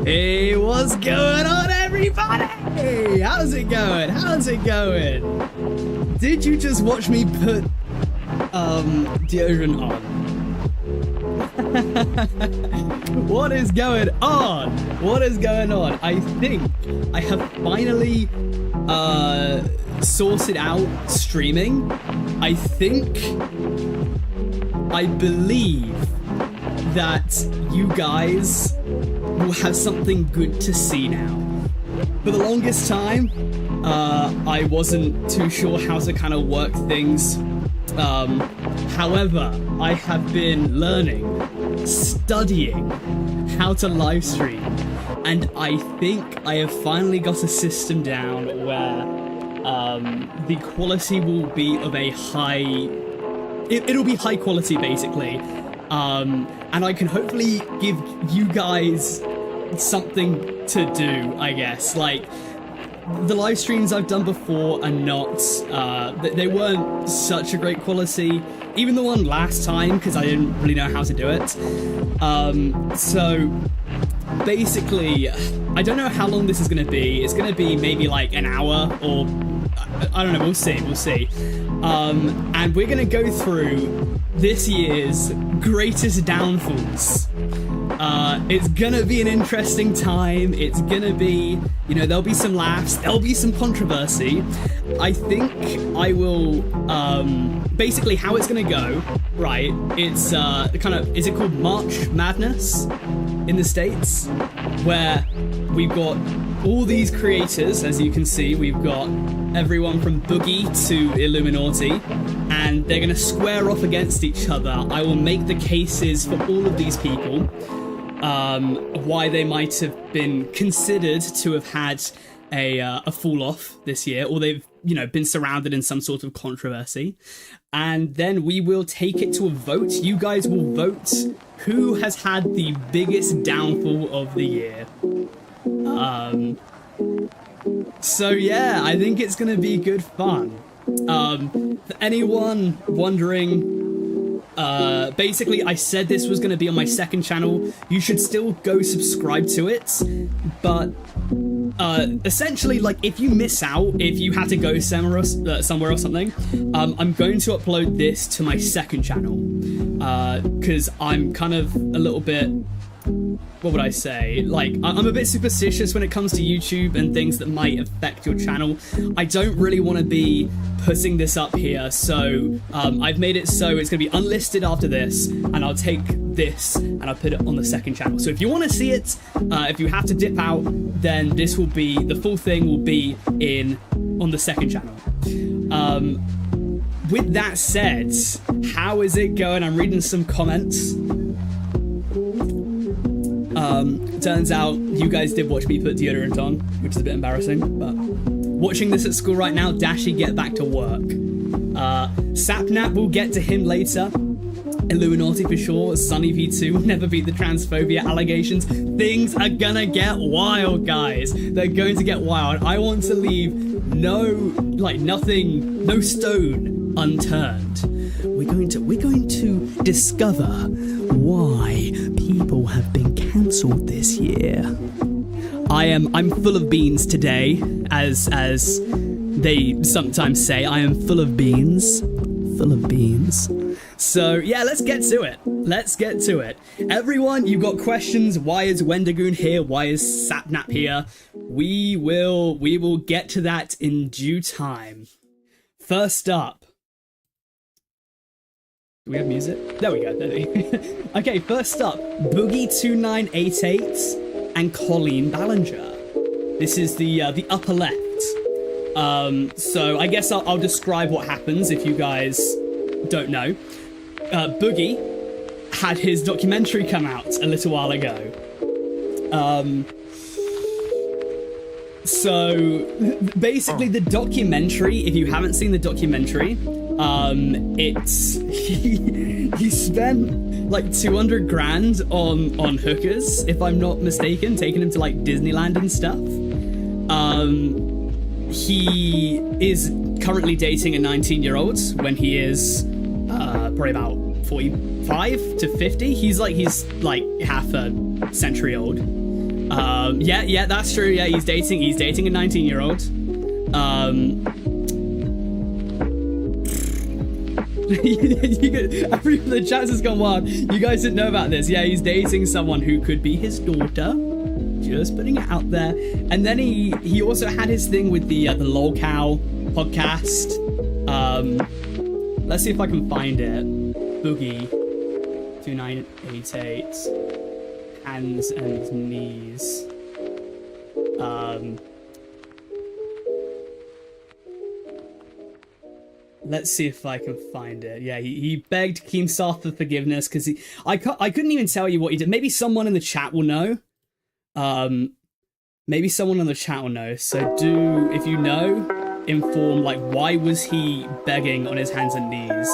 Hey, what's going on, everybody? Hey, how's it going? How's it going? Did you just watch me put deodorant on? What is going on? What is going on? I think I have finally sorted out streaming. I believe that you guys will have something good to see now. For the longest time, I wasn't too sure how to kind of work things. However, I have been learning, studying how to live stream, and I think I have finally got a system down where the quality will be of a high... It'll be high quality, basically. And I can hopefully give you guys something to do, I guess. Like, the live streams I've done before are not, they weren't such a great quality. Even the one last time, because I didn't really know how to do it. So, basically, I don't know how long this is going to be. It's going to be maybe like an hour, or I don't know, we'll see. And we're going to go through this year's greatest downfalls. It's gonna be an interesting time. It's gonna be, you know, there'll be some laughs, there'll be some controversy. I think I will, basically how it's gonna go, right, it's kind of, is it called March Madness in the States? Where we've got all these creators, as you can see, we've got everyone from Boogie to Illuminati, and they're gonna square off against each other. I will make the cases for all of these people, why they might have been considered to have had a fall off this year, or they've, you know, been surrounded in some sort of controversy. And then we will take it to a vote. You guys will vote who has had the biggest downfall of the year. So yeah, I think it's gonna be good fun. For anyone wondering, basically I said this was gonna be on my second channel. You should still go subscribe to it, but essentially, like, if you miss out, if you had to go somewhere or something, I'm going to upload this to my second channel, because I'm kind of a little bit, what would I say? Like, I'm a bit superstitious when it comes to YouTube and things that might affect your channel. I don't really want to be putting this up here, so I've made it so it's going to be unlisted after this, and I'll take this and I'll put it on the second channel. So if you want to see it, if you have to dip out, then this will be, the full thing will be on the second channel. With that said, how is it going? I'm reading some comments. Turns out you guys did watch me put deodorant on, which is a bit embarrassing, but watching this at school right now, Dashy, get back to work. Sapnap, will get to him later. Illuminati for sure. Sunny V2 will never beat the transphobia allegations. Things are gonna get wild, guys. They're going to get wild. I want to leave no stone unturned. We're going to discover why people have been cancelled this year. I'm full of beans today, as they sometimes say. I am full of beans. Full of beans. So yeah, let's get to it. Let's get to it. Everyone, you've got questions. Why is Wendigoon here? Why is Sapnap here? We will get to that in due time. First up. Do we have music? There we go. Okay, first up, Boogie2988 and Colleen Ballinger. This is the upper left. So I guess I'll describe what happens if you guys don't know. Boogie had his documentary come out a little while ago. So basically the documentary, if you haven't seen the documentary, it's he spent like 200 grand on hookers, if I'm not mistaken, taking him to like Disneyland and stuff. He is currently dating a 19-year-old when he is probably about 45 to 50. He's like half a century old. Yeah, that's true. Yeah, he's dating a 19-year-old. Everyone in the chat has gone wild. You guys didn't know about this. Yeah, he's dating someone who could be his daughter. Just putting it out there. And then he also had his thing with the LolCow podcast. Let's see if I can find it. Boogie 2988 hands and knees. Let's see if I can find it. Yeah, he begged Keemstar for forgiveness because I couldn't even tell you what he did. Maybe someone in the chat will know. Maybe someone in the chat will know. So if you know, inform, like, why was he begging on his hands and knees?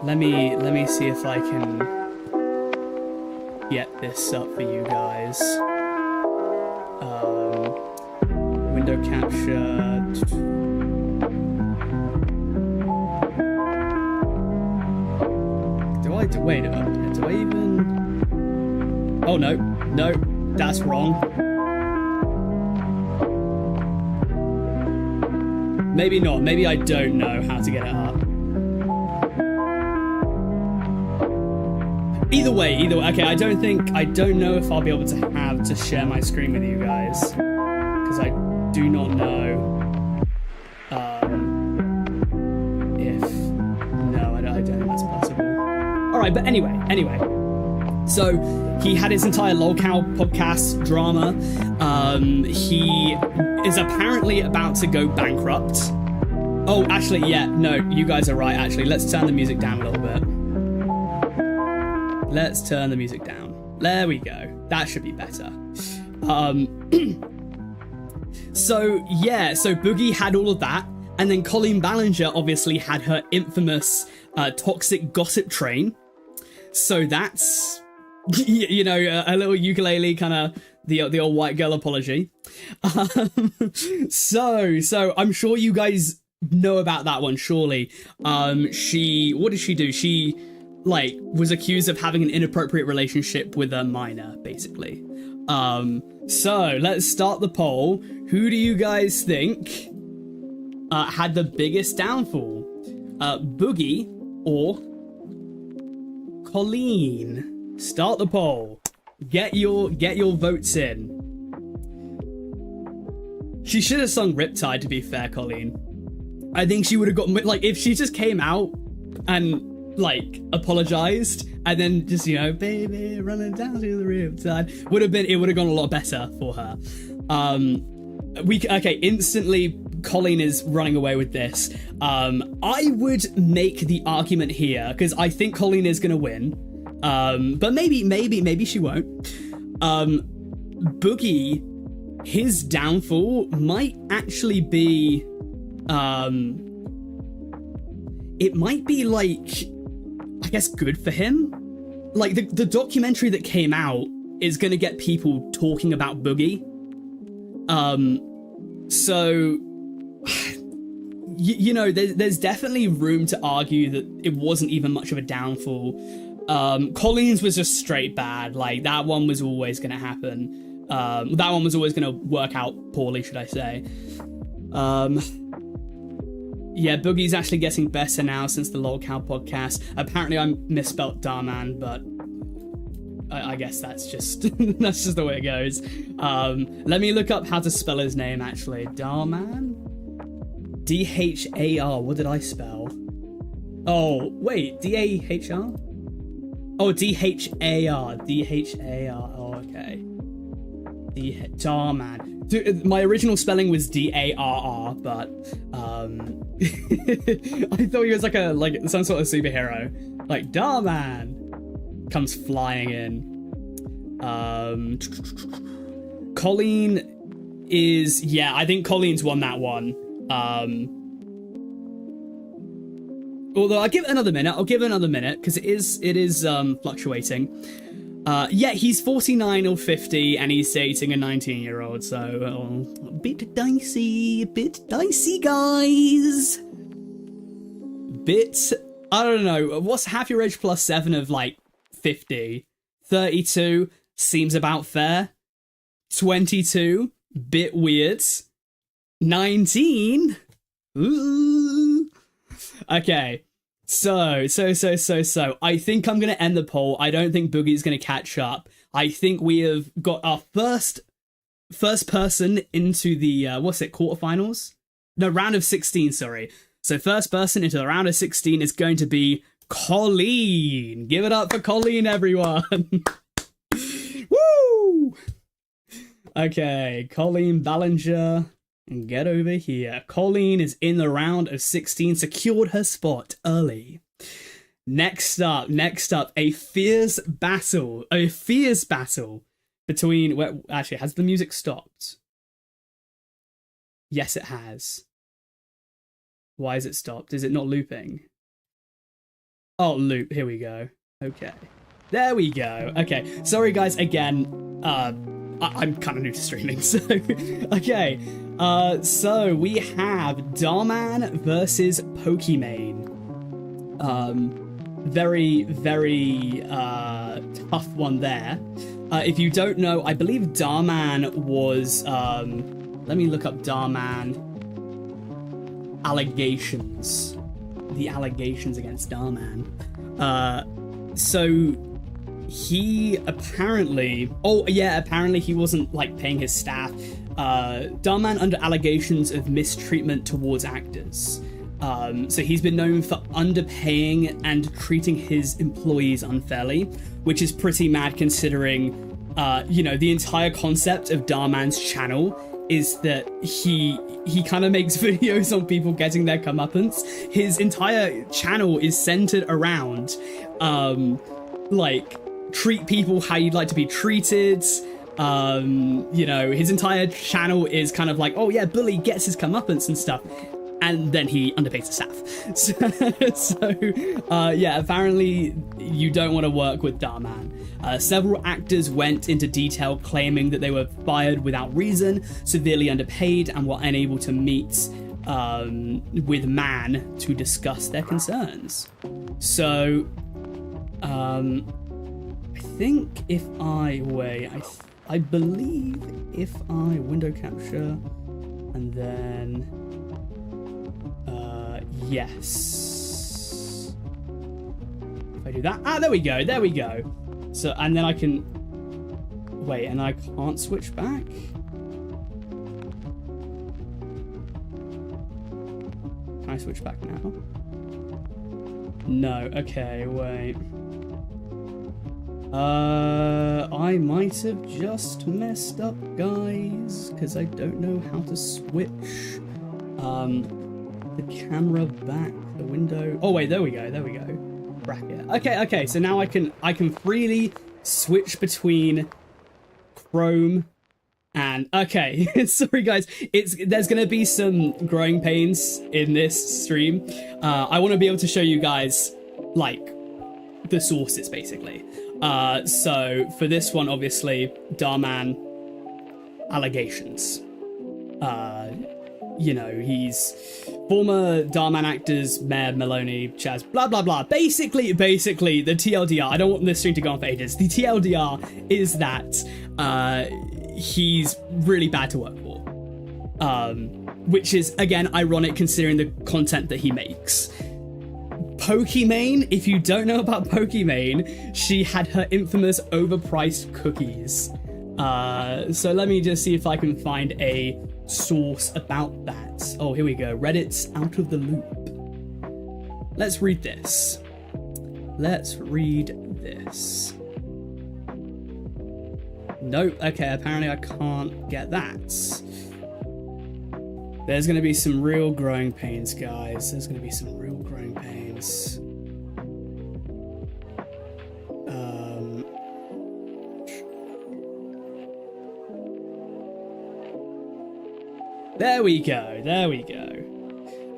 Let me see if I can get this up for you guys. Window capture. Wait, do I even... Oh, no, that's wrong. Maybe not, maybe I don't know how to get it up. Either way, okay, I don't know if I'll be able to share my screen with you guys, because I do not know no, I don't think that's possible. Alright, but anyway. So, he had his entire LolCow podcast drama. He is apparently about to go bankrupt. Oh, actually, yeah, no, you guys are right, actually. Let's turn the music down a little bit. Let's turn the music down. There we go. That should be better. So Boogie had all of that. And then Colleen Ballinger obviously had her infamous toxic gossip train. So that's, you know, a little ukulele kind of the old white girl apology. So I'm sure you guys know about that one, surely. What did she do? She, like, was accused of having an inappropriate relationship with a minor, basically. So let's start the poll. Who do you guys think had the biggest downfall? Boogie or Colleen? Start the poll. Get your votes in. She should have sung Riptide, to be fair, Colleen. I think she would have got, like, if she just came out and, like, apologized and then just, you know, baby running down to the Riptide, it would have gone a lot better for her. Instantly Colleen is running away with this. I would make the argument here, because I think Colleen is gonna win. But maybe she won't. Boogie, his downfall might actually be, it might be, like, I guess good for him. Like, the documentary that came out is gonna get people talking about Boogie. So, you know, there's definitely room to argue that it wasn't even much of a downfall. Colleen's was just straight bad. Like, that one was always going to happen. That one was always going to work out poorly, should I say. Yeah, Boogie's actually getting better now since the LolCow podcast. Apparently I misspelt Darman, but I guess that's just that's just the way it goes. Let me look up how to spell his name, actually. Darman? D-H-A-R. What did I spell? Oh, wait. D-A-H-R? Oh, D-H-A-R. D-H-A-R. Oh, okay. Darman. Dude, my original spelling was D-A-R-R, but I thought he was like some sort of superhero. Like, Darman comes flying in. Colleen is, yeah, I think Colleen's won that one. Although I'll give it another minute. Because it is fluctuating. Yeah, he's 49 or 50 and he's dating a 19-year-old, so a bit dicey, guys. I don't know, what's half your age plus 7 of, like, 50? 32? seems about fair. 22, bit weird. 19, ooh. Okay, so. I think I'm gonna end the poll. I don't think Boogie's gonna catch up. I think we have got our first person into the quarterfinals? No, round of 16. Sorry. So first person into the round of 16 is going to be Colleen. Give it up for Colleen, everyone. Woo! Okay, Colleen Ballinger. Get over here. Colleen is in the round of 16, secured her spot early. Next up, a fierce battle between... Actually, has the music stopped? Yes, it has. Why is it stopped? Is it not looping? Oh, loop. Here we go. Okay. There we go. Okay. Sorry, guys. Again, I'm kind of new to streaming, so... Okay. So we have Darman versus Pokimane. Very, very tough one there. If you don't know, I believe Darman was... let me look up Darman allegations. The allegations against Darman. So he apparently... Oh, yeah, apparently he wasn't, like, paying his staff. Darman under allegations of mistreatment towards actors. So he's been known for underpaying and treating his employees unfairly, which is pretty mad considering, the entire concept of Darman's channel is that he kind of makes videos on people getting their comeuppance. His entire channel is centered around, treat people how you'd like to be treated. His entire channel is kind of like, oh yeah, Bully gets his comeuppance and stuff. And then he underpays the staff. Apparently you don't want to work with Darman. Several actors went into detail claiming that they were fired without reason, severely underpaid, and were unable to meet with Man to discuss their concerns. So, I think if I believe if I window capture and then... yes. If I do that... there we go. So, and then I can... Wait, and I can't switch back? Can I switch back now? No. Okay, wait. I might have just messed up, guys, because I don't know how to switch. The camera back, the window. Oh wait, there we go. Bracket. Okay. So now I can freely switch between Chrome and sorry guys. There's gonna be some growing pains in this stream. I want to be able to show you guys like the sources basically. So for this one, obviously Darman allegations. He's former Darman actors, Mayor Maloney, Chaz, blah, blah, blah. Basically, the TLDR, I don't want this stream to go on for ages. The TLDR is that he's really bad to work for. Which is, again, ironic considering the content that he makes. Pokimane, if you don't know about Pokimane, she had her infamous overpriced cookies. So let me just see if I can find a source about that. Oh, here we go. Reddit's Out of the Loop. Let's read this. Nope. Okay, apparently I can't get that. There's going to be some real growing pains, guys. There we go.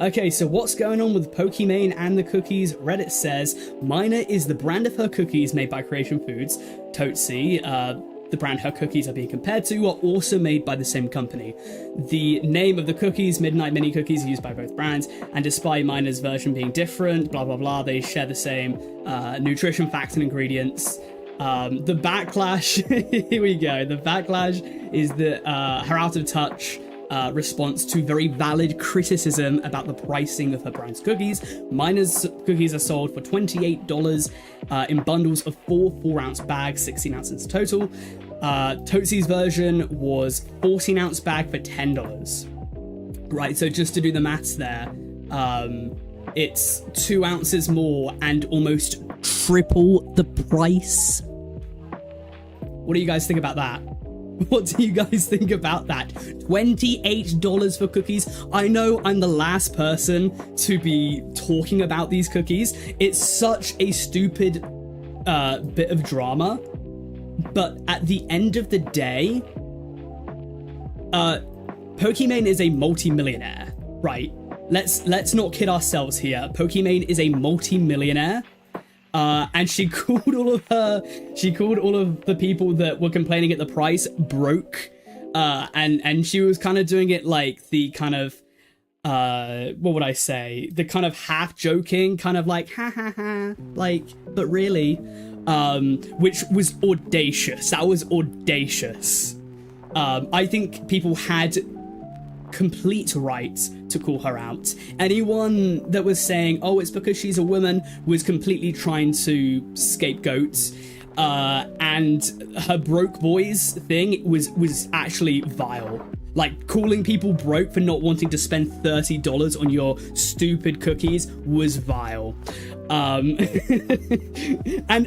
Okay, so what's going on with Pokimane and the cookies? Reddit says, Mina is the brand of her cookies made by Creation Foods. Totsi, the brand her cookies are being compared to, are also made by the same company. The name of the cookies, Midnight Mini Cookies, are used by both brands, and despite Mina's version being different, blah, blah, blah, they share the same nutrition facts and ingredients. The backlash, here we go. The backlash is that her out of touch response to very valid criticism about the pricing of her brand's cookies. Miner's cookies are sold for $28 in bundles of 4 4-ounce bags, 16 ounces total. Totesi's version was 14-ounce bag for $10. Right, so just to do the maths there, it's 2 ounces more and almost triple the price. What do you guys think about that? What do you guys think about that? $28 for cookies. I know I'm the last person to be talking about these cookies. It's such a stupid bit of drama. But at the end of the day, Pokimane is a multi-millionaire, right? Let's not kid ourselves here. Pokimane is a multi-millionaire. And she called all of the people that were complaining at the price broke. And she was kind of doing it like the kind of, what would I say? The kind of half joking, kind of like, ha ha ha, like, but really, which was audacious. That was audacious. I think people had complete right to call her out. Anyone that was saying, oh, it's because she's a woman, was completely trying to scapegoat. And her broke boys thing was actually vile. Like, calling people broke for not wanting to spend $30 on your stupid cookies was vile. And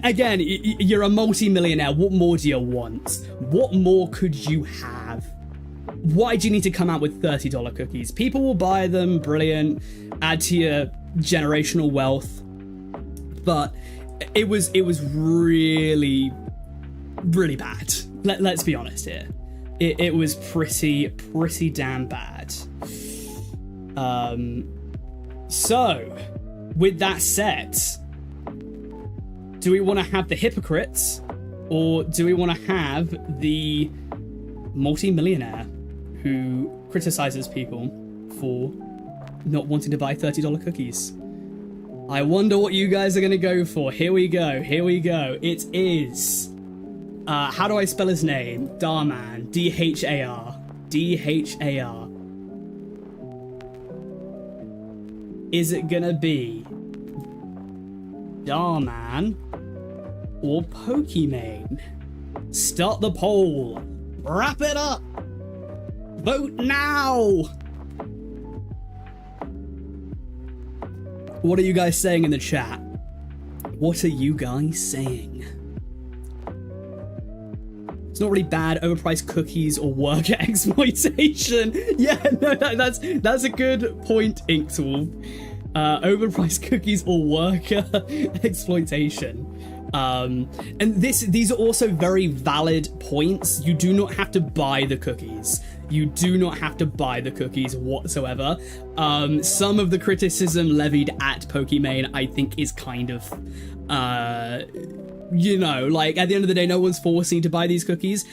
again, you're a multi-millionaire. What more do you want? What more could you have? Why do you need to come out with $30 cookies? People will buy them, brilliant, add to your generational wealth. But it was really, really bad. Let's be honest here. It was pretty damn bad. So, with that said, do we want to have the hypocrites, or do we want to have the multi-millionaire who criticizes people for not wanting to buy $30 cookies? I wonder what you guys are going to go for. Here we go. It is... how do I spell his name? Darman. D-H-A-R. D-H-A-R. Is it gonna be Darman or Pokimane? Start the poll. Wrap it up. Vote now. What are you guys saying in the chat? What are you guys saying? It's not really bad. Overpriced cookies or worker exploitation. Yeah, no, that's a good point, Inktool. Overpriced cookies or worker exploitation. And these are also very valid points. You do not have to buy the cookies. You do not have to buy the cookies whatsoever. Some of the criticism levied at Pokimane, I think, is kind of, you know, like, at the end of the day, no one's forcing you to buy these cookies.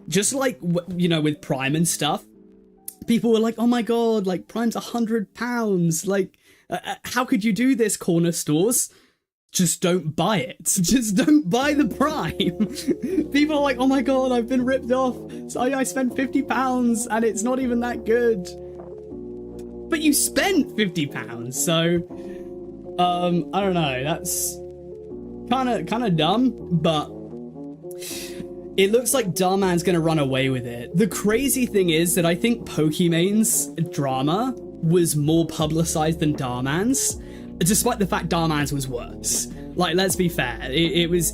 Just like, you know, with Prime and stuff, people were like, oh my god, like, Prime's £100. Like, how could you do this, corner stores? Just don't buy it. Just don't buy the Prime. People are like, oh my god, I've been ripped off. So I spent £50 and it's not even that good. But you spent £50, so I don't know. That's kind of dumb, but it looks like Darman's gonna run away with it. The crazy thing is that I think Pokimane's drama was more publicized than Darman's, despite the fact Darman's was worse. Like, let's be fair, it was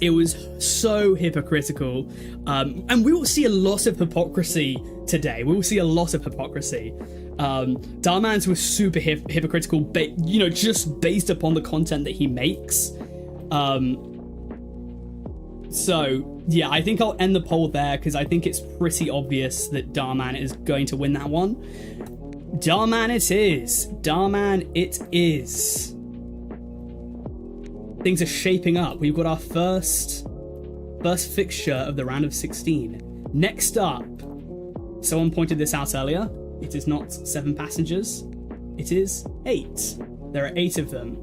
so hypocritical, and we will see a lot of hypocrisy today. We will see a lot of hypocrisy. Darman's was super hypocritical, you know, just based upon the content that he makes. So yeah, I think I'll end the poll there because I think it's pretty obvious that Darman is going to win that one. Darman it is. Darman it is. Things are shaping up. We've got our first fixture of the round of 16. Next up, someone pointed this out earlier. It is not 7 passengers. It is 8. There are 8 of them.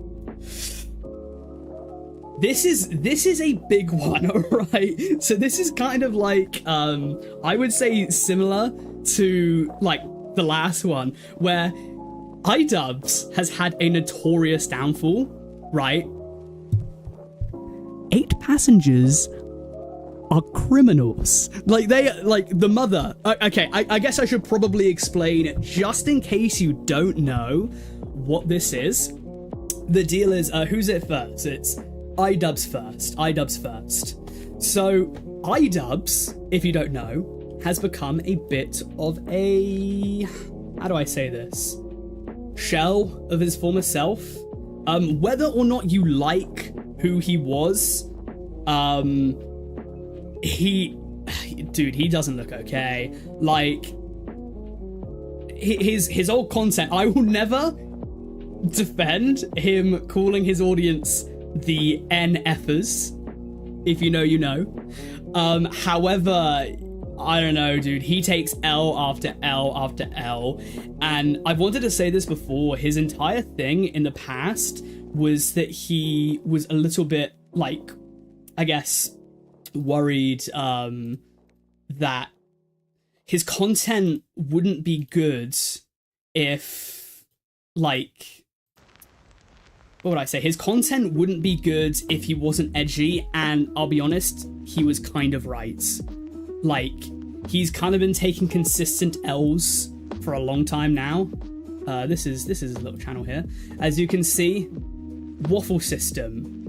This is a big one, alright? So this is kind of like, I would say similar to, like, the last one, where iDubbbz has had a notorious downfall, right? 8 passengers are criminals. Like, the mother... Okay, I guess I should probably explain, just in case you don't know what this is. The deal is, who's it first? It's iDubbbz first. So, iDubbbz, if you don't know, has become a bit of a... how do I say this? Shell of his former self. Whether or not you like who he was, he doesn't look okay. Like, his old content, I will never defend him calling his audience the NFers. If you know, you know. However, I don't know, dude. He takes L after L after L. And I've wanted to say this before. His entire thing in the past was that he was a little bit, like, I guess, worried that his content wouldn't be good if, like... what would I say? His content wouldn't be good if he wasn't edgy, and I'll be honest, he was kind of right. Like, he's kind of been taking consistent L's for a long time now. This is a little channel here. As you can see, Waffle System,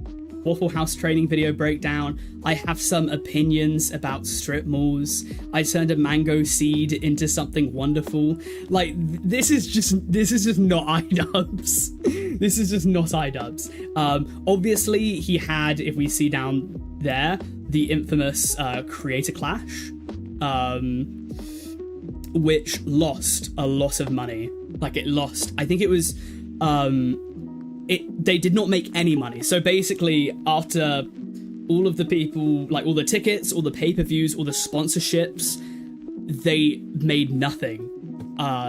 Waffle House training video breakdown. I have some opinions about strip malls. I turned a mango seed into something wonderful. Like, this is just not iDubbbz. This is just not iDubbbz. Obviously, he had, if we see down there, the infamous Creator Clash, which lost a lot of money. Like, it lost, I think it was, they did not make any money. So basically, after all of the people, like all the tickets, all the pay-per-views, all the sponsorships, they made nothing.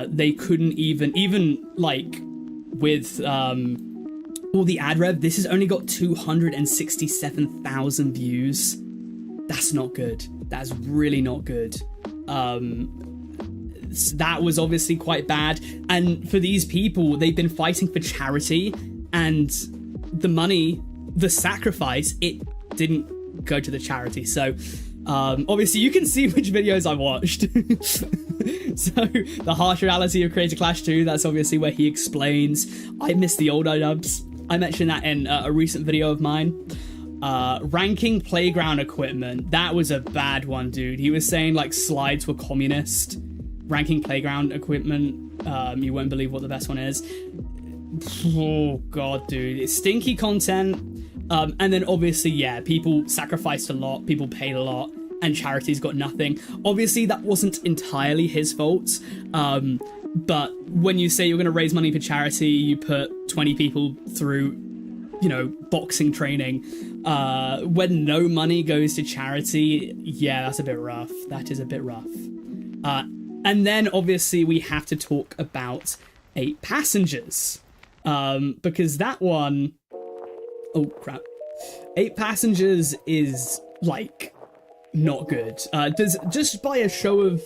They couldn't even like with all the ad rev, this has only got 267,000 views. That's not good. That's really not good. That was obviously quite bad. And for these people, they've been fighting for charity, and the money, the sacrifice, it didn't go to the charity. So obviously you can see which videos I watched. So the harsh reality of Creator Clash 2, that's obviously where he explains, I miss the old iDubbbz. I mentioned that in a recent video of mine. Ranking playground equipment, that was a bad one, dude. He was saying like slides were communist. Ranking playground equipment, you won't believe what the best one is. Oh god, dude, it's stinky content. And then obviously, yeah, people sacrificed a lot, people paid a lot, and charities got nothing. Obviously, that wasn't entirely his fault. But when you say you're going to raise money for charity, you put 20 people through, you know, boxing training. When no money goes to charity, yeah, that's a bit rough. That is a bit rough. And then obviously we have to talk about 8 Passengers. Because that one... oh, crap. 8 Passengers is, like, not good. Just by a show of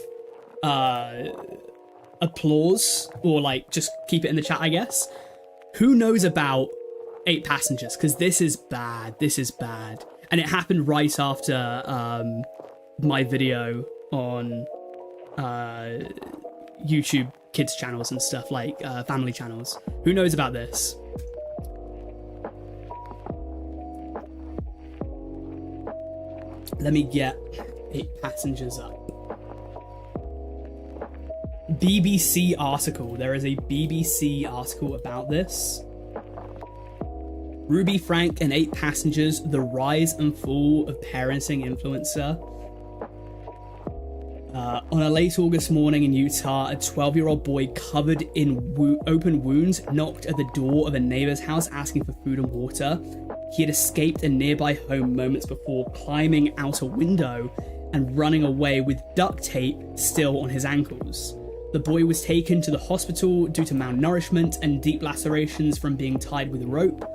applause, or, like, just keep it in the chat, I guess. Who knows about 8 Passengers? Because this is bad. This is bad. And it happened right after my video on YouTube kids channels and stuff, like family channels. Who knows about this? Let me get 8 Passengers up. BBC article. There is a BBC article about this. Ruby Frank and 8 Passengers, the rise and fall of parenting influencer. On a late August morning in Utah, a 12-year-old boy covered in open wounds knocked at the door of a neighbor's house asking for food and water. He had escaped a nearby home moments before, climbing out a window and running away with duct tape still on his ankles. The boy was taken to the hospital due to malnourishment and deep lacerations from being tied with a rope.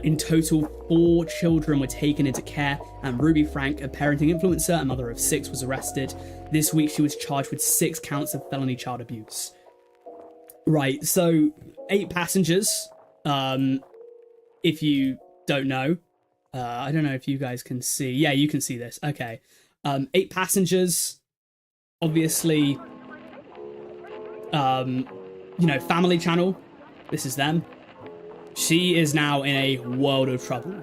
In total, 4 children were taken into care, and Ruby Frank, a parenting influencer and mother of 6, was arrested. This week, she was charged with 6 counts of felony child abuse. Right, so 8 passengers. If you don't know, I don't know if you guys can see. Yeah, you can see this. Okay. 8 passengers. Obviously, you know, Family Channel. This is them. She is now in a world of trouble.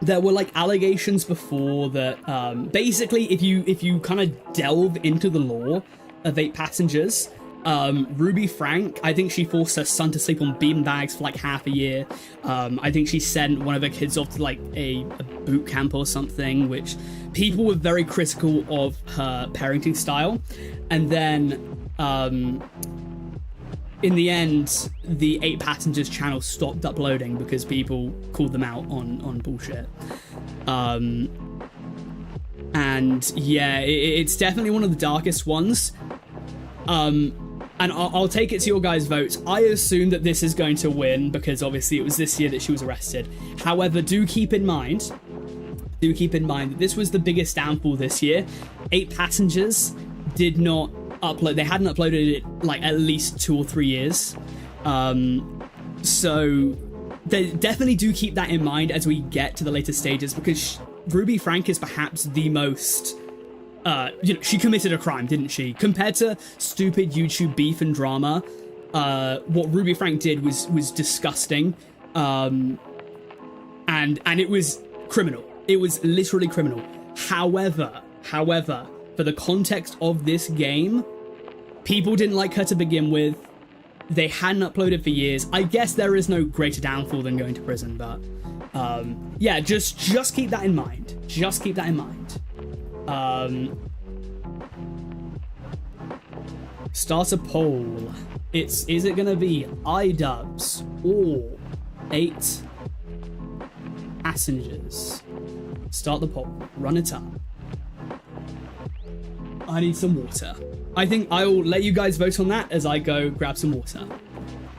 There were like allegations before that basically if you kind of delve into the lore of 8 passengers, Ruby Frank, I think she forced her son to sleep on beanbags for like half a year. I think she sent one of her kids off to like a boot camp or something, which people were very critical of her parenting style. And then in the end, the 8 Passengers channel stopped uploading because people called them out on bullshit. And yeah, it's definitely one of the darkest ones. And I'll take it to your guys' votes. I assume that this is going to win because obviously it was this year that she was arrested. However, do keep in mind that this was the biggest downfall this year. 8 Passengers did not upload. They hadn't uploaded it like at least 2 or 3 years. So they definitely do keep that in mind as we get to the later stages, because Ruby Frank is perhaps the most you know, she committed a crime, didn't she? Compared to stupid YouTube beef and drama, what Ruby Frank did was disgusting, and it was criminal. It was literally criminal. However, for the context of this game, people didn't like her to begin with. They hadn't uploaded for years. I guess there is no greater downfall than going to prison, but yeah, just keep that in mind. Just keep that in mind. Start a poll. Is it gonna be iDubbbz or 8 Passengers? Start the poll. Run it up. I need some water. I think I will let you guys vote on that as I go grab some water.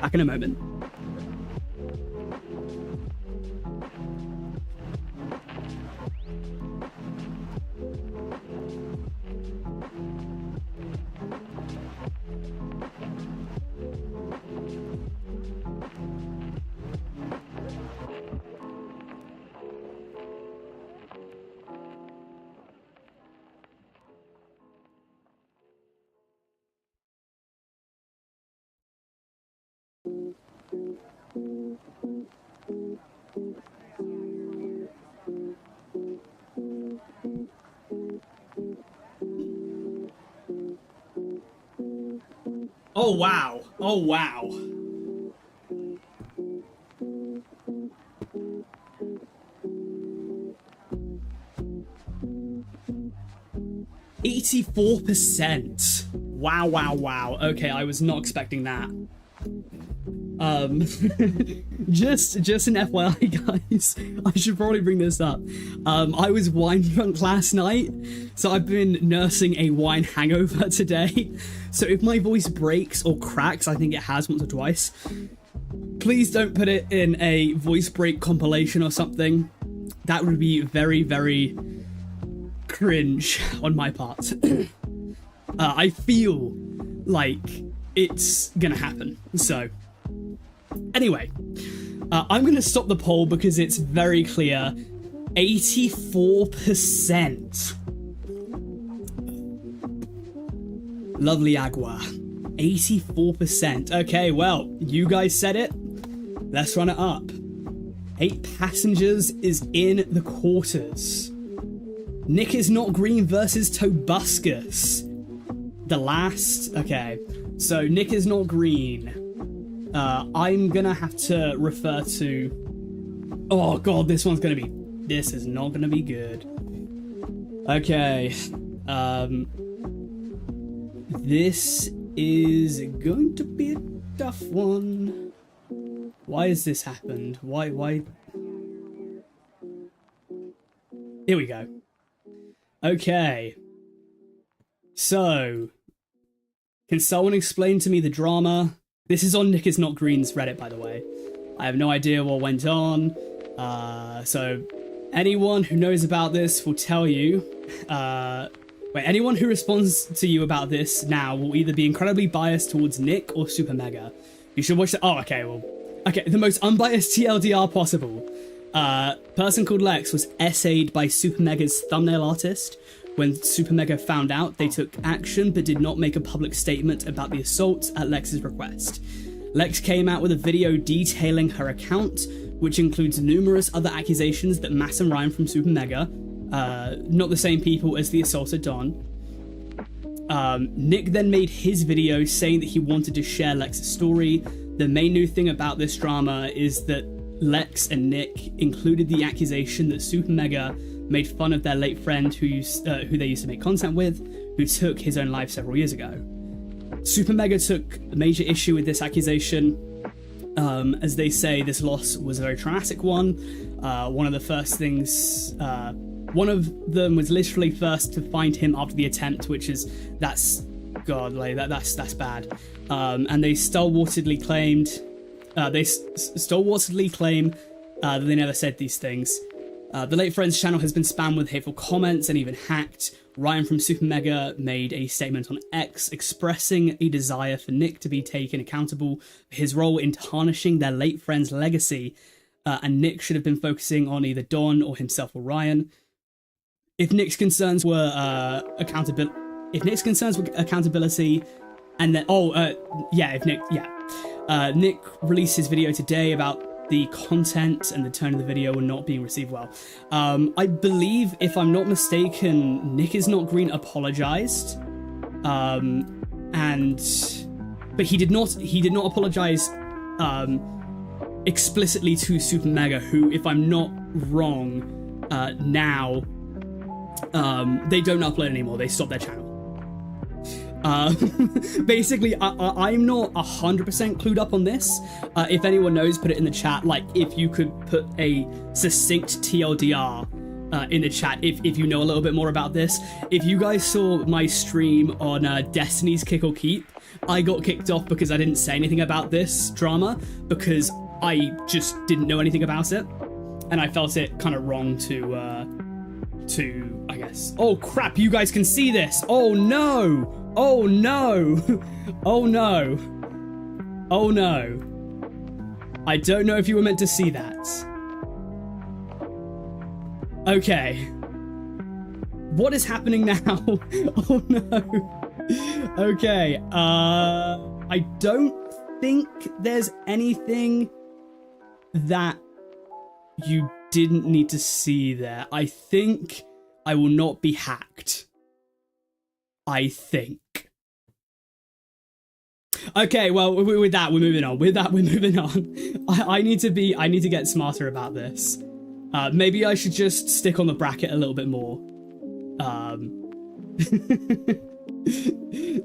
Back in a moment. Oh wow. Oh wow. %. Wow, wow, wow. Okay, I was not expecting that. just an FYI, guys, I should probably bring this up. I was wine drunk last night, so I've been nursing a wine hangover today. So if my voice breaks or cracks, I think it has once or twice, please don't put it in a voice break compilation or something. That would be very, very cringe on my part. I feel like it's gonna happen, so anyway, I'm gonna stop the poll because it's very clear. 84%. Lovely Agua. 84%. Okay, well, you guys said it. Let's run it up. 8 Passengers is in the quarters. Nick is not green versus Tobuscus. The last... Okay, so Nick is not green. I'm gonna have to refer to... Oh god, this one's gonna be... This is not gonna be good. Okay. This is going to be a tough one. Why has this happened? Why? Here we go. Okay. So, can someone explain to me the drama? This is on Nick is Not Green's Reddit, by the way. I have no idea what went on. So anyone who knows about this will tell you. Anyone who responds to you about this now will either be incredibly biased towards Nick or Super Mega. You should watch the. Oh, okay. Well, okay. The most unbiased TLDR possible. Person called Lex was essayed by Super Mega's thumbnail artist. When Super Mega found out, they took action but did not make a public statement about the assault at Lex's request. Lex came out with a video detailing her account, which includes numerous other accusations that Matt and Ryan from Super Mega, not the same people as the assaulter Don. Nick then made his video saying that he wanted to share Lex's story. The main new thing about this drama is that Lex and Nick included the accusation that Super Mega made fun of their late friend who they used to make content with, who took his own life several years ago. Super Mega took a major issue with this accusation, as they say this loss was a very traumatic one. One of the first things, one of them was literally first to find him after the attempt, which is, that's bad. And they stalwartedly claim that they never said these things. The late friend's channel has been spammed with hateful comments and even hacked. Ryan from Super Mega made a statement on X expressing a desire for Nick to be taken accountable for his role in tarnishing their late friend's legacy, and Nick should have been focusing on either Don or himself or Ryan. If Nick's concerns were accountability, and then Nick released his video today about the content and the tone of the video were not being received well. I believe, if I'm not mistaken, Nick is Not Green apologized, but he did not apologize explicitly to Super Mega, who, if I'm not wrong, now they don't upload anymore. They stopped their channel. Basically, I'm not 100% clued up on this. If anyone knows, put it in the chat. Like, if you could put a succinct TLDR in the chat, if you know a little bit more about this. If you guys saw my stream on Destiny's Kick or Keep, I got kicked off because I didn't say anything about this drama, because I just didn't know anything about it, and I felt it kind of wrong to I guess. Oh crap, you guys can see this. Oh no. Oh no! Oh no! Oh no! I don't know if you were meant to see that. Okay. What is happening now? Oh no! Okay, I don't think there's anything that you didn't need to see there. I think I will not be hacked. I think. Okay, well, with that, we're moving on. I need to get smarter about this. Maybe I should just stick on the bracket a little bit more.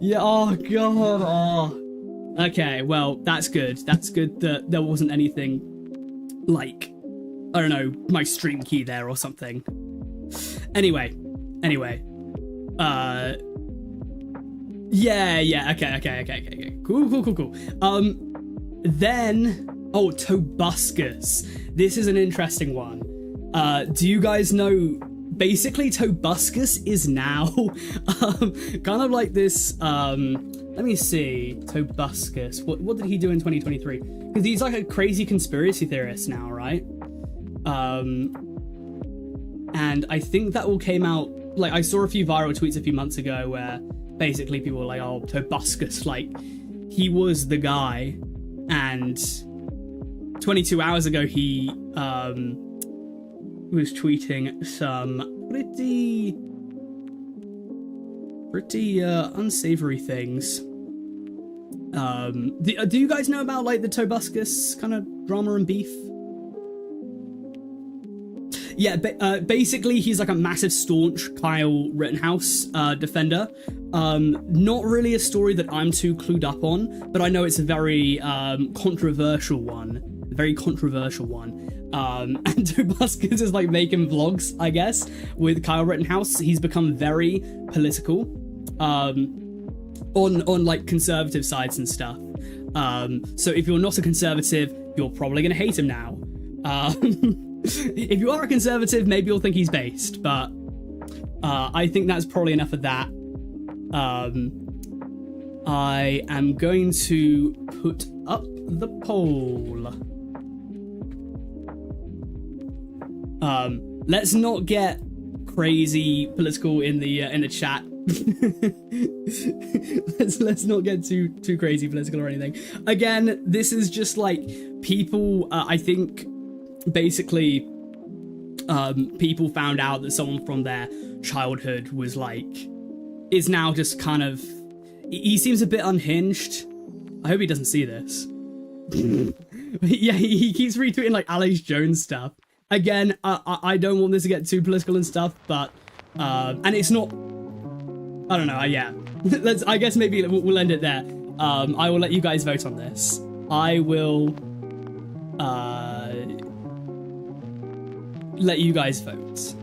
Yeah, oh god, oh. Okay, well, that's good. That's good that there wasn't anything like, I don't know, my stream key there or something. Anyway. Yeah, okay. Cool. Then, Tobuscus. This is an interesting one. Do you guys know, basically Tobuscus is now kind of like this, let me see, Tobuscus, what did he do in 2023? Because he's like a crazy conspiracy theorist now, right? And I think that all came out, like, I saw a few viral tweets a few months ago where basically people were like, oh, Tobuscus, like, he was the guy, and 22 hours ago he was tweeting some pretty unsavory things. Do you guys know about, like, the Tobuscus kind of drama and beef? Yeah, basically he's like a massive staunch Kyle Rittenhouse defender. Not really a story that I'm too clued up on, but I know it's a very controversial one. And Tobuscus is like making vlogs, I guess, with Kyle Rittenhouse. He's become very political on like conservative sides and stuff. So if you're not a conservative, you're probably gonna hate him now. If you are a conservative, maybe you'll think he's based, but I think that's probably enough of that. I am going to put up the poll. Let's not get crazy political in the chat. let's not get too crazy political or anything. Again, this is just like people. I think basically, people found out that someone from their childhood was like, is now just kind of. He seems a bit unhinged. I hope he doesn't see this. Yeah, he keeps retweeting like Alex Jones stuff. Again, I don't want this to get too political and stuff, but and it's not. I don't know. Yeah, I guess maybe we'll end it there. I will let you guys vote on this. I will let you guys vote.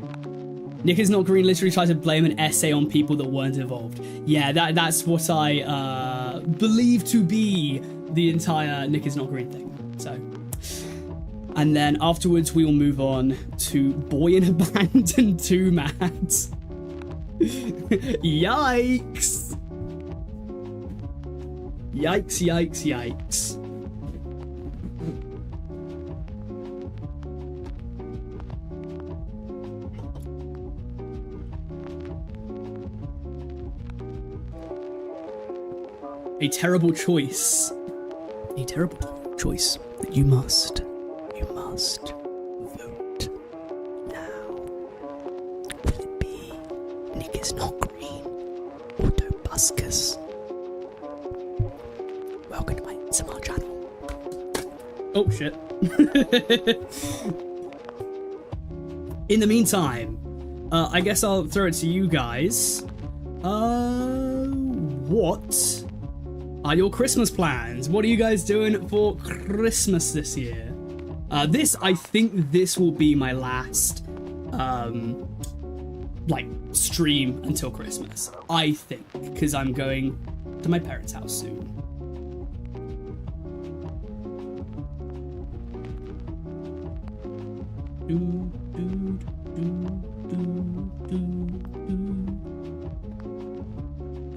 Nick is not green literally tried to blame an essay on people that weren't involved. Yeah, that's what I believe to be the entire Nick is not green thing. So, and then afterwards we will move on to Boy in a Band and Two Mads. Yikes! Yikes! Yikes! Yikes! A terrible choice. A terrible choice that you must vote now. Will it be Nick is not green or Buskers? Welcome to my ASMR channel. Oh shit. In the meantime, I guess I'll throw it to you guys. What are your Christmas plans? What are you guys doing for Christmas this year? I think this will be my last, like, stream until Christmas. I think, because I'm going to my parents' house soon.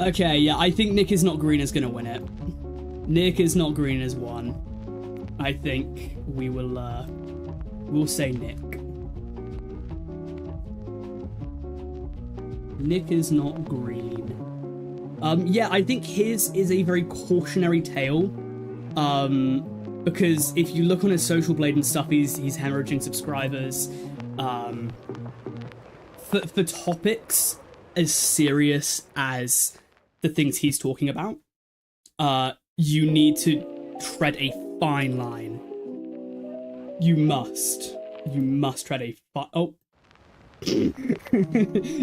Okay, yeah, I think Nick is not green is gonna win it. Nick is not green is won. I think we will, we'll say Nick. Nick is not green. Yeah, I think his is a very cautionary tale. Because if you look on his social blade and stuff, he's hemorrhaging subscribers. For topics as serious as the things he's talking about, you need to tread a fine line. You must tread a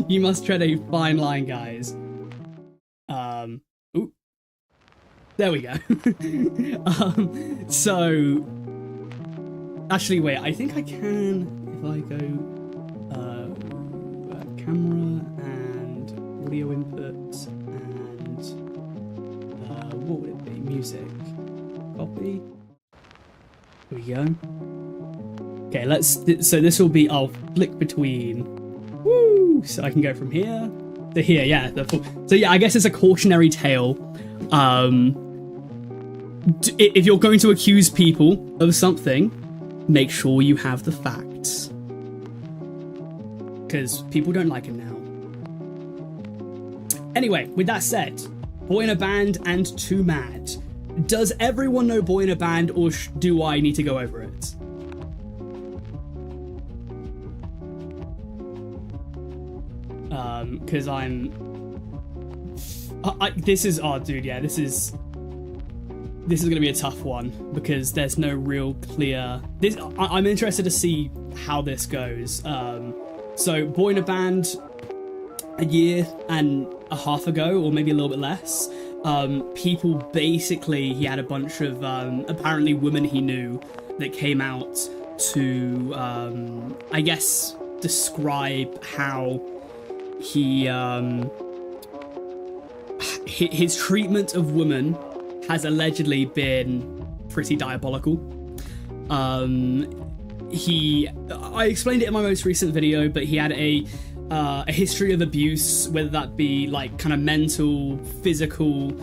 you must tread a fine line, guys. Ooh, there we go. So, actually, wait. I think I can if I go camera and audio input and what would it be? Music. Copy. Here we go. Okay, so this will be, I'll flick between, woo, so I can go from here to here, yeah. So yeah, I guess it's a cautionary tale. If you're going to accuse people of something, make sure you have the facts. Because people don't like him now. Anyway, with that said, Boy in a Band and Two Mad. Does everyone know Boy in a Band, or do I need to go over it? Because this is, oh dude, yeah, this is gonna be a tough one, because there's no real clear, I'm interested to see how this goes. So Boy in a Band, a year and a half ago, or maybe a little bit less, people basically, he had a bunch of apparently women he knew that came out to I guess describe how he his treatment of women has allegedly been pretty diabolical. I explained it in my most recent video, but he had a history of abuse, whether that be like kind of mental, physical,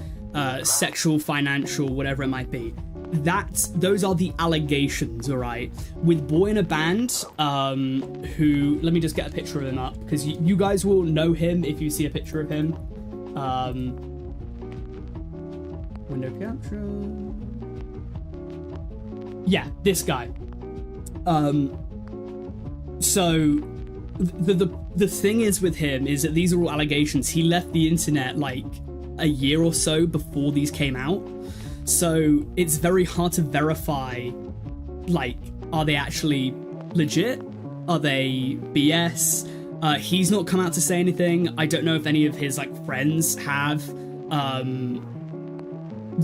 sexual, financial, whatever it might be. Those are the allegations, all right? With Boy in a Band, who, let me just get a picture of him up, because you guys will know him if you see a picture of him. Window capture. Yeah, this guy. So the thing is with him is that these are all allegations. He left the internet like a year or so before these came out. So it's very hard to verify, like, are they actually legit? Are they BS? He's not come out to say anything. I don't know if any of his, like, friends have.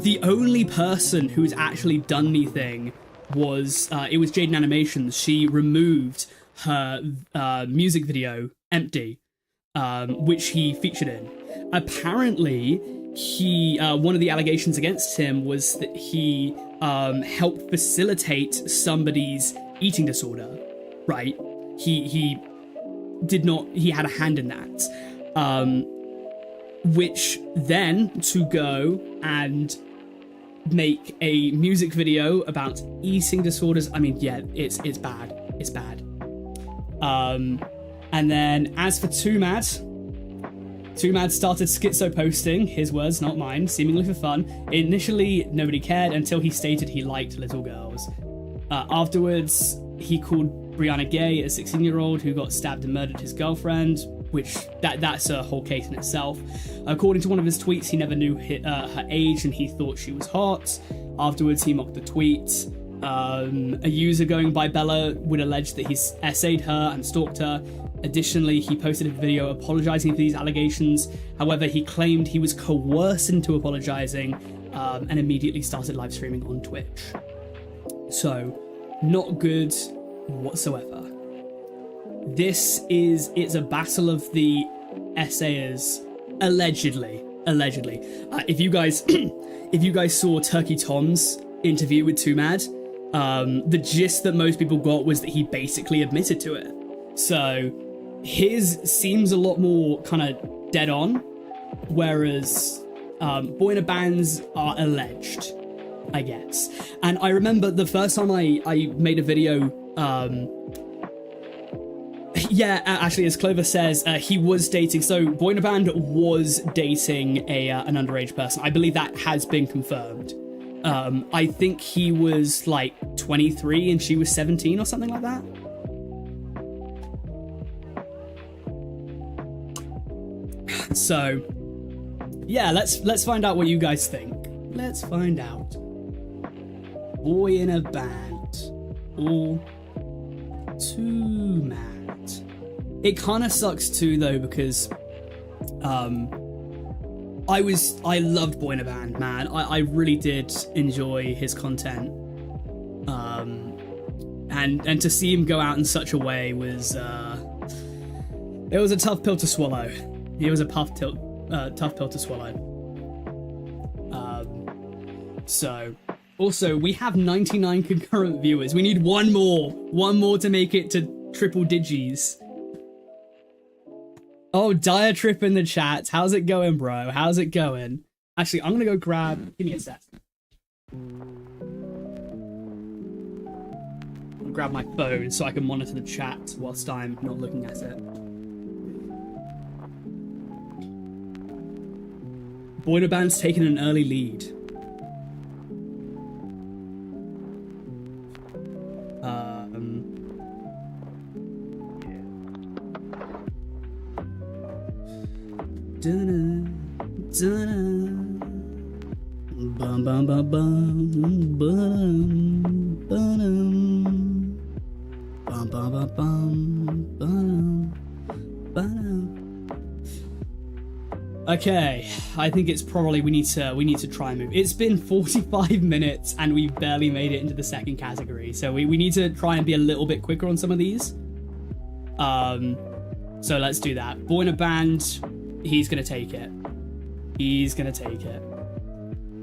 The only person who's actually done anything was, it was Jaden Animations. She removed her music video, Empty, which he featured in. Apparently, one of the allegations against him was that he helped facilitate somebody's eating disorder, right? He had a hand in that. Which then, to go and make a music video about eating disorders, I mean, yeah, it's bad. It's bad. And then, as for Too Mad started schizo posting, his words, not mine, seemingly for fun. Initially, nobody cared until he stated he liked little girls. Afterwards, he called Brianna gay, a 16-year-old who got stabbed and murdered his girlfriend, which that's a whole case in itself. According to one of his tweets, he never knew her age and he thought she was hot. Afterwards, he mocked the tweet. A user going by Bella would allege that he's essayed her and stalked her. Additionally, he posted a video apologizing for these allegations. However, he claimed he was coerced into apologizing and immediately started live streaming on Twitch. So, not good whatsoever. It's a battle of the essayers, allegedly. If you guys saw Turkey Tom's interview with Too Mad, the gist that most people got was that he basically admitted to it. So his seems a lot more kind of dead on, whereas Boy in a Band's are alleged, I guess. And I remember the first time I made a video, yeah, actually, as Clover says, he was dating. So Boy in a Band was dating an underage person. I believe that has been confirmed. I think he was like 23 and she was 17 or something like that. So, yeah, let's find out what you guys think. Let's find out. Boy in a Band or Too Mad. It kind of sucks too, though, because I loved Boy in a Band, man. I really did enjoy his content. And to see him go out in such a way was it was a tough pill to swallow. It was a tough pill to swallow. So, also, we have 99 concurrent viewers. We need one more to make it to triple digis. Oh, Diatrip in the chat. How's it going, bro? How's it going? Actually, I'm gonna go grab... Give me a sec. I'll grab my phone so I can monitor the chat whilst I'm not looking at it. Boy in a Band's taken an early lead. Bum bum bum bum bum bum bum. Okay, I think it's probably we need to try and move. It's been 45 minutes and we've barely made it into the second category, so we need to try and be a little bit quicker on some of these. So let's do that. Boy in a Band, he's gonna take it. He's gonna take it.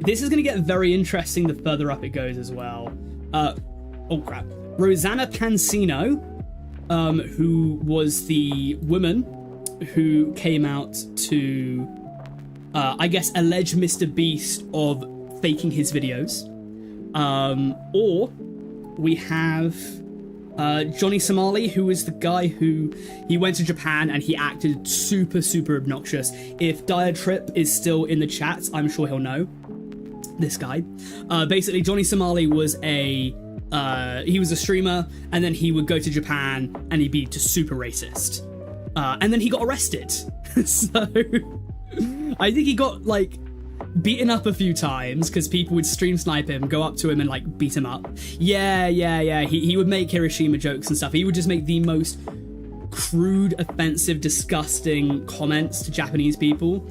This is gonna get very interesting the further up it goes as well. oh crap, Rosanna Pansino, who was the woman who came out to, I guess, allege Mr. Beast of faking his videos. Or we have Johnny Somali, who is the guy who he went to Japan and he acted super, super obnoxious. If Dire Trip is still in the chat, I'm sure he'll know this guy. Basically, Johnny Somali was he was a streamer, and then he would go to Japan and he'd be just super racist. And then he got arrested. So I think he got like beaten up a few times because people would stream snipe him, go up to him and like beat him up. Yeah. He would make Hiroshima jokes and stuff. He would just make the most crude, offensive, disgusting comments to Japanese people.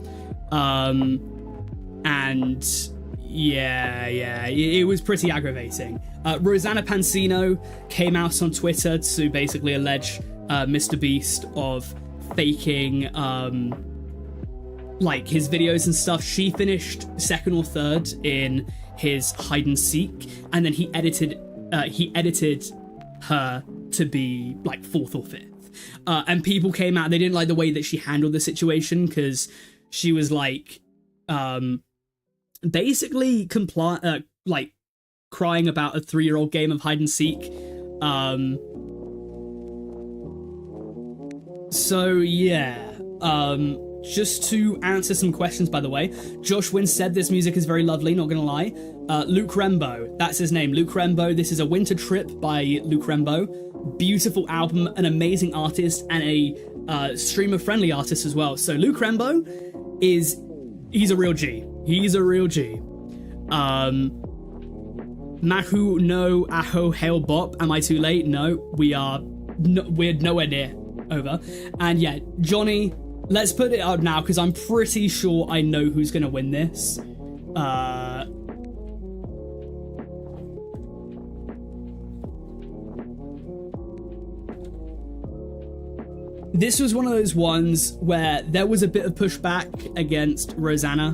And yeah, it was pretty aggravating. Rosanna Pansino came out on Twitter to basically allege Mr. Beast of faking like his videos and stuff. She finished second or third in his hide and seek, and then he edited her to be like fourth or fifth. And people came out, they didn't like the way that she handled the situation because she was like basically like crying about a 3-year-old game of hide and seek. So yeah, just to answer some questions, by the way, Josh Wynn said this music is very lovely, not gonna lie. Luke Rembo, that's his name, Luke Rembo. This is a Winter Trip by Luke Rembo. Beautiful album, an amazing artist, and a streamer-friendly artist as well. So Luke Rembo he's a real G. He's a real G. Mahu no aho hail bop. Am I too late? No, we're nowhere near over. And yeah, Johnny, let's put it up now because I'm pretty sure I know who's gonna win this. This was one of those ones where there was a bit of pushback against Rosanna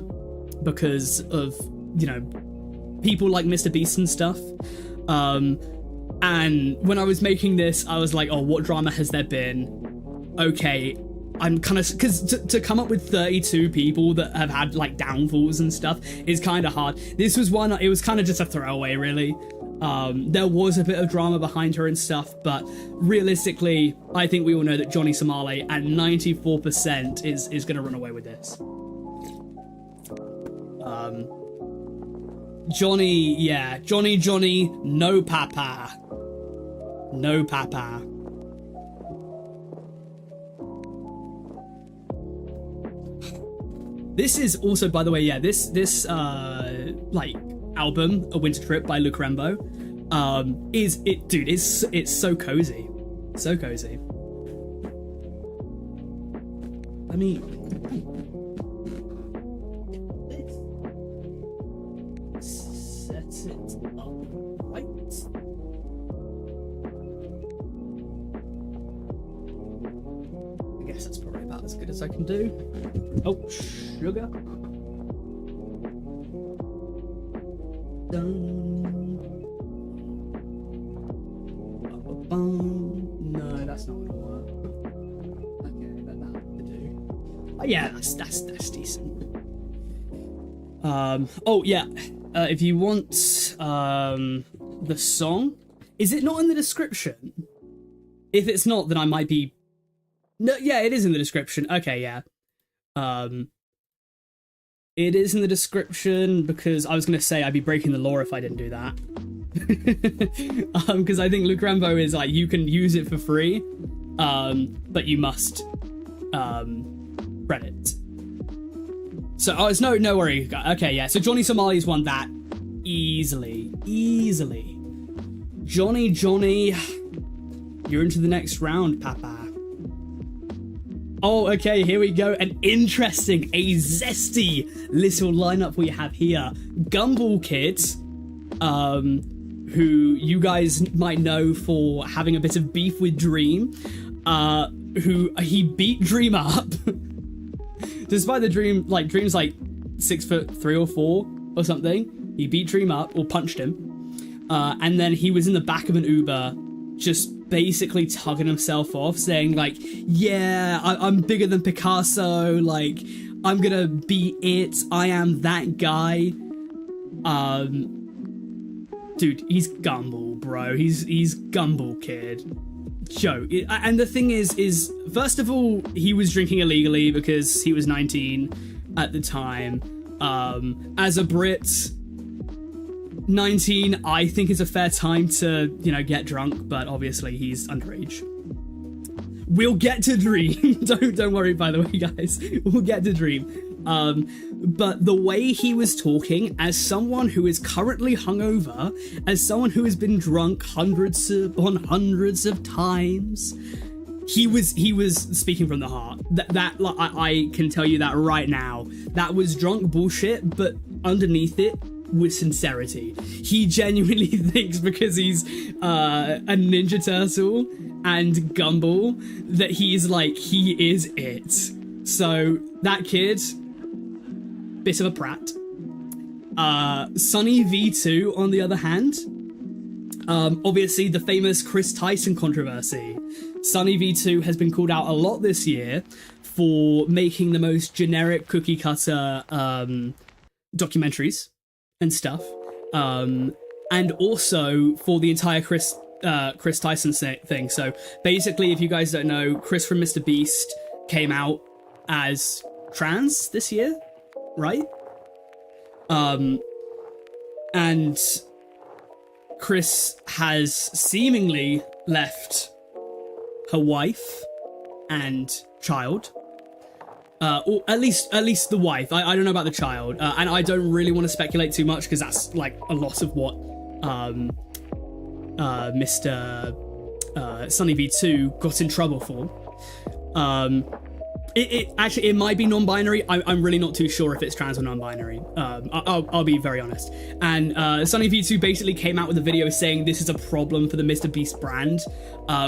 because of, you know, people like Mr. Beast and stuff. And when I was making this, I was like, oh, what drama has there been? Okay, I'm kind of, because to come up with 32 people that have had like downfalls and stuff is kind of hard. This was one, it was kind of just a throwaway, really. There was a bit of drama behind her and stuff, but realistically, I think we all know that Johnny Somali at 94% is going to run away with this. Johnny, yeah, Johnny, no papa. No papa. This is also, by the way, yeah, this like album, A Winter Trip by Luke Rembo, it's so cozy. So cozy. Let me set it up right. I guess that's probably about as good as I can do. Oh, sugar. No, that's not gonna work. Okay, that'll have to do. Oh, yeah, that's decent. Oh yeah. If you want the song, is it not in the description? If it's not, then I might be. No, yeah, it is in the description. Okay, yeah. It is in the description because I was going to say I'd be breaking the law if I didn't do that. Because I think Luke Rambo is like, you can use it for free, but you must credit. So, oh, it's no worry. Okay, yeah. So Johnny Somali's won that easily. Johnny, you're into the next round, Papa. Oh, okay, here we go. An interesting, a zesty little lineup we have here. Gumball Kid, who you guys might know for having a bit of beef with Dream, who he beat Dream up. Despite the Dream's like 6'3" or 4" or something, he beat Dream up or punched him. and then he was in the back of an Uber, just basically tugging himself off, saying like, yeah, I'm bigger than Picasso, like, I'm gonna be it, I am that guy. Dude, he's Gumball, bro. He's Gumball Kid. Joke. And the thing is first of all, he was drinking illegally because he was 19 at the time. As a Brit, 19, I think, is a fair time to, you know, get drunk, but obviously he's underage. We'll get to Dream. Don't worry, by the way, guys. We'll get to Dream. But the way he was talking, as someone who is currently hungover, as someone who has been drunk hundreds of times, he was speaking from the heart. I can tell you that right now. That was drunk bullshit, but underneath it was sincerity. He genuinely thinks, because he's a Ninja Turtle and Gumball, that he is it. So that kid, bit of a prat. Sunny V2, on the other hand, obviously the famous Chris Tyson controversy. Sunny V2 has been called out a lot this year for making the most generic cookie cutter documentaries and stuff, and also for the entire Chris Tyson thing. So basically, if you guys don't know, Chris from Mr. Beast came out as trans this year, right? And Chris has seemingly left her wife and child, or at least the wife. I don't know about the child, and I don't really want to speculate too much because that's like a lot of what Mr. Sunny V2 got in trouble for. It might be non-binary. I'm really not too sure if it's trans or non-binary. I'll be very honest. And Sunny V2 basically came out with a video saying this is a problem for the Mr. Beast brand,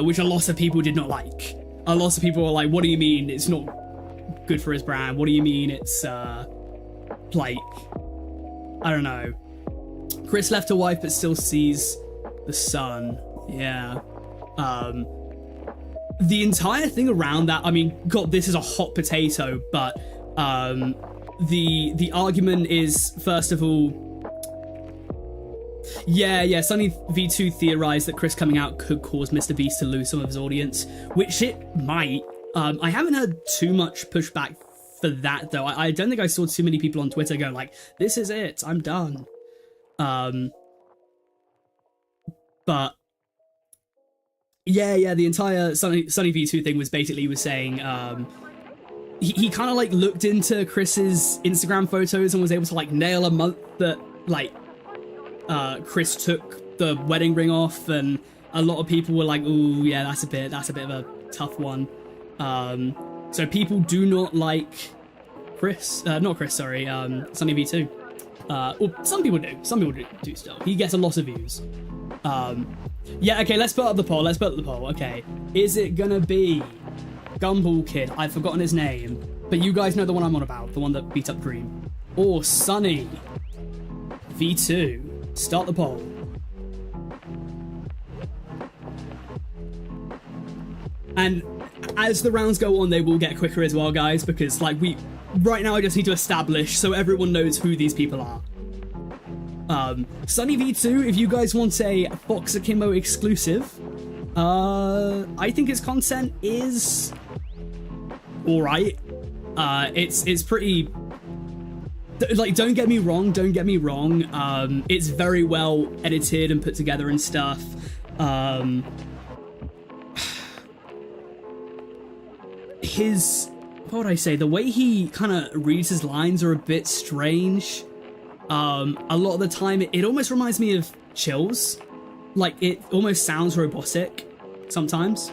which a lot of people did not like. A lot of people were like, what do you mean it's not good for his brand? What do you mean it's, like, I don't know. Chris left a wife but still sees the son. Yeah. The entire thing around that, I mean, God, this is a hot potato, but the argument is, first of all, Sunny V2 theorized that Chris coming out could cause Mr. Beast to lose some of his audience, which it might. I haven't heard too much pushback for that, though. I don't think I saw too many people on Twitter going like, this is it, I'm done. But yeah, the entire Sunny V2 thing was basically, he was saying, he kind of like looked into Chris's Instagram photos and was able to like nail a month that like Chris took the wedding ring off, and a lot of people were like, ooh, yeah, that's a bit of a tough one. So people do not like Sunny V2. Well, some people do still. He gets a lot of views. Yeah, okay, let's put up the poll. Okay, is it gonna be Gumball Kid? I've forgotten his name, but you guys know the one I'm on about, the one that beat up Dream, or Sunny V2? Start the poll. And as the rounds go on, they will get quicker as well, guys, because like right now I just need to establish so everyone knows who these people are. Sunny V2, if you guys want a FoxAkimbo exclusive, I think his content is alright. It's pretty, like, don't get me wrong, it's very well edited and put together and stuff. What would I say, the way he kind of reads his lines are a bit strange. A lot of the time, it almost reminds me of Chills. Like, it almost sounds robotic sometimes.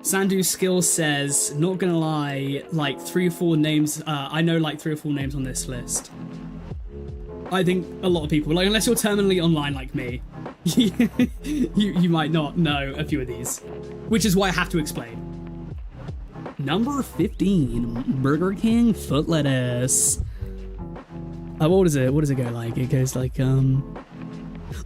Sandu Skill says, not gonna lie, like 3 or 4 names, I know like 3 or 4 names on this list. I think a lot of people, like, unless you're terminally online like me, you might not know a few of these, which is why I have to explain. Number 15, Burger King foot lettuce. What does it go like? It goes like,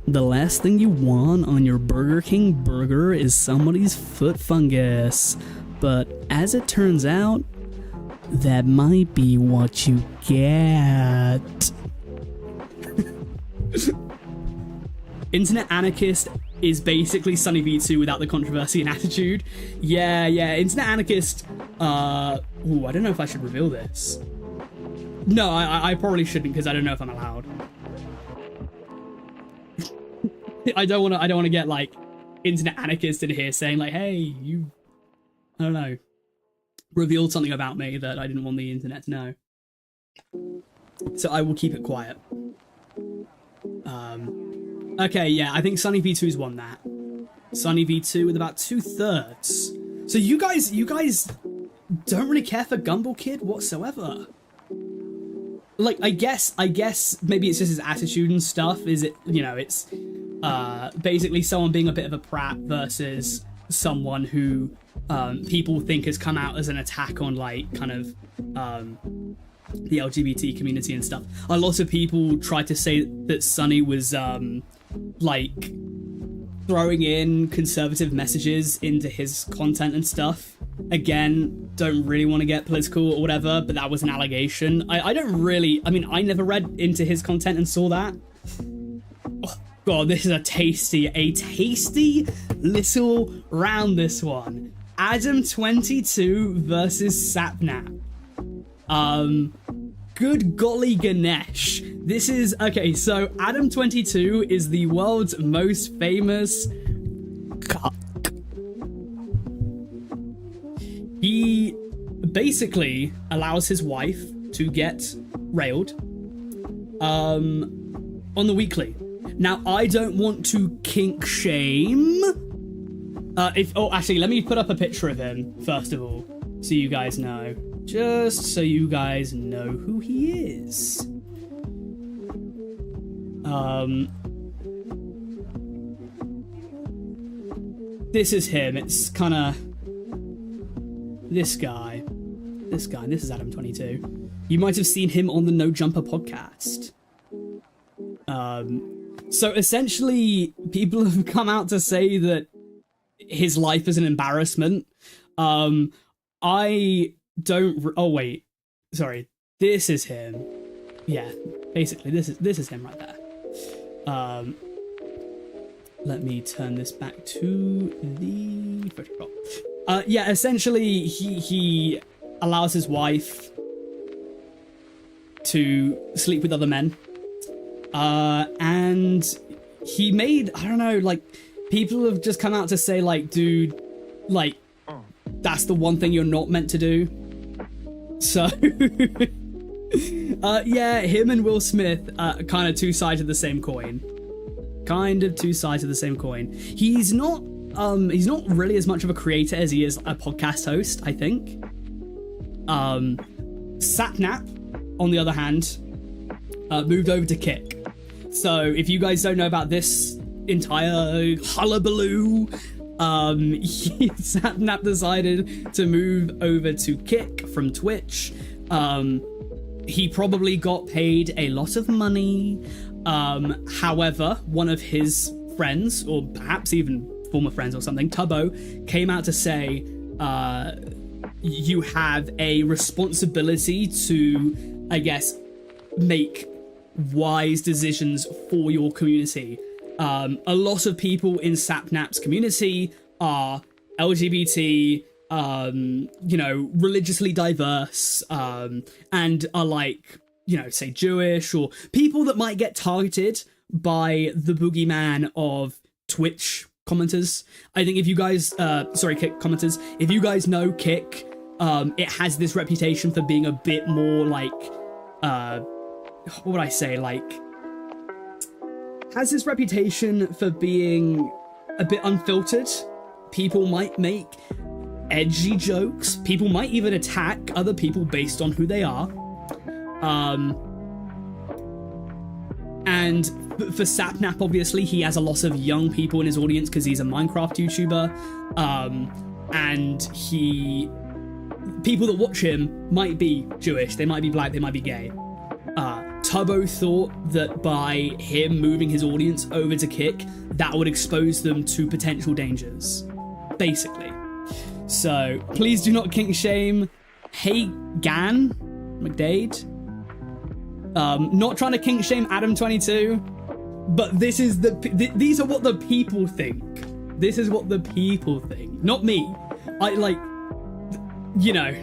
the last thing you want on your Burger King burger is somebody's foot fungus. But as it turns out, that might be what you get. Internet Anarchist is basically Sunny V2 without the controversy and attitude. Yeah, Internet Anarchist, ooh, I don't know if I should reveal this. No, I probably shouldn't, because I don't know if I'm allowed. I don't want to get, like, Internet Anarchist in here saying, like, hey, you, I don't know, revealed something about me that I didn't want the internet to know. So I will keep it quiet. Okay, yeah, I think Sunny V2's won that. Sunny V2 with about 2/3. So you guys don't really care for Gumball Kid whatsoever. Like, I guess maybe it's just his attitude and stuff. Is it, you know, it's basically someone being a bit of a prat versus someone who people think has come out as an attack on, like, kind of the LGBT community and stuff. A lot of people tried to say that Sunny was like throwing in conservative messages into his content and stuff. Again, don't really want to get political or whatever, but that was an allegation. I don't really, I mean, I never read into his content and saw that. Oh, God, this is a tasty little round, this one. Adam22 versus Sapnap. Good golly Ganesh. This is, okay, so Adam22 is the world's most famous cock. He basically allows his wife to get railed on the weekly. Now, I don't want to kink shame. Actually, let me put up a picture of him, first of all, so you guys know. Just so you guys know who he is. This is him. It's kind of this guy. This is Adam22. You might have seen him on the No Jumper podcast. So essentially, people have come out to say that his life is an embarrassment. I don't. Oh wait, sorry. This is him. Yeah, basically, this is him right there. Let me turn this back to the photograph. Yeah, essentially, he allows his wife to sleep with other men. And he made, I don't know, like, people have just come out to say, like, dude, like, that's the one thing you're not meant to do. So, yeah, him and Will Smith are kind of two sides of the same coin. He's not really as much of a creator as he is a podcast host, I think. Sapnap, on the other hand, moved over to Kick. So if you guys don't know about this entire hullabaloo, Sapnap decided to move over to Kick from Twitch. He probably got paid a lot of money. However, one of his friends, or perhaps even former friends or something, Tubbo, came out to say, you have a responsibility to, I guess, make wise decisions for your community. A lot of people in Sapnap's community are LGBT, you know, religiously diverse, and are like, you know, say Jewish, or people that might get targeted by the boogeyman of Twitch commenters. I think if you guys, Kick commenters, if you guys know Kick, it has this reputation for being a bit more like, what would I say, like, has this reputation for being a bit unfiltered. People might make edgy jokes. People might even attack other people based on who they are. And for Sapnap, obviously, he has a lot of young people in his audience because he's a Minecraft YouTuber. And people that watch him might be Jewish, they might be black, they might be gay. Tubbo thought that by him moving his audience over to Kick, that would expose them to potential dangers, basically. So please do not kink shame Hey Gan McDade. Not trying to kink shame Adam22, but this is these are what the people think. This is what the people think, not me. I like, you know,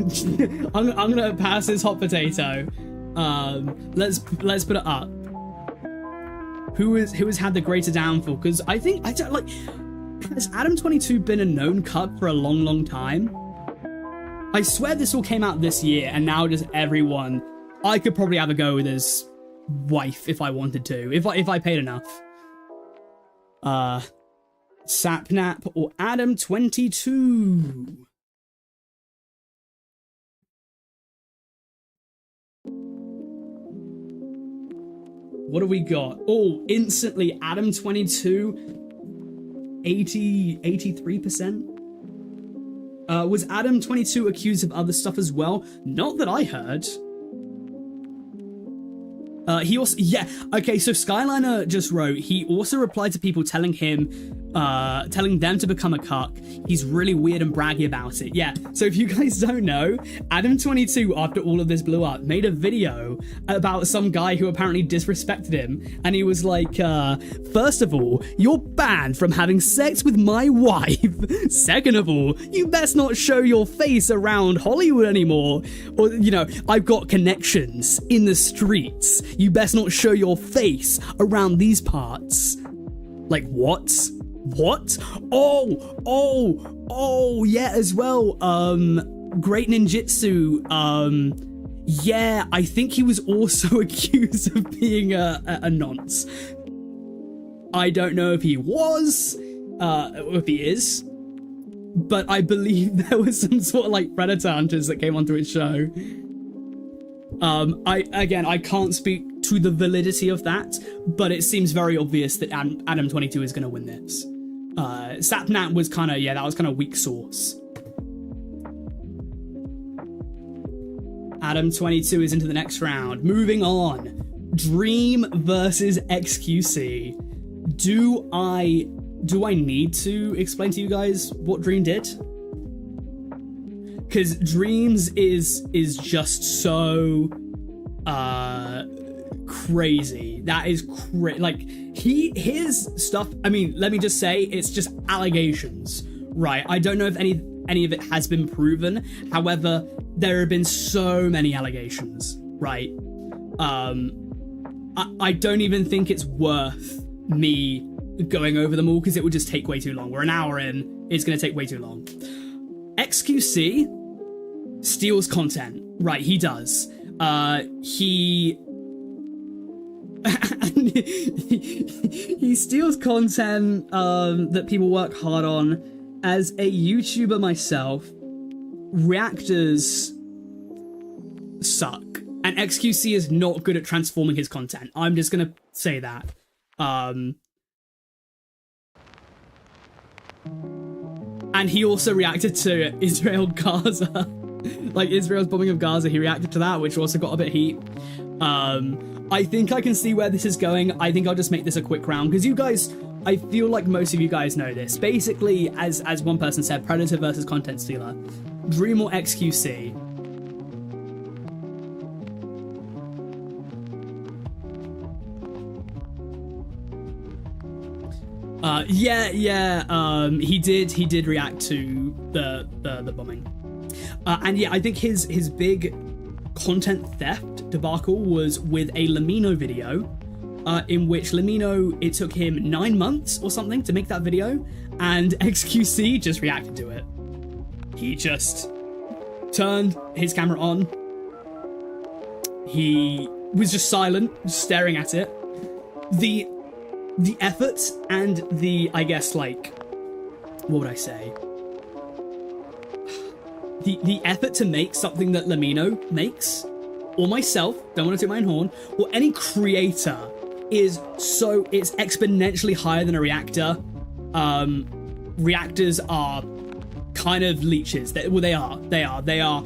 I'm gonna pass this hot potato. Let's put it up. Who has had the greater downfall? Because I don't like. Has Adam22 been a known cuck for a long time? I swear this all came out this year, and now just everyone. I could probably have a go with his wife if I wanted to, if I paid enough. Sapnap or Adam22? What do we got? Oh, instantly Adam22, 83%. Was Adam22 accused of other stuff as well? Not that I heard. He also, yeah, okay, so Skyliner just wrote, he also replied to people telling them to become a cuck. He's really weird and braggy about it. Yeah, so if you guys don't know, Adam22, after all of this blew up, made a video about some guy who apparently disrespected him, and he was like, first of all, you're banned from having sex with my wife. Second of all, you best not show your face around Hollywood anymore. Or, you know, I've got connections in the streets. You best not show your face around these parts. Like, what? What? Oh, yeah, as well. Great Ninjutsu. Yeah, I think he was also accused of being a nonce. I don't know if he was, or if he is, but I believe there was some sort of like predator hunters that came onto his show. I can't speak to the validity of that, but it seems very obvious that Adam22 is going to win this. Sapnap was kind of, yeah, that was kind of weak sauce. Adam22 is into the next round. Moving on. Dream versus XQC. Do I need to explain to you guys what Dream did? Because Dreams is just so crazy. That is like his stuff. I mean, let me just say, it's just allegations, right? I don't know if any of it has been proven. However, there have been so many allegations, right? I don't even think it's worth me going over them all because it would just take way too long. We're an hour in, it's going to take way too long. XQC steals content, right? He does. He steals content that people work hard on. As a YouTuber myself, reactors suck, and XQC is not good at transforming his content. I'm just gonna say that. And he also reacted to Israel-Gaza. Like, Israel's bombing of Gaza, he reacted to that, which also got a bit of heat. I think I can see where this is going. I think I'll just make this a quick round, because you guys, I feel like most of you guys know this. Basically, as one person said, Predator versus Content Stealer. Dream or XQC? He did react to the bombing. And yeah, I think his big content theft debacle was with a Lamino video, in which Lamino, it took him 9 months or something to make that video, and XQC just reacted to it. He just turned his camera on. He was just silent, just staring at it. The effort and the, I guess, like, what would I say? The effort to make something that Lamino makes, or myself, don't want to toot my own horn, or any creator, is so, it's exponentially higher than a reactor. Reactors are kind of leeches. They are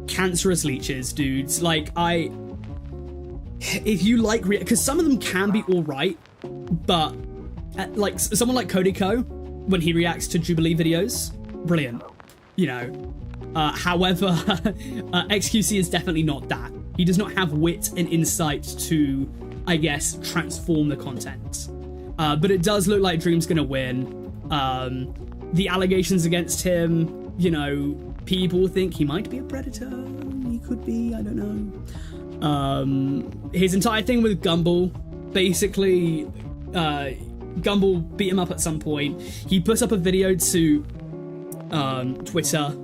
cancerous leeches, dudes. Like, if you like, because some of them can be all right, but like someone like Kodiko, when he reacts to Jubilee videos, brilliant, you know. However, XQC is definitely not that. He does not have wit and insight to, I guess, transform the content. But it does look like Dream's gonna win. The allegations against him, you know, people think he might be a predator. He could be, I don't know. His entire thing with Gumball, basically, Gumball beat him up at some point. He put up a video to Twitter.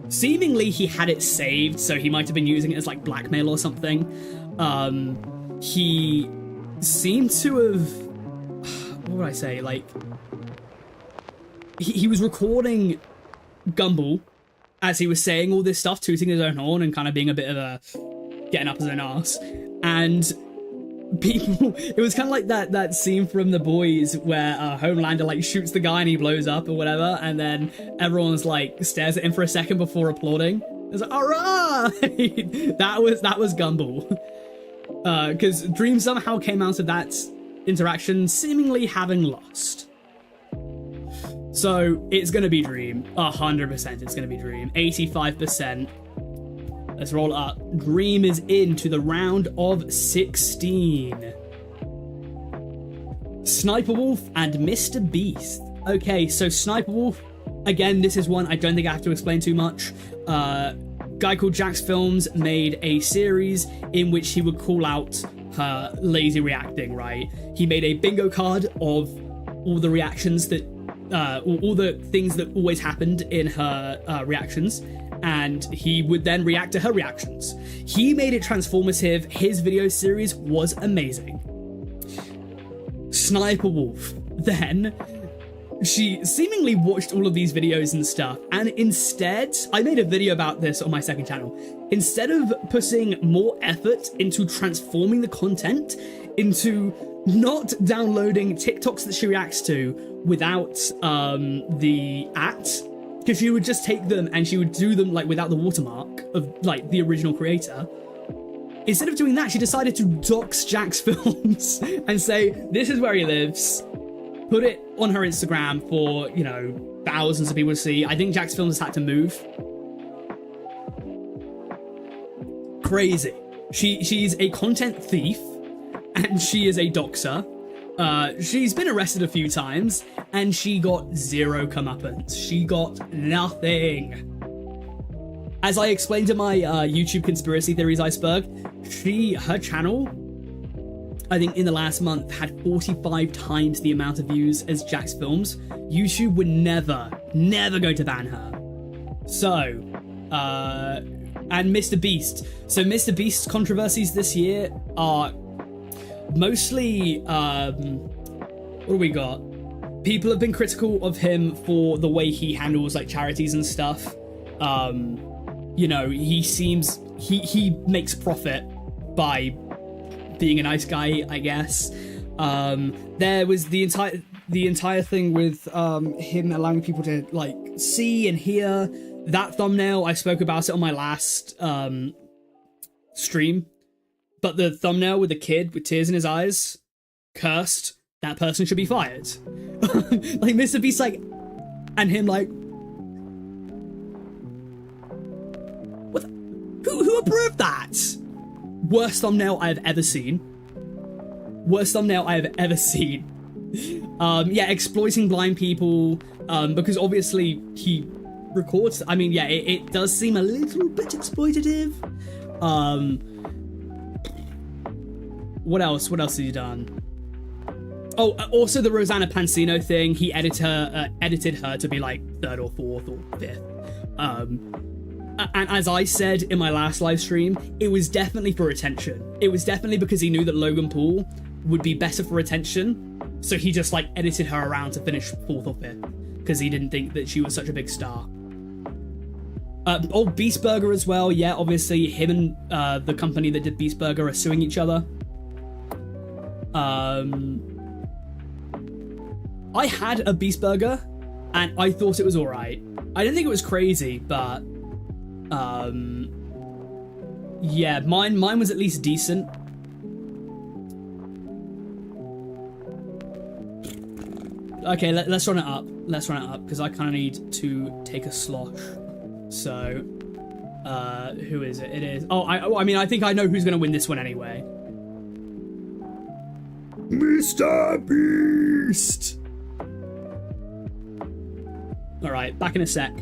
Seemingly he had it saved, so he might have been using it as like blackmail or something. He seemed to have, what would I say, like, he was recording Gumball as he was saying all this stuff, tooting his own horn and kind of being a bit of a getting up his own ass. And people, it was kind of like that scene from The Boys where Homelander like shoots the guy and he blows up or whatever, and then everyone's like stares at him for a second before applauding. It's like, all right. that was Gumball, because Dream somehow came out of that interaction seemingly having lost. So it's gonna be Dream, 100%. It's gonna be Dream, 85%. Let's roll it up. Dream is into the round of 16. Sniper Wolf and Mr. Beast. Okay, so Sniper Wolf, again, this is one I don't think I have to explain too much. Guy called Jax Films made a series in which he would call out her lazy reacting, right? He made a bingo card of all the reactions that, all the things that always happened in her reactions, and he would then react to her reactions. He made it transformative. His video series was amazing. Sniper Wolf, then, she seemingly watched all of these videos and stuff, and instead, I made a video about this on my second channel, instead of putting more effort into transforming the content, into not downloading TikToks that she reacts to without the at, because she would just take them and she would do them like without the watermark of like the original creator. Instead of doing that, she decided to dox Jax Films and say, this is where he lives. Put it on her Instagram for, you know, thousands of people to see. I think Jax Films has had to move. Crazy. She's a content thief and she is a doxer. She's been arrested a few times, and she got zero comeuppance. She got nothing. As I explained in my YouTube Conspiracy Theories Iceberg, her channel, I think in the last month, had 45 times the amount of views as Jax Films. YouTube would never go to ban her. So, and Mr. Beast. So Mr. Beast's controversies this year are mostly, what do we got? People have been critical of him for the way he handles like charities and stuff. You know, he makes profit by being a nice guy, I guess. There was the entire thing with him allowing people to like see and hear. That thumbnail, I spoke about it on my last stream. But the thumbnail with the kid with tears in his eyes, cursed, that person should be fired. Like Mr. Beast, like, and him like, what? Who approved that? Worst thumbnail I have ever seen. Worst thumbnail I have ever seen. Yeah, exploiting blind people, because obviously he records. I mean, yeah, it does seem a little bit exploitative. What else has he done? Oh, also the Rosanna Pansino thing. He edited her to be like 3rd or 4th or 5th. And as I said in my last live stream, it was definitely for attention. It was definitely because he knew that Logan Paul would be better for attention, so he just like edited her around to finish 4th or 5th because he didn't think that she was such a big star. Beast Burger as well. Yeah, obviously him and the company that did Beast Burger are suing each other. I had a Beast Burger and I thought it was alright. I didn't think it was crazy, but yeah, mine was at least decent. Okay, let's run it up. Let's run it up, because I kind of need to take a slosh. So, who is it? It is... I mean, I think I know who's going to win this one anyway. Mr. Beast! Alright, back in a sec.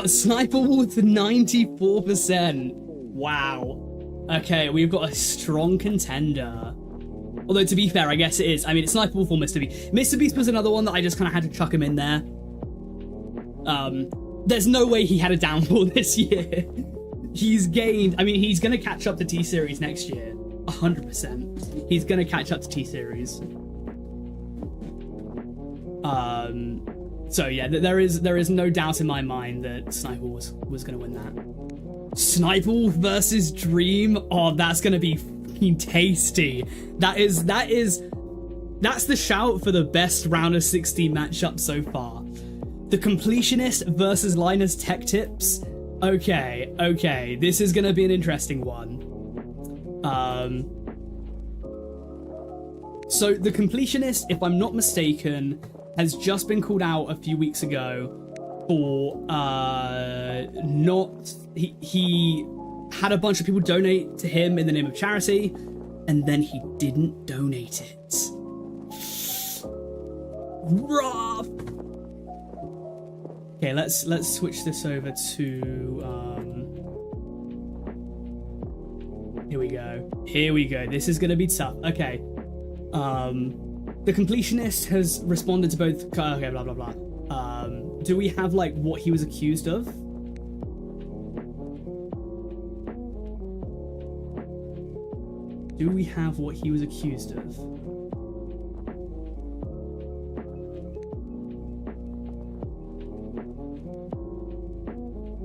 Sniper with 94%. Wow. Okay, we've got a strong contender. Although, to be fair, I guess it is. I mean, it's Sniper Wolf or Mr. Beast. Mr. Beast was another one that I just kind of had to chuck him in there. There's no way he had a downfall this year. He's gained... I mean, he's going to catch up to T-Series next year. 100%. He's going to catch up to T-Series. So yeah, there is no doubt in my mind that Sniper was going to win that. Sniper Wolf versus Dream. Oh, that's going to be fucking tasty. That's the shout for the best round of 16 matchup so far. The Completionist versus Linus Tech Tips. Okay, this is going to be an interesting one. So the Completionist, if I'm not mistaken, has just been called out a few weeks ago for he had a bunch of people donate to him in the name of charity, and then he didn't donate it. Rough. Okay, let's switch this over to here we go. This is gonna be tough. Okay. The Completionist has responded to both... Okay, blah, blah, blah. Do we have, like, what he was accused of? Do we have what he was accused of?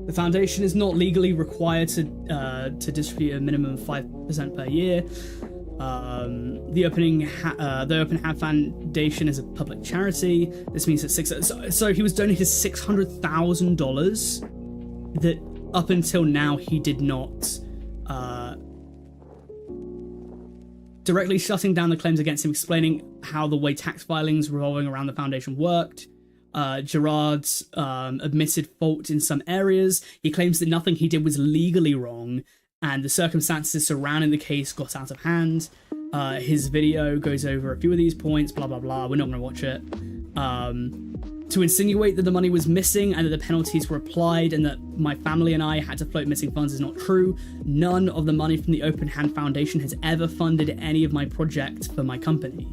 The Foundation is not legally required to distribute a minimum of 5% per year. The Open Hand Foundation is a public charity. This means that so he was donated $600,000 that up until now he did not, directly shutting down the claims against him, explaining how the way tax filings revolving around the foundation worked. Gerard's admitted fault in some areas. He claims that nothing he did was legally wrong, and the circumstances surrounding the case got out of hand. His video goes over a few of these points, blah, blah, blah. We're not going to watch it. To insinuate that the money was missing and that the penalties were applied and that my family and I had to float missing funds is not true. None of the money from the Open Hand Foundation has ever funded any of my projects for my company.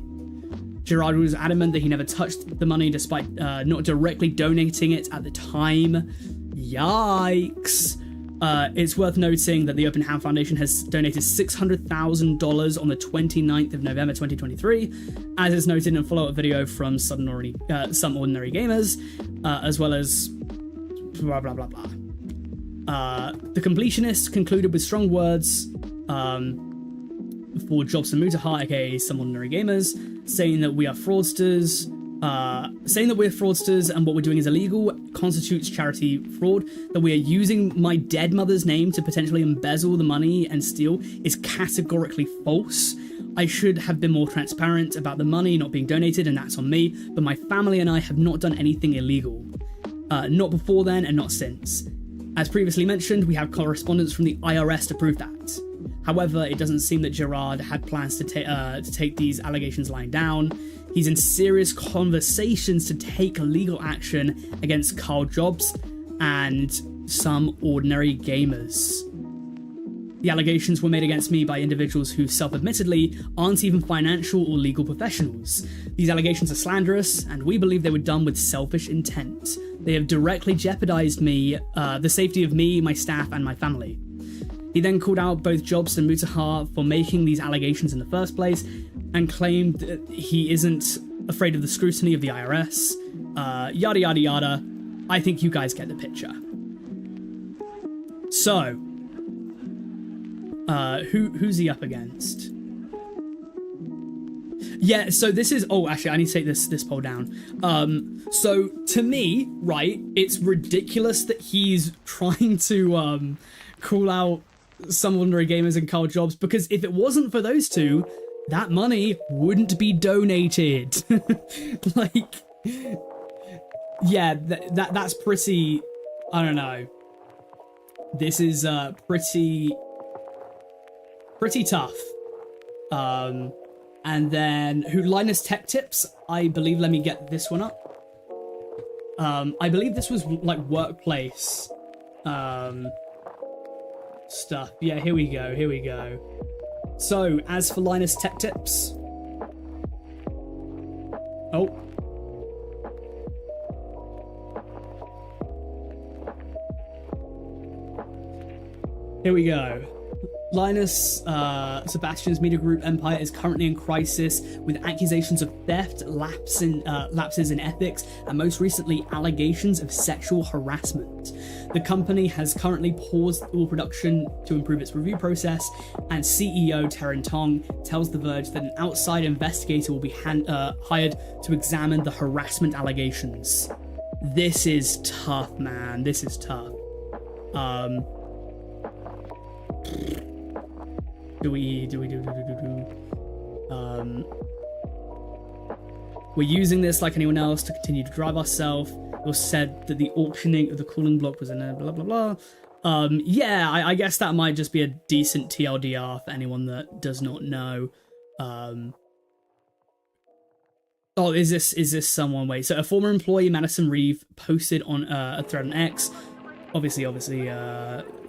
Gerard was adamant that he never touched the money despite not directly donating it at the time. Yikes. It's worth noting that the Open Hand Foundation has donated $600,000 on the 29th of November 2023, as is noted in a follow-up video from Some Ordinary Gamers, as well as blah, blah, blah, blah. The Completionist concluded with strong words for Jobson Mutaha, aka Some Ordinary Gamers, saying that we're fraudsters and what we're doing is illegal, constitutes charity fraud, that we are using my dead mother's name to potentially embezzle the money and steal is categorically false. I should have been more transparent about the money not being donated, and that's on me, but my family and I have not done anything illegal. Not before then and not since. As previously mentioned, we have correspondence from the IRS to prove that. However, it doesn't seem that Gerard had plans to take these allegations lying down. He's in serious conversations to take legal action against Carl Jobs and some ordinary gamers. The allegations were made against me by individuals who self-admittedly aren't even financial or legal professionals. These allegations are slanderous, and we believe they were done with selfish intent. They have directly jeopardized me, the safety of me, my staff, and my family. He then called out both Jobs and Mutahar for making these allegations in the first place, and claimed that he isn't afraid of the scrutiny of the IRS. Yada yada yada. I think you guys get the picture. So, who's he up against? Yeah, so this is... Oh, actually, I need to take this poll down. So, to me, right, it's ridiculous that he's trying to call out some ordinary gamers and Carl Jobs, because if it wasn't for those two, that money wouldn't be donated. Like, yeah, that's pretty... I don't know. This is pretty tough. And then Linus Tech Tips, I believe, let me get this one up. I believe this was like workplace stuff. Yeah, here we go. So, as for Linus Tech Tips. Oh. Here we go. Linus Sebastian's media group empire is currently in crisis, with accusations of theft, lapses in ethics, and most recently allegations of sexual harassment. The company has currently paused all production to improve its review process, and CEO Terran Tong tells The Verge that an outside investigator will be hired to examine the harassment allegations. This is tough, man. This is tough. We're using this like anyone else to continue to drive ourselves. It was said that the auctioning of the cooling block was in a blah blah blah. Yeah, I guess that might just be a decent TLDR for anyone that does not know. Oh, is this someone? Wait, so a former employee, Madison Reeve, posted on a thread on X, obviously,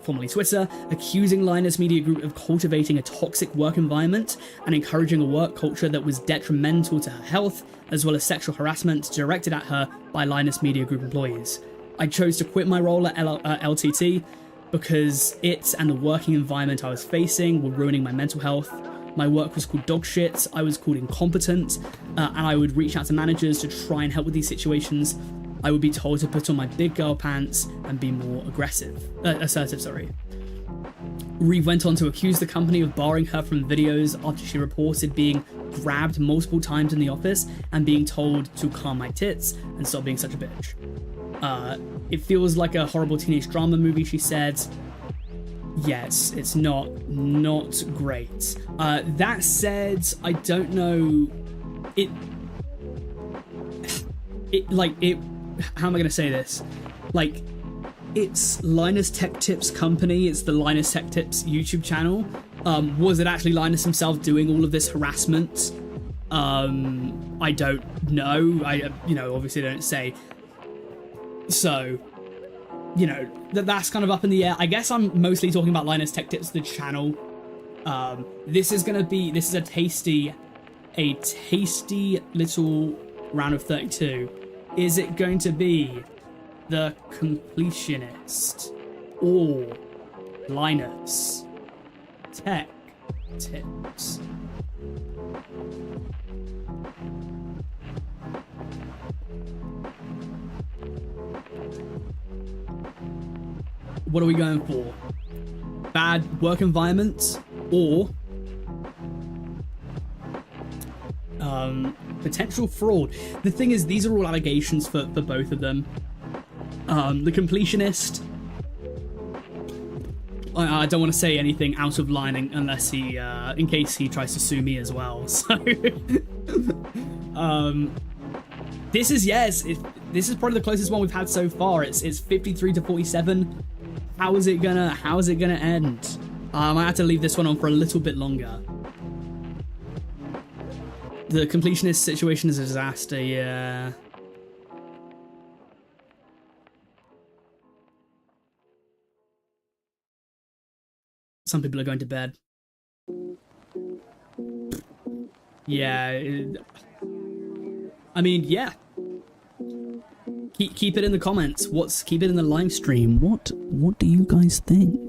formerly Twitter, accusing Linus Media Group of cultivating a toxic work environment and encouraging a work culture that was detrimental to her health, as well as sexual harassment directed at her by Linus Media Group employees. I chose to quit my role at LTT because it and the working environment I was facing were ruining my mental health. My work was called dog shit, I was called incompetent, and I would reach out to managers to try and help with these situations. I would be told to put on my big girl pants and be more assertive. Reeve went on to accuse the company of barring her from videos after she reported being grabbed multiple times in the office and being told to calm my tits and stop being such a bitch. It feels like a horrible teenage drama movie, she said. Yes, it's not great. That said, I don't know. How am I going to say this? Like, it's Linus Tech Tips company. It's the Linus Tech Tips YouTube channel. Was it actually Linus himself doing all of this harassment? I don't know. Obviously don't say. So, that's kind of up in the air. I guess I'm mostly talking about Linus Tech Tips, the channel. This is a tasty little round of 32. Is it going to be the completionist or Linus Tech Tips? What are we going for? Bad work environment or potential fraud? The thing is, these are all allegations for both of them. The completionist. I don't want to say anything out of line unless he, in case he tries to sue me as well. So, this is this is probably the closest one we've had so far. It's 53 to 47. How is it gonna end? I might have to leave this one on for a little bit longer. The completionist situation is a disaster. Yeah. Some people are going to bed. Yeah. I mean, yeah. Keep it in the comments. Keep it in the live stream. What do you guys think?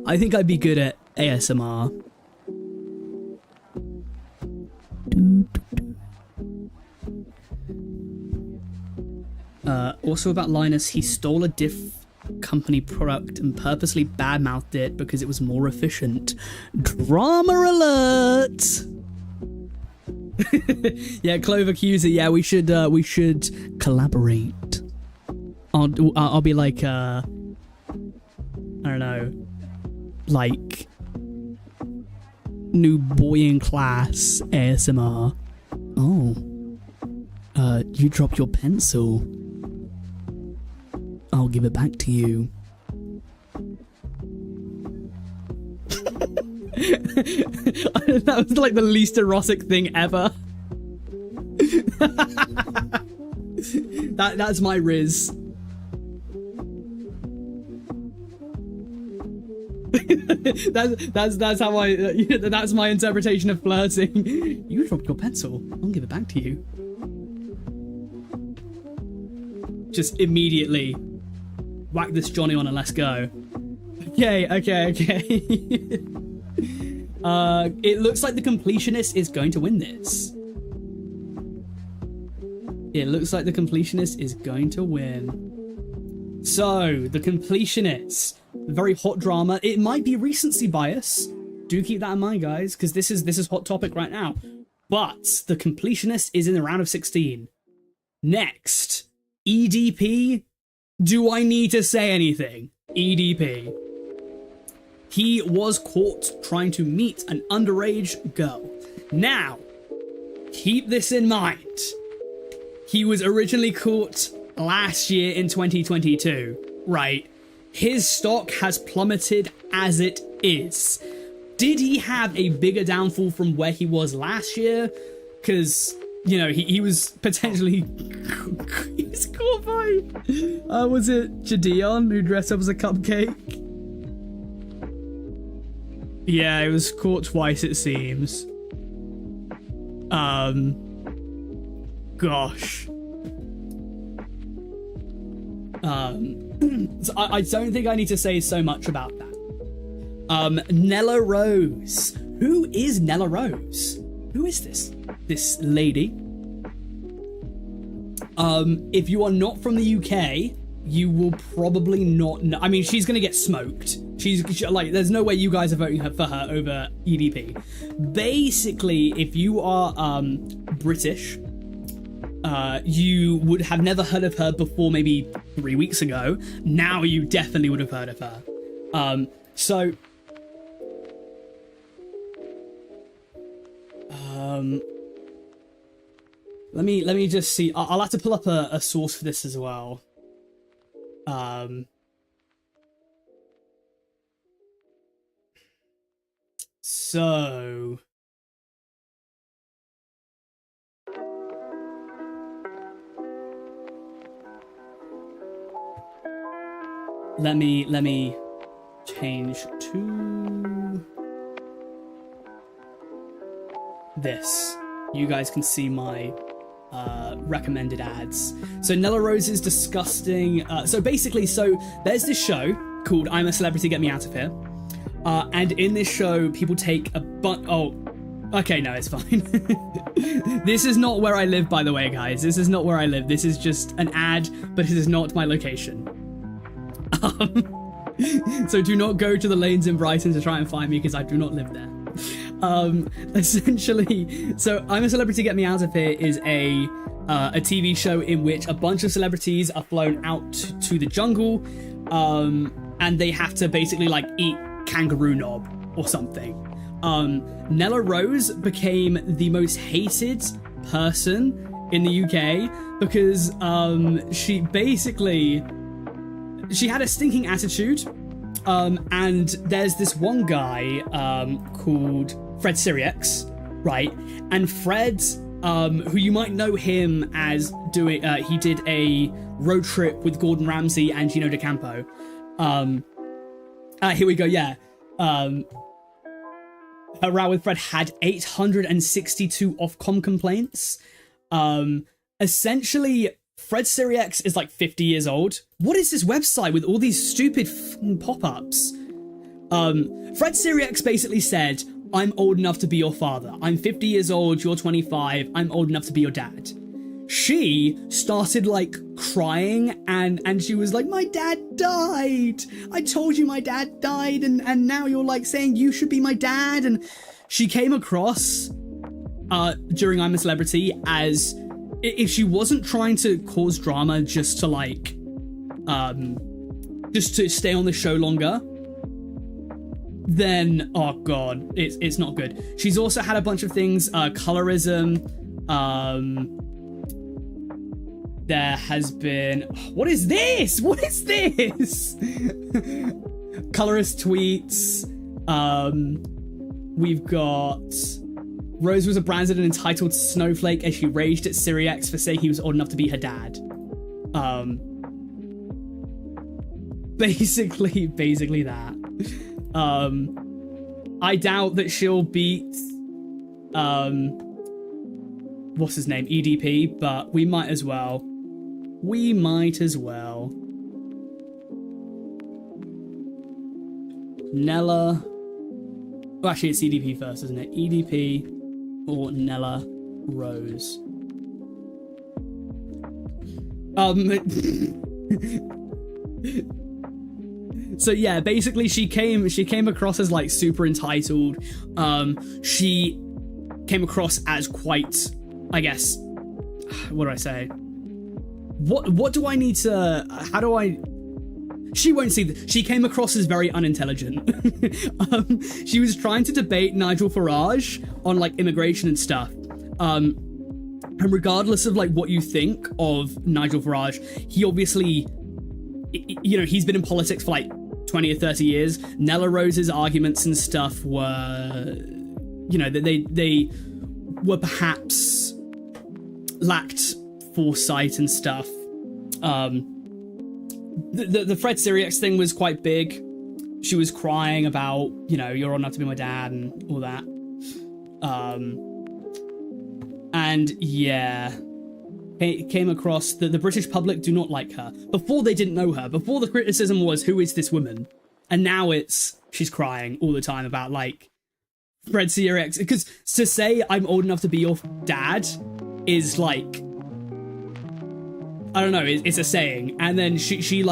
I think I'd be good at ASMR. Also about Linus, he stole a diff company product and purposely badmouthed it because it was more efficient. Drama alert! Yeah, Clover Accuser. Yeah, we should collaborate. I'll be like I don't know, like new boy in class ASMR. Oh, you dropped your pencil. I'll give it back to you. That was like the least erotic thing ever. That's my Riz. that's how that's my interpretation of flirting. You dropped your pencil. I'll give it back to you. Just immediately whack this Johnny on and let's go. Okay. It looks like the completionist is going to win this. It looks like the completionist is going to win. So, the completionist, very hot drama. It might be recency bias. Do keep that in mind, guys, because this is hot topic right now. But the completionist is in the round of 16. Next, EDP. Do I need to say anything? EDP. He was caught trying to meet an underage girl. Now, keep this in mind. He was originally caught last year in 2022, right? His stock has plummeted as it is. Did he have a bigger downfall from where he was last year? Because, you know, he was potentially... he was caught by... was it Jadeon who dressed up as a cupcake? Yeah, he was caught twice, it seems. Gosh. So I don't think I need to say so much about that. Nella Rose. Who is Nella Rose? Who is this lady? If you are not from the UK, you will probably not know. I mean, she's gonna get smoked. She's like, there's no way you guys are voting for her over EDP. Basically, if you are British, you would have never heard of her before maybe 3 weeks ago. Now you definitely would have heard of her. So let me just see. I'll have to pull up a source for this as well. So let me change to this. You guys can see my recommended ads. So Nella Rose's disgusting. So basically, there's this show called I'm a Celebrity, Get Me Out of Here. And in this show, people take a okay, no, it's fine. This is not where I live, by the way, guys. This is not where I live. This is just an ad, but it is not my location. So do not go to the lanes in Brighton to try and find me, because I do not live there. Essentially, so I'm a Celebrity, Get Me Out of Here is a TV show in which a bunch of celebrities are flown out to the jungle, and they have to basically like eat kangaroo knob or something. Nella Rose became the most hated person in the UK because she had a stinking attitude, and there's this one guy called Fred Sirieix, right? And Fred, who you might know him as doing, he did a road trip with Gordon Ramsay and Gino D'Acampo. Here we go, yeah. Her row with Fred had 862 Ofcom complaints. Essentially, Fred Sirieix is like 50 years old. What is this website with all these stupid pop-ups? Fred Sirieix basically said, I'm old enough to be your father. I'm 50 years old, you're 25, I'm old enough to be your dad. She started like crying and she was like, my dad died. I told you my dad died and now you're like saying you should be my dad. And she came across during I'm a Celebrity as if she wasn't trying to cause drama just to like just to stay on the show longer, then oh god, it's not good. She's also had a bunch of things, colorism, there has been, what is this? Colorist tweets. We've got Rose was a branded and entitled snowflake as she raged at Sirieix for saying he was old enough to be her dad. Basically that. I doubt that she'll beat what's his name, EDP, but we might as well. Nella. Oh, actually, it's EDP first, isn't it? EDP or Nella Rose. So yeah, basically she came across as like super entitled. She came across as quite, I guess, what do I say? What do I need to, how do I, she won't see that. She came across as very unintelligent. She was trying to debate Nigel Farage on like immigration and stuff. And regardless of like what you think of Nigel Farage, he obviously, you know, he's been in politics for like 20 or 30 years. Nella Rose's arguments and stuff were, you know, they were perhaps lacked foresight and stuff. The Fred Sirieix thing was quite big. She was crying about, you know, you're old enough to be my dad and all that. And yeah, it came across that the British public do not like her. Before they didn't know her. Before the criticism was, who is this woman? And now it's, she's crying all the time about like Fred Sirieix. Because to say I'm old enough to be your dad is like, I don't know, it's a saying. And then she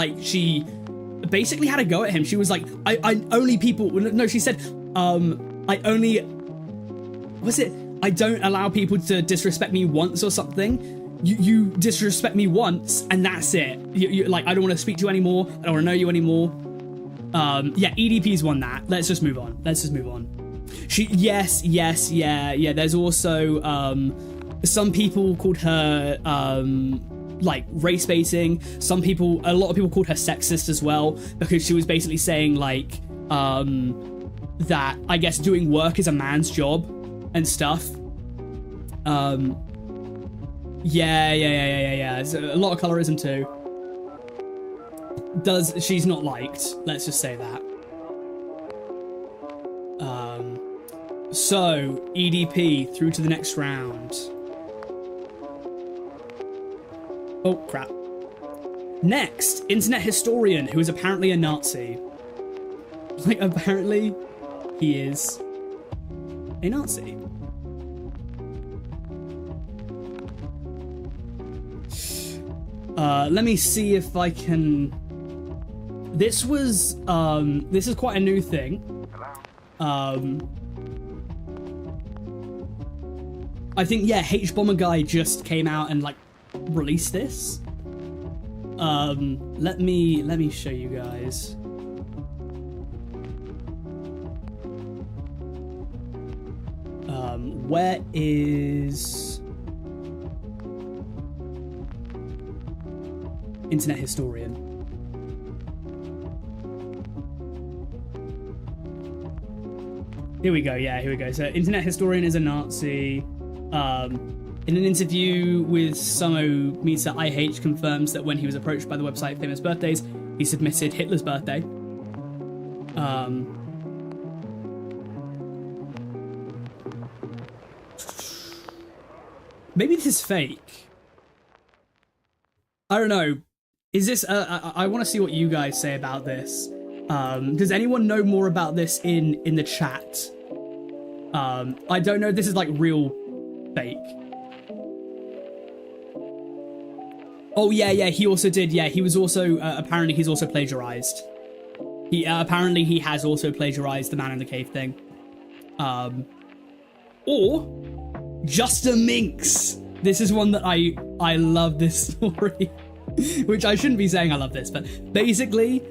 basically had a go at him. She was like, I only people, no, she said, I only, what's it? I don't allow people to disrespect me once or something. You disrespect me once and that's it. You like, I don't want to speak to you anymore. I don't want to know you anymore. Yeah, EDP's won that. Let's just move on. Yes, yeah. There's also, some people called her, like race baiting. A lot of people called her sexist as well, because she was basically saying like, that I guess doing work is a man's job and stuff. Yeah. There's a lot of colorism too. She's not liked, let's just say that. So EDP through to the next round. Oh crap. Next, internet historian who is apparently a Nazi. Like, apparently he is a Nazi. Let me see if I can... this is quite a new thing. I think, yeah, H-Bomber Guy just came out and, like, released this. Let me show you guys. Where is Internet Historian? Here we go, yeah, here we go. So Internet Historian is a Nazi. In an interview with Sumo, Misa IH confirms that when he was approached by the website Famous Birthdays, he submitted Hitler's birthday. Maybe this is fake. I don't know. Is this... I want to see what you guys say about this. Does anyone know more about this in the chat? I don't know if this is like real fake. Oh yeah, he also did. Yeah, he was also apparently he's also plagiarized. He apparently he has also plagiarized the Man in the Cave thing. Or Just a Minx. This is one that I love this story, which I shouldn't be saying I love this, but basically,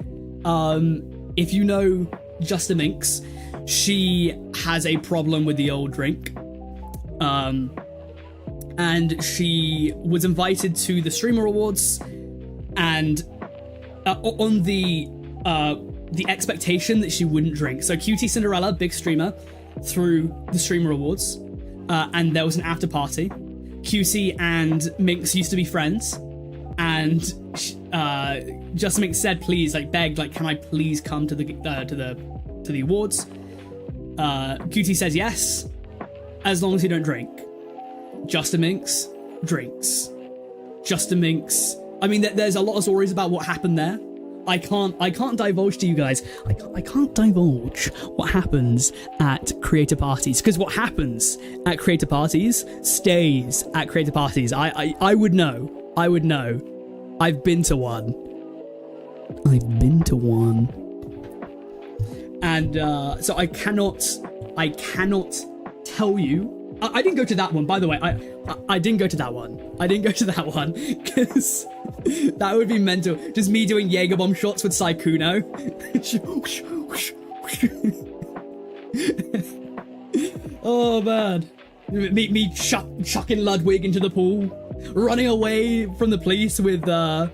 if you know Just a Minx, she has a problem with the old drink. And she was invited to the Streamer Awards, and on the expectation that she wouldn't drink. So QT Cinderella, big streamer, threw the Streamer Awards, and there was an after party. QC and Minx used to be friends, and Just Minx said, please, like begged, like, can I please come to the awards? QT says yes, as long as you don't drink. Just a Minx drinks. Just a Minx. I mean, there's a lot of stories about what happened there. I can't divulge to you guys. I can't divulge what happens at creator parties, because what happens at creator parties stays at creator parties. I would know. I would know. I've been to one. And so I cannot tell you. I didn't go to that one, by the way. I didn't go to that one. Because that would be mental. Just me doing Jaeger bomb shots with Saikuno. Oh man, me chucking Ludwig into the pool, running away from the police with I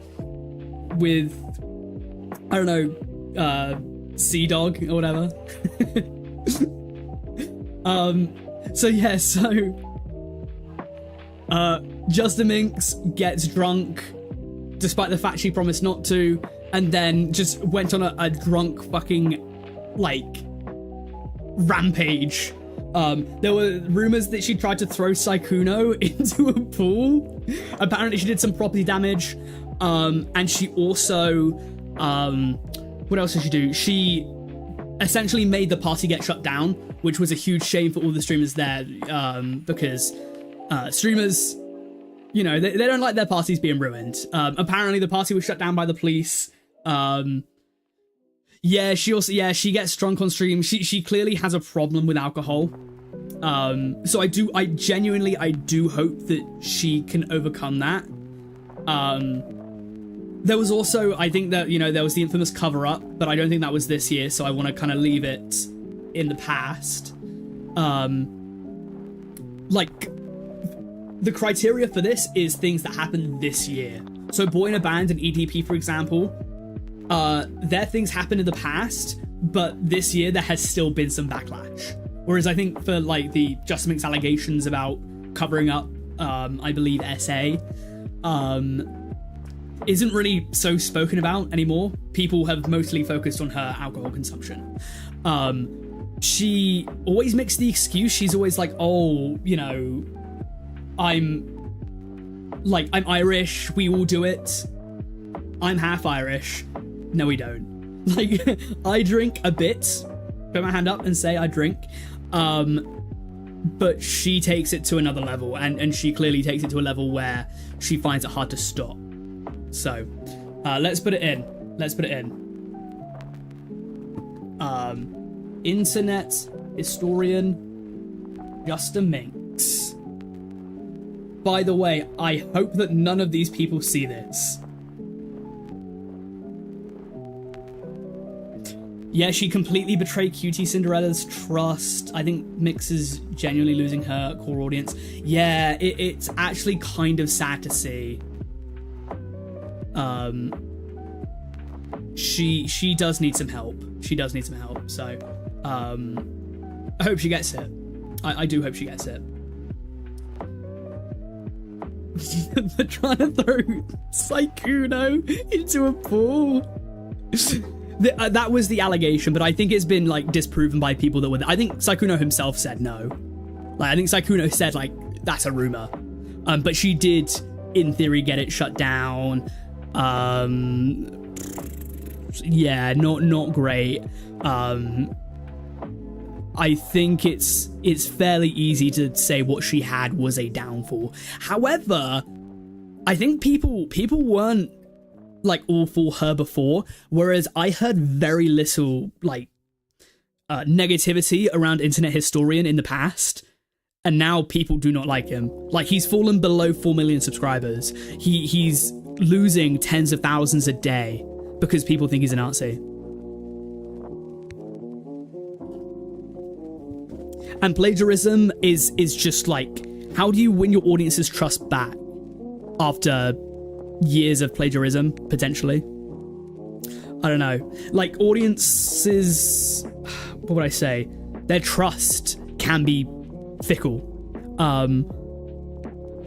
don't know, Sea Dog or whatever. Just a Minx gets drunk, despite the fact she promised not to, and then just went on a drunk fucking, like, rampage. There were rumors that she tried to throw Saikuno into a pool. Apparently she did some property damage, and she also, what else did she do? She essentially made the party get shut down, which was a huge shame for all the streamers there, because streamers, you know, they don't like their parties being ruined. Apparently the party was shut down by the police. She gets drunk on stream. She clearly has a problem with alcohol. So I genuinely do hope that she can overcome that. There was also, I think that, you know, there was the infamous cover-up, but I don't think that was this year, so I want to kind of leave it in the past. Like, the criteria for this is things that happened this year. So Boy in a Band and EDP, for example, their things happened in the past, but this year there has still been some backlash. Whereas I think for, like, the Just Minx allegations about covering up, I believe, SA, isn't really so spoken about anymore. People have mostly focused on her alcohol consumption. She always makes the excuse, she's always like, oh, you know, I'm Irish, we all do it. I'm half Irish. No, we don't. Like, I drink a bit. Put my hand up and say I drink. But she takes it to another level, and she clearly takes it to a level where she finds it hard to stop. So, let's put it in. Internet Historian, Just a Minx. by the way, I hope that none of these people see this. Yeah, she completely betrayed Cutie Cinderella's trust. I think Mix is genuinely losing her core audience. Yeah, it's actually kind of sad to see. She does need some help. She does need some help. So, I hope she gets it. I do hope she gets it. They're trying to throw Sykkuno into a pool. That was the allegation, but I think it's been like disproven by people that were there. I think Sykkuno himself said no. Like, I think Sykkuno said like that's a rumor, but she did in theory get it shut down. Yeah, not great. I think it's fairly easy to say what she had was a downfall. However, I think people weren't like all for her before, whereas I heard very little like negativity around Internet Historian in the past, and now people do not like him. Like, he's fallen below 4 million subscribers. He's losing tens of thousands a day because people think he's a Nazi. And plagiarism is just like, how do you win your audience's trust back after years of plagiarism, potentially? I don't know. Like, audiences, what would I say? Their trust can be fickle.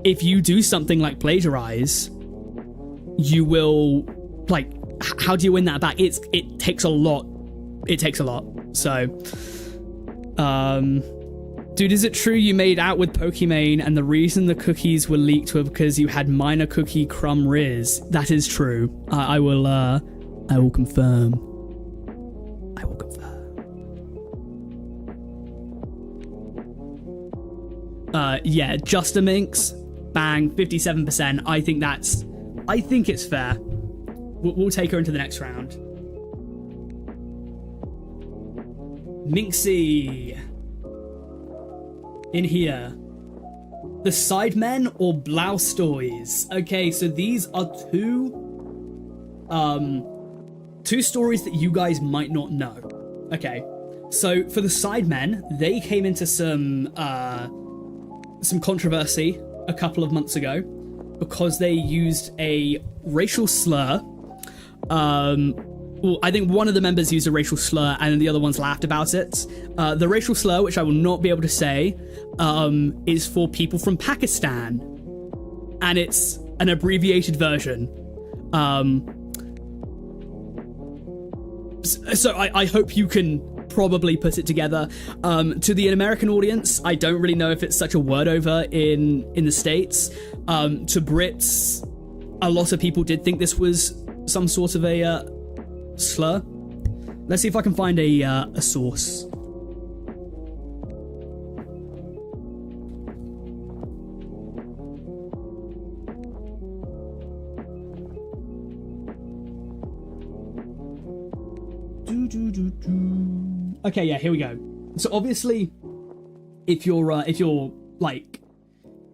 If you do something like plagiarize, you will, like, how do you win that back? It takes a lot. It takes a lot. So, dude, is it true you made out with Pokimane and the reason the cookies were leaked were because you had minor cookie crumb riz? That is true. I will confirm. I will confirm. Yeah, Justaminx, bang, 57%. I think it's fair. We'll take her into the next round. Minxie. In here. The Sidemen or Blaustoys? Okay, so these are two stories that you guys might not know. Okay, so for the Sidemen, they came into some controversy a couple of months ago because they used a racial slur. Well, I think one of the members used a racial slur and the other ones laughed about it. The racial slur, which I will not be able to say, is for people from Pakistan. And it's an abbreviated version. So I hope you can probably put it together. To the American audience, I don't really know if it's such a word over in the States. To Brits, a lot of people did think this was some sort of a slur. Let's see if I can find a source. Okay, yeah, here we go. So obviously, if you're like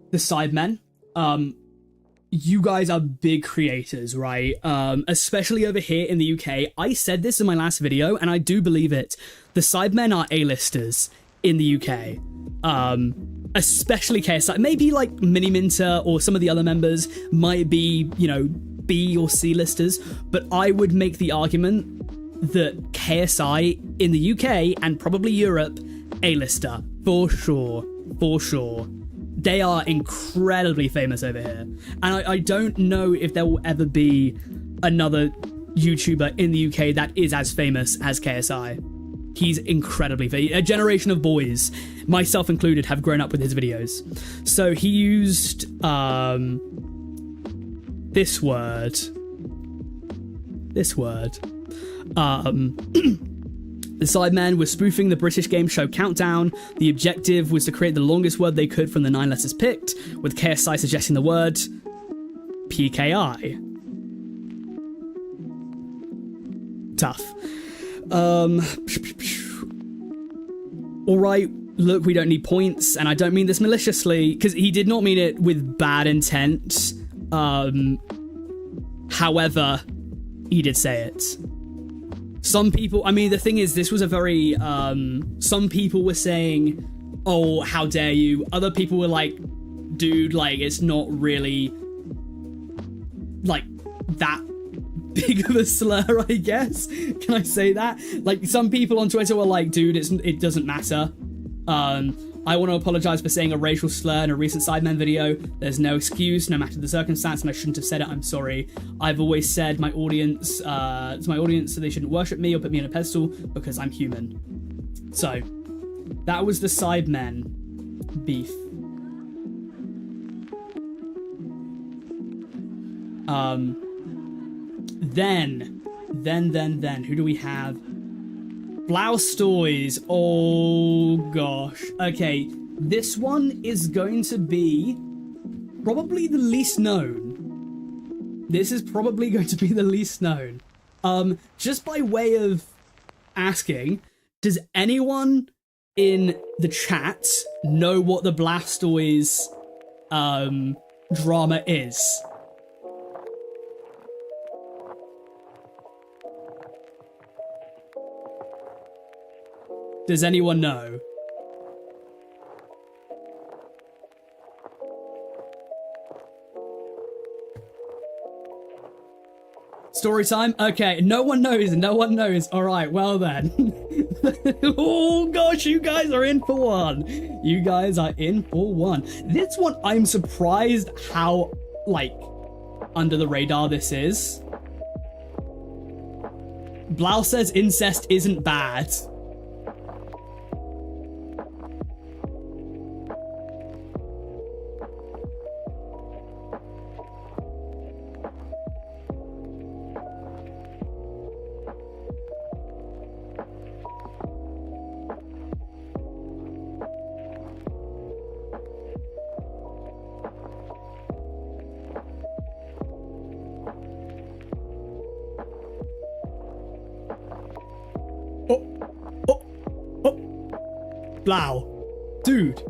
the Sidemen, you guys are big creators, right? Especially over here in the UK. I said this in my last video, and I do believe it. The Sidemen are A-listers in the UK. Especially KSI. Maybe like Mini Minter or some of the other members might be, you know, B or C listers, but I would make the argument that KSI in the UK and probably Europe, A-lister, for sure. They are incredibly famous over here. And I don't know if there will ever be another YouTuber in the UK that is as famous as KSI. He's incredibly famous. A generation of boys, myself included, have grown up with his videos. So he used this word. The Sidemen were spoofing the British game show Countdown. The objective was to create the longest word they could from the 9 letters picked, with KSI suggesting the word PKI. Tough. Alright, look, we don't need points, and I don't mean this maliciously, because he did not mean it with bad intent. However, he did say it. Some people, I mean, the thing is, this was a very, some people were saying, oh, how dare you? Other people were like, dude, like, it's not really, like, that big of a slur, I guess. Can I say that? Like, some people on Twitter were like, dude, it doesn't matter. I want to apologize for saying a racial slur in a recent Sidemen video. There's no excuse, no matter the circumstance, and I shouldn't have said it. I'm sorry. I've always said to my audience, so they shouldn't worship me or put me on a pedestal because I'm human. So, that was the Sidemen beef. Then, who do we have? Blastoise. Oh gosh. Okay, this one is going to be probably the least known. This is probably going to be the least known. Just by way of asking, does anyone in the chat know what the Blastoise drama is? Does anyone know? Story time? Okay, no one knows, no one knows. Alright, well then. Oh gosh, you guys are in for one. You guys are in for one. This one, I'm surprised how, like, under the radar this is. Blau says incest isn't bad. Blau. Dude.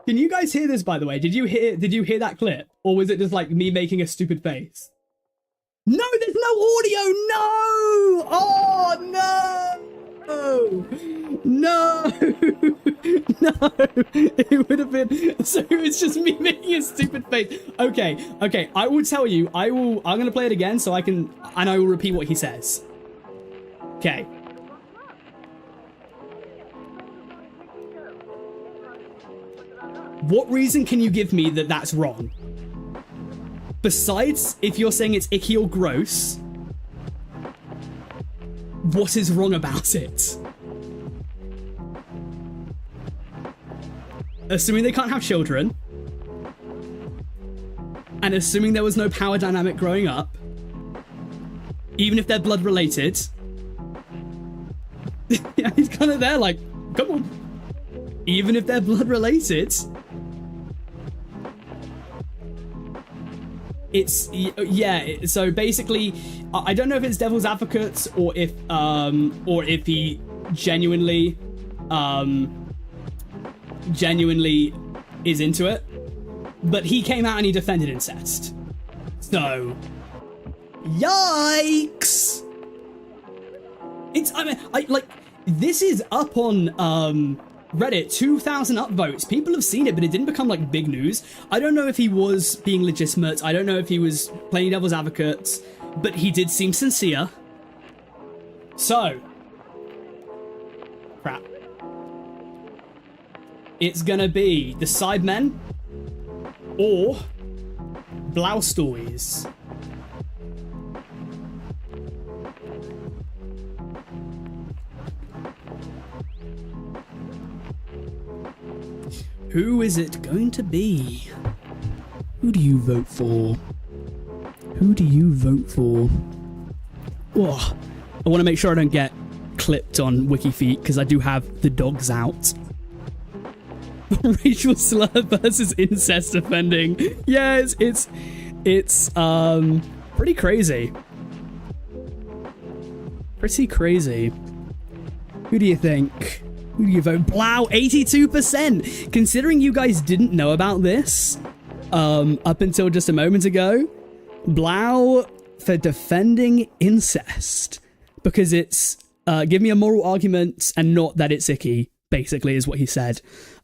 Can you guys hear this, by the way? Did you hear that clip? Or was it just like me making a stupid face? No, there's no audio! No! Oh, no! No! No! It would have been... So it's just me making a stupid face. Okay, I will tell you. I'm gonna play it again so I can... And I will repeat what he says. Okay. What reason can you give me that that's wrong? Besides, if you're saying it's icky or gross, what is wrong about it? Assuming they can't have children, and assuming there was no power dynamic growing up, even if they're blood related, yeah, he's kind of there like, come on. Even if they're blood related, it's, yeah, so basically, I don't know if it's devil's advocate or if he genuinely is into it, but he came out and he defended incest. So, yikes! This is up on Reddit, 2,000 upvotes. People have seen it, but it didn't become like big news. I don't know if he was being legitimate. I don't know if he was playing devil's advocate, but he did seem sincere. So, crap. It's gonna be the Sidemen or Blastoise. Who is it going to be? Who do you vote for? Who do you vote for? Oh, I want to make sure I don't get clipped on WikiFeet because I do have the dogs out. Racial slur versus incest offending. Yeah, it's pretty crazy. Pretty crazy. Who do you think? Who do you vote? Blau, 82%. Considering you guys didn't know about this up until just a moment ago, Blau for defending incest because it's give me a moral argument and not that it's icky, basically is what he said.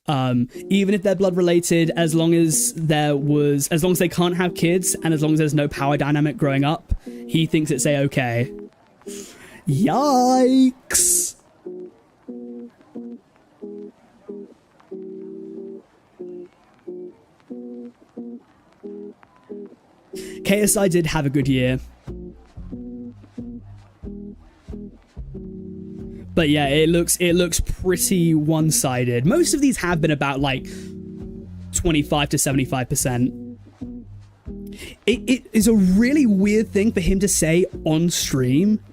Even if they're blood related, as long as they can't have kids and as long as there's no power dynamic growing up, he thinks it's a-okay. Yikes. KSI did have a good year. But yeah, it looks pretty one-sided. Most of these have been about like 25 to 75%. It is a really weird thing for him to say on stream.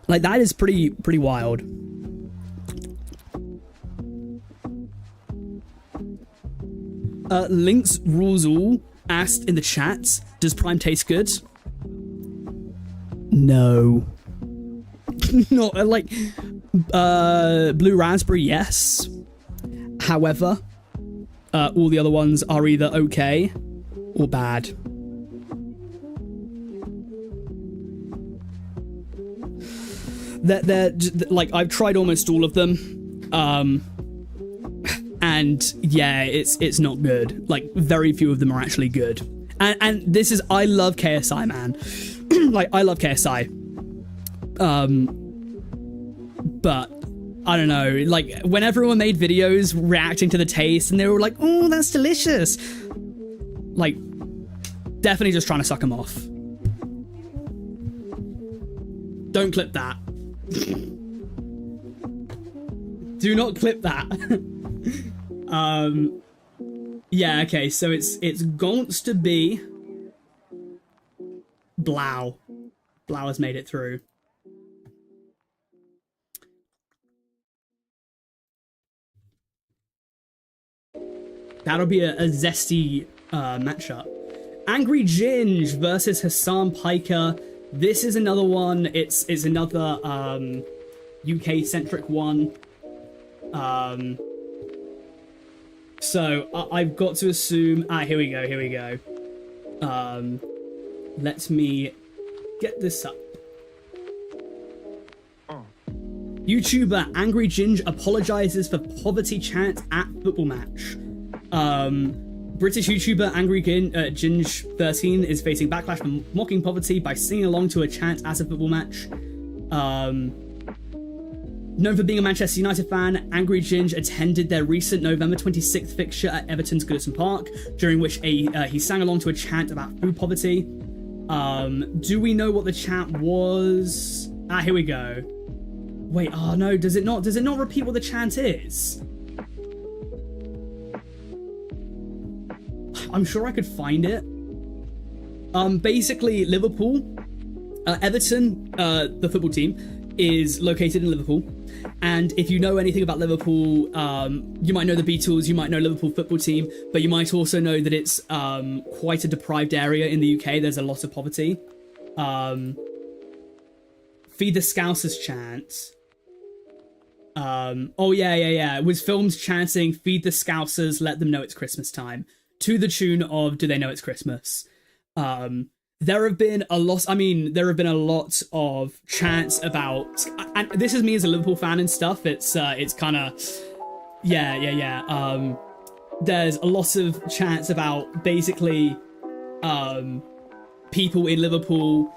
Like that is pretty wild. Links Rules All asked in the chat, does Prime taste good? No. Not like blue raspberry, yes. However, all the other ones are either okay or bad. They're like, I've tried almost all of them, and yeah, it's not good. Like very few of them are actually good. And this is, I love KSI, man. Like I love KSI. But I don't know, like when everyone made videos reacting to the taste and they were like, oh, that's delicious. Like definitely just trying to suck them off. Don't clip that. Do not clip that. Yeah, okay, so it's gonts to be Blau. Blau has made it through. That'll be a zesty matchup. Angry Ginge versus Hassan Piker. This is another one. It's another UK centric one. So I've got to assume. Here we go. Let me get this up. YouTuber Angry Ginge apologizes for poverty chant at football match. British YouTuber Angry Ginge 13 is facing backlash for mocking poverty by singing along to a chant at a football match. Known for being a Manchester United fan, Angry Ginge attended their recent November 26th fixture at Everton's Goodison Park, during which he sang along to a chant about food poverty. Do we know what the chant was? Here we go. Wait, oh no, does it not repeat what the chant is? I'm sure I could find it. Basically, Liverpool, Everton, the football team, is located in Liverpool. And if you know anything about Liverpool, you might know the Beatles, you might know Liverpool football team, but you might also know that it's quite a deprived area in the UK. There's a lot of poverty. Feed the Scousers chant. Oh yeah. It was filmed chanting, feed the Scousers, let them know it's Christmas time, to the tune of Do They Know It's Christmas? There have been a lot of chants about, and this is me as a Liverpool fan and stuff, it's kind of, yeah. There's a lot of chants about basically people in Liverpool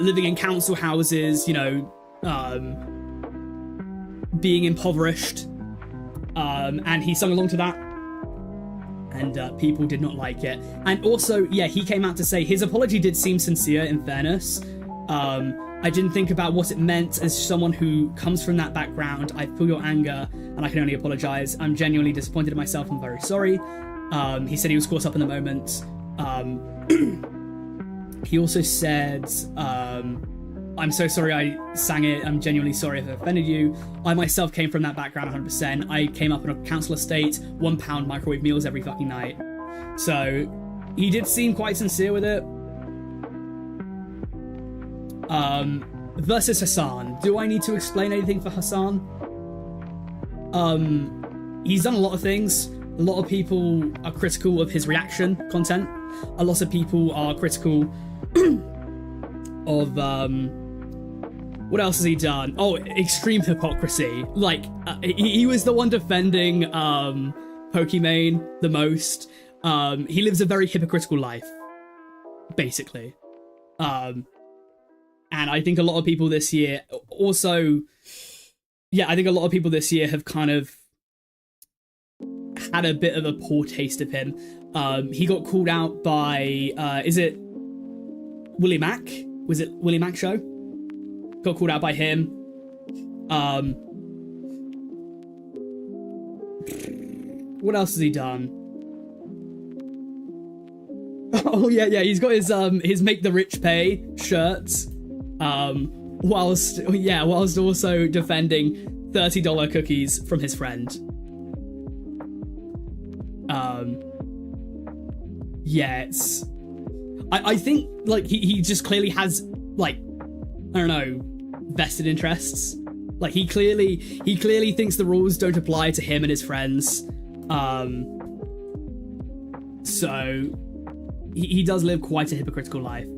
living in council houses, you know, being impoverished, and he sung along to that. And people did not like it. And also, yeah, he came out to say his apology did seem sincere, in fairness. I didn't think about what it meant. As someone who comes from that background, I feel your anger, and I can only apologize. I'm genuinely disappointed in myself. I'm very sorry. He said he was caught up in the moment. He also said, I'm so sorry I sang it. I'm genuinely sorry if I offended you. I myself came from that background 100%. I came up in a council estate, £1 microwave meals every fucking night. So he did seem quite sincere with it. Versus Hassan. Do I need to explain anything for Hassan? He's done a lot of things. A lot of people are critical of his reaction content. A lot of people are critical of, what else has he done? Oh, extreme hypocrisy. Like, he was the one defending, Pokimane the most. He lives a very hypocritical life, basically. And I think a lot of people this year also, yeah, I think a lot of people this year have kind of had a bit of a poor taste of him. He got called out by, is it Willie Mack? Was it Willie Mack show? Got called out by him. What else has he done? Oh yeah, he's got his Make the Rich Pay shirts. Whilst also defending $30 cookies from his friend. It's... I think, like, he just clearly has, like, I don't know, vested interests. Like, he clearly thinks the rules don't apply to him and his friends. So he does live quite a hypocritical life.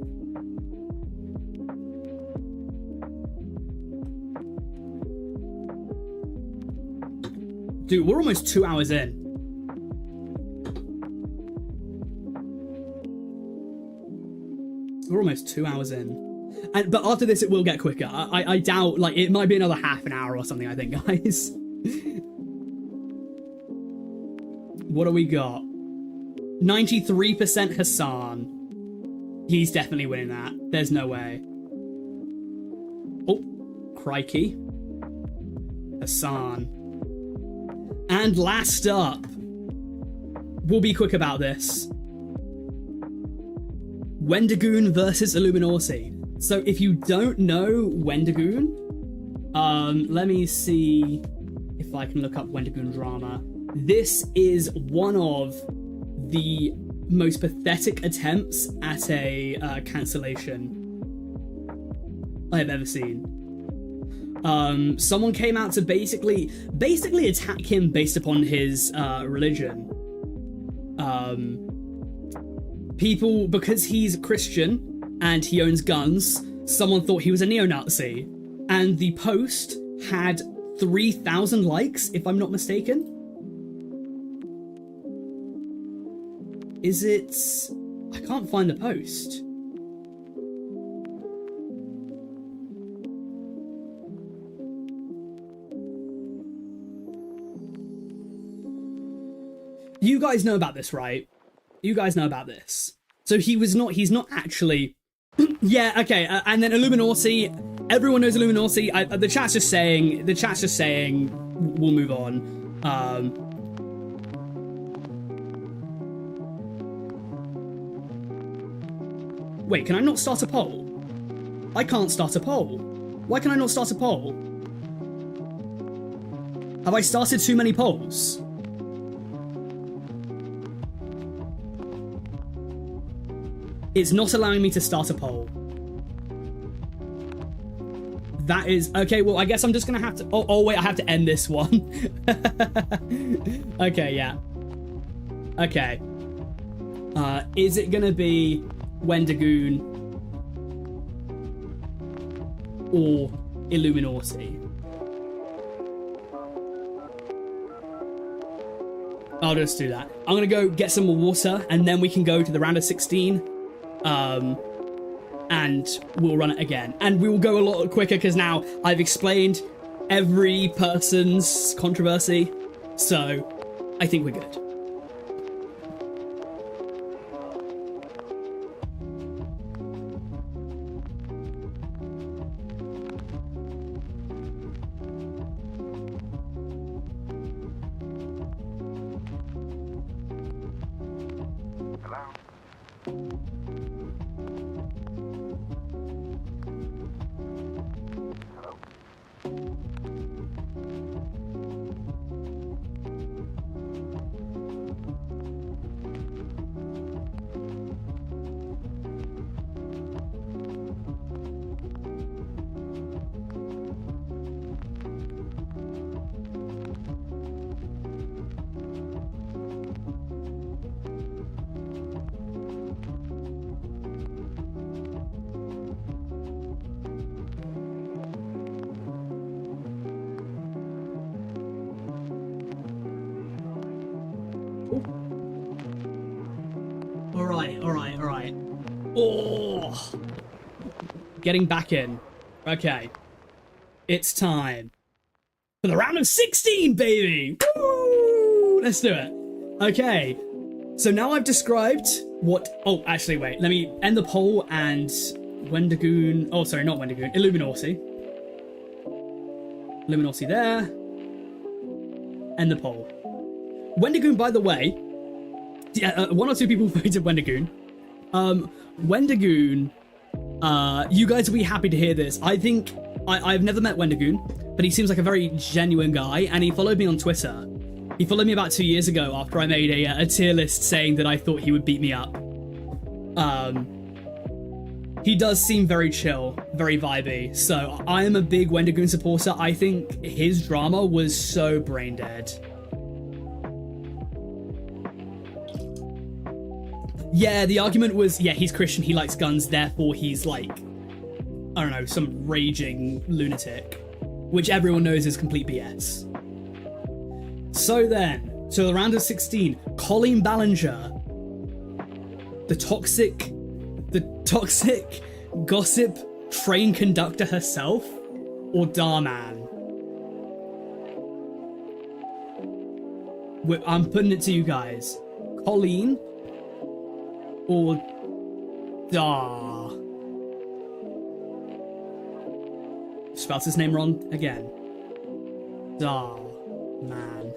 Dude, we're almost 2 hours in. We're almost 2 hours in. But after this, it will get quicker. I doubt, like, it might be another half an hour or something, I think, guys. What do we got? 93% Hassan. He's definitely winning that. There's no way. Oh, crikey. Hassan. And last up, we'll be quick about this. Wendigoon versus Illuminati. So if you don't know Wendigoon, let me see if I can look up Wendigoon drama. This is one of the most pathetic attempts at a cancellation I have ever seen. Someone came out to basically attack him based upon his religion. People, because he's Christian and he owns guns, someone thought he was a neo-Nazi, and the post had 3,000 likes, if I'm not mistaken. Is it... I can't find the post. You guys know about this, right? You guys know about this. So he's not actually... Yeah, okay, and then Illuminati, everyone knows Illuminati. The chat's just saying, we'll move on. Wait, can I not start a poll? I can't start a poll. Why can I not start a poll? Have I started too many polls? It's not allowing me to start a poll. That is... Okay, well, I guess I'm just gonna have to... Oh, wait, I have to end this one. Okay, yeah. Okay. Is it gonna be Wendigoon or Illuminati? I'll just do that. I'm gonna go get some more water, and then we can go to the round of 16. And we'll run it again. And we will go a lot quicker because now I've explained every person's controversy. So I think we're good. right. Oh! Getting back in. Okay. It's time for the round of 16, baby! Woo! Let's do it. Okay. So now I've described what... Oh, actually, wait. Let me end the poll and Wendigoon... Oh, sorry, not Wendigoon. Illuminacy. Illuminacy there. End the poll. Wendigoon, by the way... Yeah, one or two people voted Wendigoon. Wendigoon... you guys will be happy to hear this. I think... I've never met Wendigoon, but he seems like a very genuine guy, and he followed me on Twitter. He followed me about 2 years ago after I made a tier list saying that I thought he would beat me up. He does seem very chill, very vibey, so I am a big Wendigoon supporter. I think his drama was so brain dead. Yeah, the argument was, yeah, he's Christian, he likes guns, therefore he's like, I don't know, some raging lunatic, which everyone knows is complete BS. So then, to the round of 16, Colleen Ballinger, the toxic gossip train conductor herself, or Darman? I'm putting it to you guys. Colleen or Dar? Spelled his name wrong again. Dar man.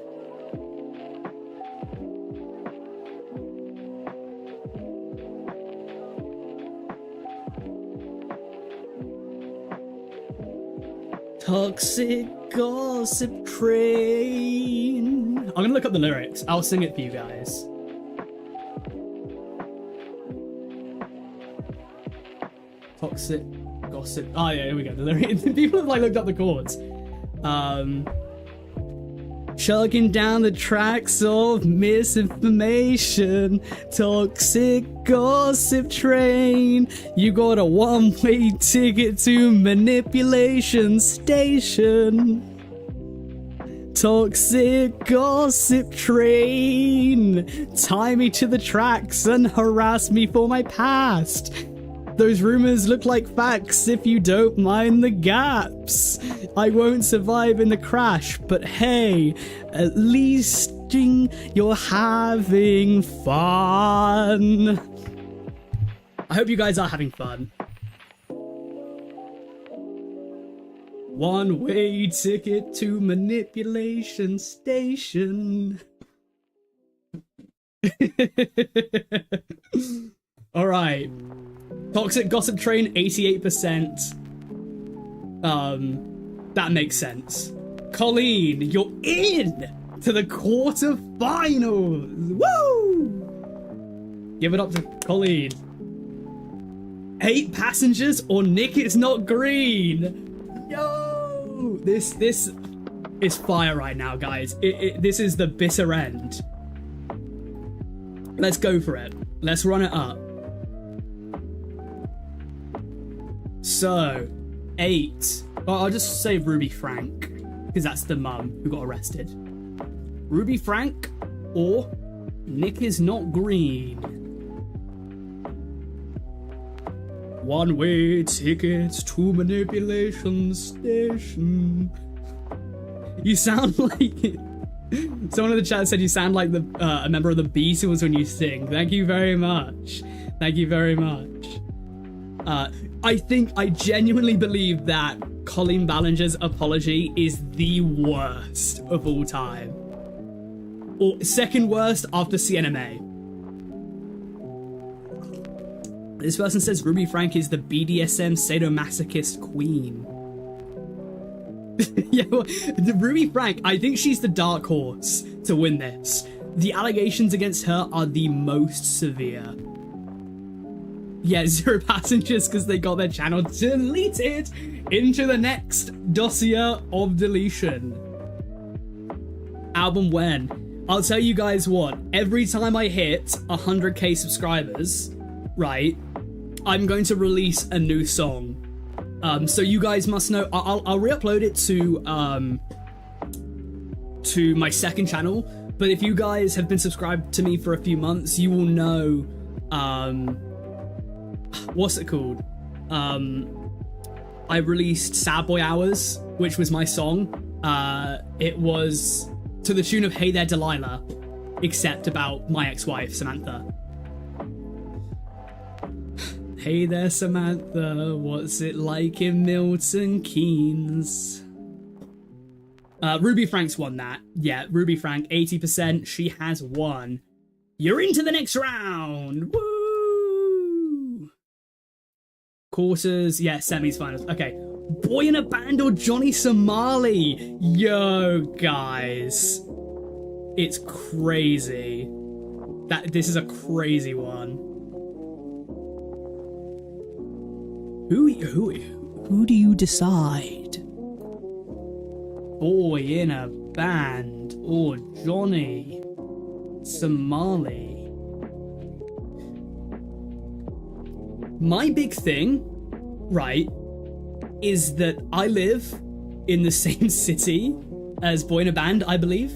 Toxic gossip train. I'm gonna look up the lyrics. I'll sing it for you guys. Toxic gossip. Oh yeah, here we go. The lyrics. People have like looked up the chords. Chugging down the tracks of misinformation, toxic gossip train. You got a one-way ticket to manipulation station. Toxic gossip train. Tie me to the tracks and harass me for my past. Those rumors look like facts if you don't mind the gaps. I won't survive in the crash, but hey, at least you're having fun. I hope you guys are having fun. One-way ticket to manipulation station. All right. Toxic gossip train, 88%. That makes sense. Colleen, you're in to the quarterfinals. Woo! Give it up to Colleen. 8 passengers or Nick is not green. Yo! This is fire right now, guys. This is the bitter end. Let's go for it. Let's run it up. So, 8. Well, I'll just say Ruby Frank, because that's the mum who got arrested. Ruby Frank or Nick is not green. One-way tickets to manipulation station. You sound like... Someone in the chat said you sound like a member of the Beatles when you sing. Thank you very much. Thank you very much. I genuinely believe that Colleen Ballinger's apology is the worst of all time. Or second worst after CNMA. This person says Ruby Frank is the BDSM sadomasochist queen. Yeah, well, Ruby Frank, I think she's the dark horse to win this. The allegations against her are the most severe. Yeah, 0 passengers because they got their channel deleted into the next dossier of deletion. Album when? I'll tell you guys what, every time I hit 100k subscribers, right, I'm going to release a new song. So you guys must know, I'll re-upload it to my second channel, but if you guys have been subscribed to me for a few months, you will know what's it called? I released Sad Boy Hours, which was my song. It was to the tune of Hey There Delilah, except about my ex-wife, Samantha. Hey there, Samantha, what's it like in Milton Keynes? Ruby Frank's won that. Yeah, Ruby Frank, 80%. She has won. You're into the next round! Woo! Quarters, yeah, semis, finals. Okay. Boy in a Band or Johnny Somali? Yo, guys. It's crazy. This is a crazy one. Who do you decide? Boy in a Band or Johnny Somali? My big thing, right, is that I live in the same city as Boy in a Band, I believe.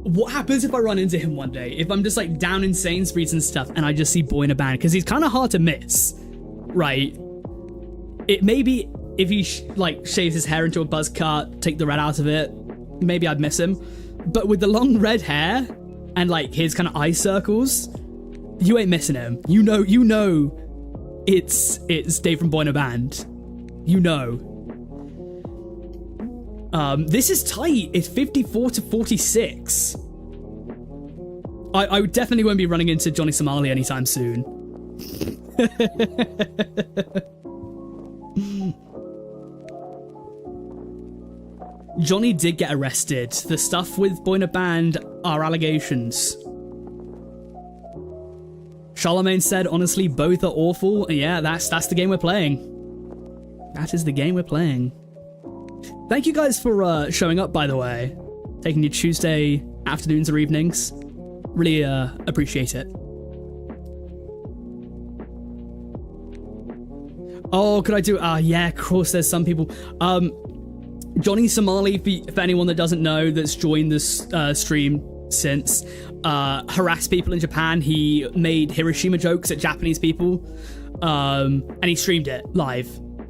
What happens if I run into him one day? If I'm just like down in Sainsbury's and stuff and I just see Boy in a Band, because he's kind of hard to miss, right? It maybe if he shaves his hair into a buzz cut, take the red out of it, maybe I'd miss him. But with the long red hair and like his kind of eye circles, you ain't missing him. You know it's Dave from Boy in a Band. You know. This is tight. It's 54-46. I definitely won't be running into Johnny Somali anytime soon. Johnny did get arrested. The stuff with Boy in a Band are allegations. Charlemagne said, honestly, both are awful. Yeah, that's the game we're playing. That is the game we're playing. Thank you guys for showing up, by the way. Taking your Tuesday afternoons or evenings. Really appreciate it. Oh, could I do... yeah, of course, there's some people. Johnny Somali, for anyone that doesn't know, that's joined this stream since, harassed people in Japan. He made Hiroshima jokes at Japanese people, and he streamed it live,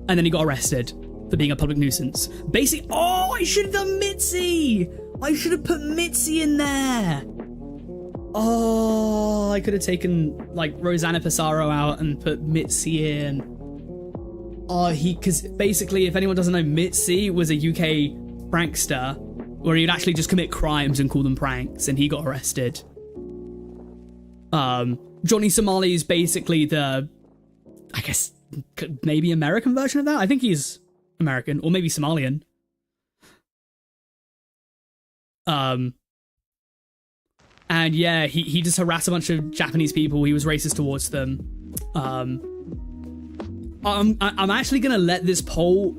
and then he got arrested for being a public nuisance. Basically, oh, I should have done Mitzi! I should have put Mitzi in there! Oh, I could have taken, like, Rosanna Pissarro out and put Mitzi in. Oh, because basically, if anyone doesn't know, Mitzi was a UK prankster where he'd actually just commit crimes and call them pranks, and he got arrested. Johnny Somali is basically the, I guess, maybe American version of that? I think he's American, or maybe Somalian. And yeah, he just harassed a bunch of Japanese people. He was racist towards them. I'm actually gonna let this poll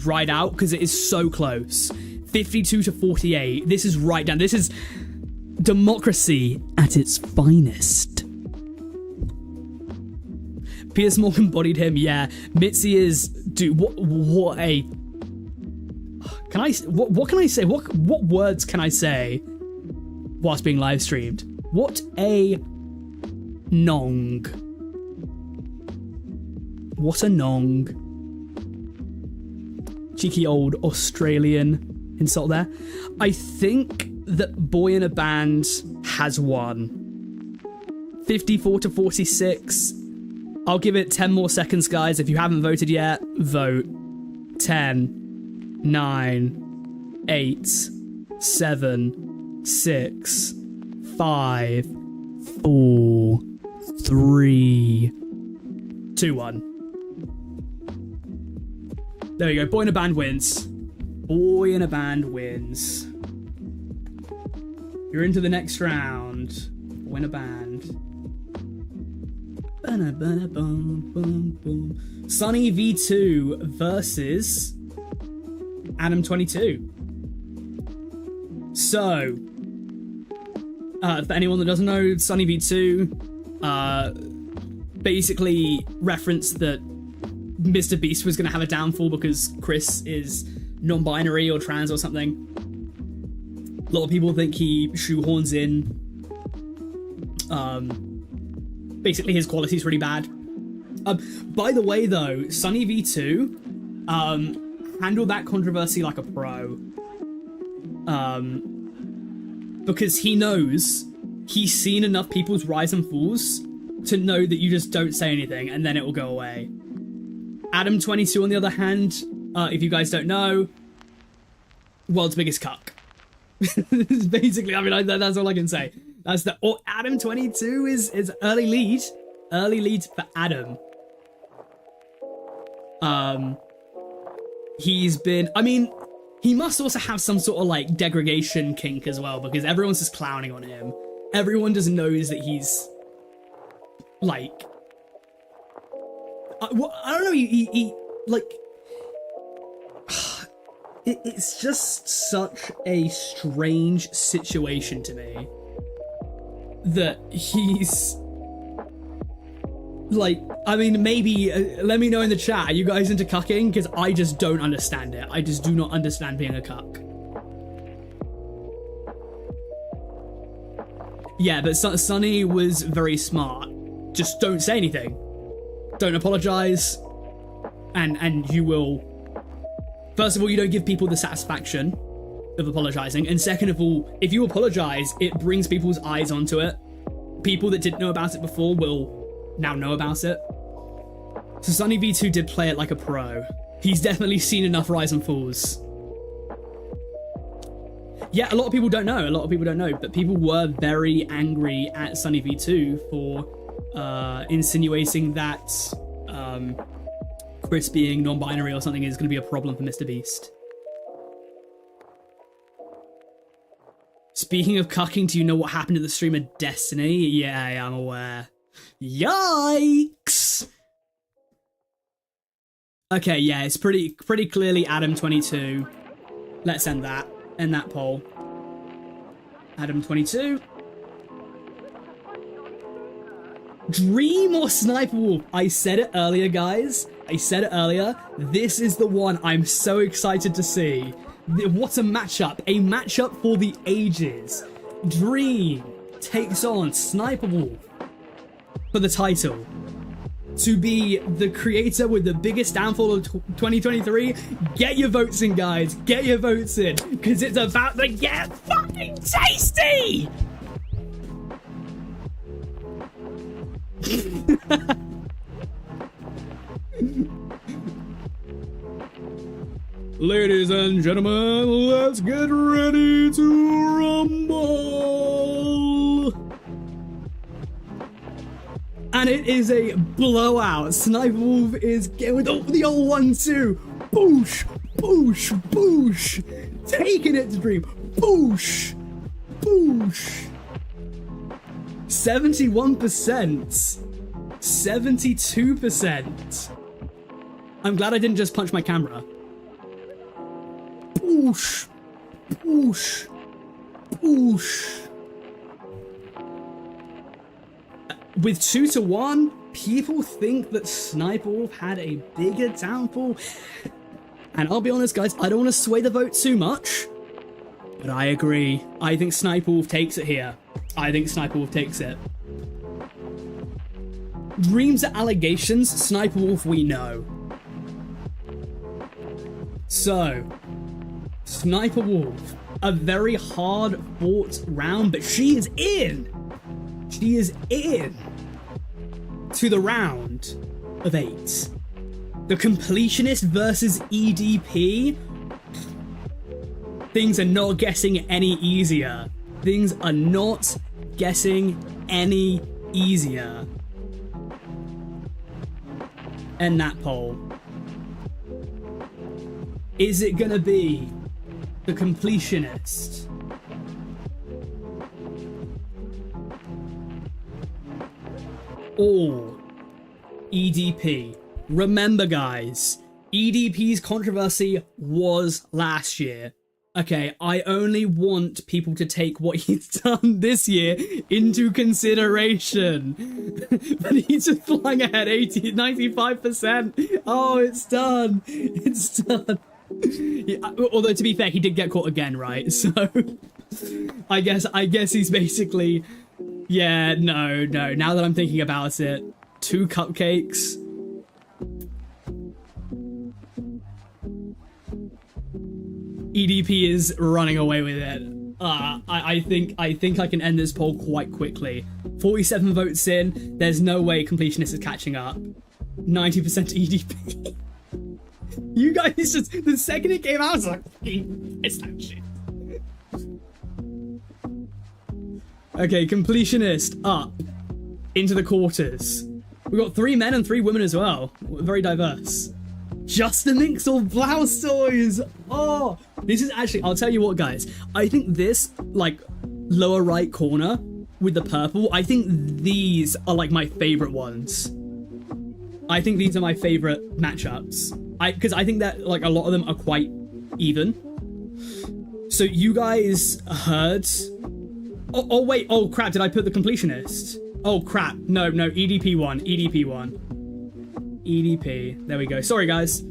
ride out because it is so close. 52-48. This is right down. This is democracy at its finest. Piers Morgan bodied him. Yeah, Mitzi is. Dude, what a. Can I? What can I say? What words can I say whilst being live streamed? What a nong. What a nong. Cheeky old Australian insult there. I think that Boy in a Band has won. 54-46. I'll give it 10 more seconds, guys. If you haven't voted yet, vote. 10, 9, 8, 7, 6, 5, 4, 3, 2, 1. There we go. Boy in a Band wins. Boy in a Band wins. You're into the next round. Boy in a Band. Sunny V2 versus Adam22. So, for anyone that doesn't know, Sunny V2 basically referenced that Mr. Beast was going to have a downfall because Chris is non-binary or trans or something. A lot of people think he shoehorns in Basically, his quality is really bad. By the way, though, Sunny V2 handled that controversy like a pro. Because he knows he's seen enough people's rise and falls to know that you just don't say anything and then it will go away. Adam22, on the other hand, if you guys don't know, world's biggest cuck. Basically, I mean, that's all I can say. That's the. Or Adam22 is early lead. Early lead for Adam. He's been. I mean, he must also have some sort of like degradation kink as well, because everyone's just clowning on him. Everyone just knows that he's like. I don't know. He like. It's just such a strange situation to me that he's like, I mean, maybe let me know in the chat, are you guys into cucking? Because I just don't understand it. I just do not understand being a cuck. Yeah, but Sunny was very smart. Just don't say anything. Don't apologize. And you will. First of all, you don't give people the satisfaction of apologizing. And second of all, if you apologize, it brings people's eyes onto it. People that didn't know about it before will now know about it. So Sunny V2 did play it like a pro. He's definitely seen enough rise and falls. Yeah, a lot of people don't know. But people were very angry at Sunny V2 for insinuating that Chris being non-binary or something is going to be a problem for Mr. Beast. Speaking of cucking, do you know what happened to the streamer Destiny? Yeah, I'm aware. Yikes! Okay, yeah, it's pretty clearly Adam22. Let's end that poll. Adam22. Dream or Sniper Wolf? I said it earlier, guys. I said it earlier. This is the one I'm so excited to see. What a matchup. A matchup for the ages. Dream takes on Sniper Wolf for the title. To be the creator with the biggest downfall of 2023. Get your votes in, guys. Get your votes in. Because it's about to get fucking tasty! Ladies and gentlemen, let's get ready to rumble! And it is a blowout. Sniper Wolf is getting with the old 1-2. Boosh, boosh, boosh. Taking it to Dream. Boosh, boosh. 71%. 72%. I'm glad I didn't just punch my camera. Boosh, boosh, boosh. With 2-1, people think that Sniper Wolf had a bigger downfall. And I'll be honest, guys, I don't want to sway the vote too much. But I agree. I think Sniper Wolf takes it here. I think Sniper Wolf takes it. Dreams are allegations. Sniper Wolf, we know. So, Sniper Wolf, a very hard fought round, but she is in. She is in to the round of 8. The completionist versus EDP. Things are not getting any easier. Things are not getting any easier. End that poll. Is it gonna be the completionist? Or EDP? Remember, guys, EDP's controversy was last year. Okay, I only want people to take what he's done this year into consideration. But he's just flying ahead 95%. Oh, it's done. It's done. Yeah, although, to be fair, he did get caught again, right? So, I guess he's basically Yeah, no. Now that I'm thinking about it, 2 cupcakes. EDP is running away with it. I think I can end this poll quite quickly. 47 votes in. There's no way completionist is catching up. 90% EDP. You guys just, the second it came out, I was like, it's that shit. Okay, completionist up into the quarters. We got 3 men and 3 women as well. Very diverse. Justin Minx or Blastoise. Oh, this is actually, I'll tell you what, guys. I think this, like, lower right corner with the purple, I think these are, like, my favorite ones. I think these are my favorite matchups. Because I think that, like, a lot of them are quite even. So you guys heard... Oh, wait. Oh, crap. Did I put the completionist? Oh, crap. No. EDP one. EDP. There we go. Sorry, guys.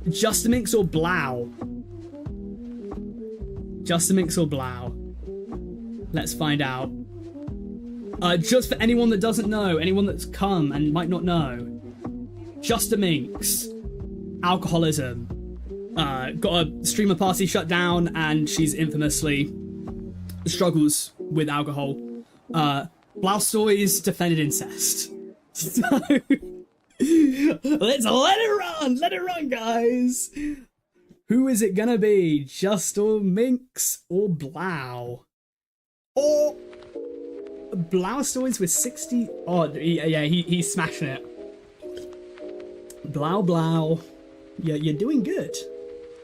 Justamix or Blau? Justamix or Blau? Let's find out. Just for anyone that doesn't know, anyone that's come and might not know. Justamix. Alcoholism. Got a streamer party shut down and she's infamously struggles with alcohol. Blastoise defended incest. So let's let it run, guys. Who is it gonna be? Justamix or Blau? Or Blastoise with 60. Oh yeah, he's smashing it. Blau. Yeah, you're doing good.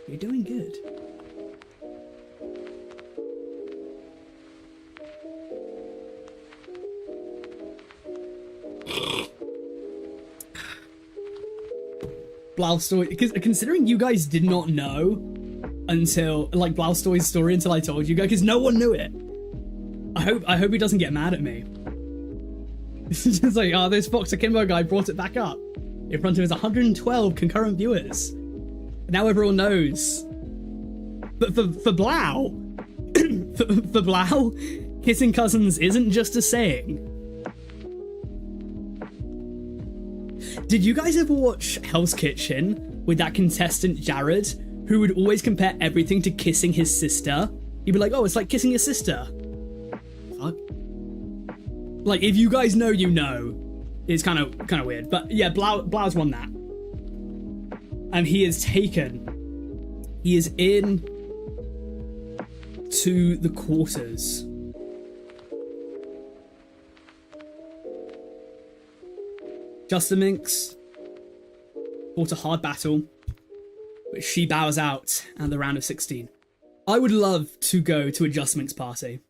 You're doing good. Blastoise, because considering you guys did not know until, like, Blastoise's story until I told you guys, because no one knew it. I hope he doesn't get mad at me. It's just like, oh, this FoxAkimbo guy brought it back up in front of his 112 concurrent viewers. Now everyone knows. But for Blau, for Blau, kissing cousins isn't just a saying. Did you guys ever watch Hell's Kitchen with that contestant Jared, who would always compare everything to kissing his sister? He'd be like, oh, it's like kissing your sister. Fuck. Like, if you guys know, you know. It's kind of weird. But yeah, Blau's won that. And he is taken. He is in to the quarters. Justamix fought a hard battle, but she bows out at the round of 16. I would love to go to a Justamix party.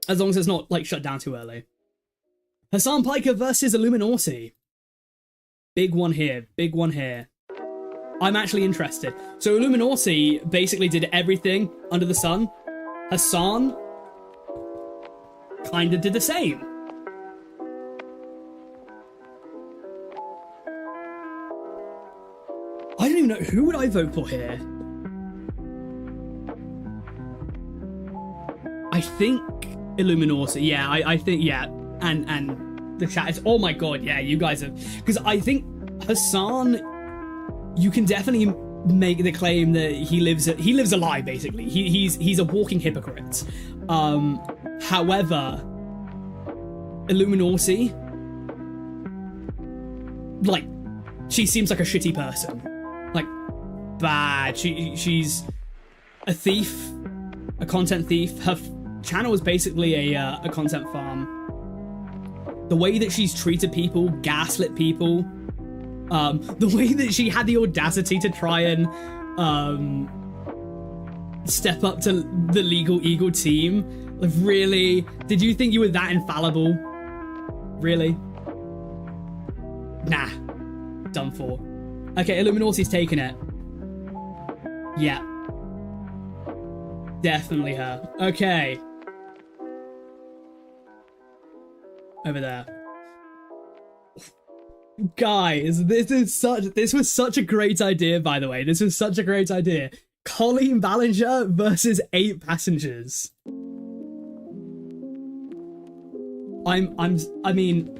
As long as it's not, like, shut down too early. Hassan Piker versus Illuminati. Big one here. I'm actually interested. So Illuminati basically did everything under the sun. Hassan kind of did the same. I don't even know, who would I vote for here? I think Illuminati. Yeah, I think, yeah. And the chat is, oh my god, yeah, you guys have, because I think Hassan, you can definitely make the claim that he lives a lie, basically. He's a walking hypocrite. However, Illuminati, like, she seems like a shitty person. Like, bad. She's a thief, a content thief. Her channel is basically a content farm. The way that she's treated people, gaslit people, the way that she had the audacity to try and step up to the Legal Eagle team. Like, really? Did you think you were that infallible? Really? Nah. Done for. Okay, Illuminati's taking it. Yeah. Definitely her. Okay. Over there. Guys, this was such a great idea, by the way. This was such a great idea. Colleen Ballinger versus 8 passengers. I mean,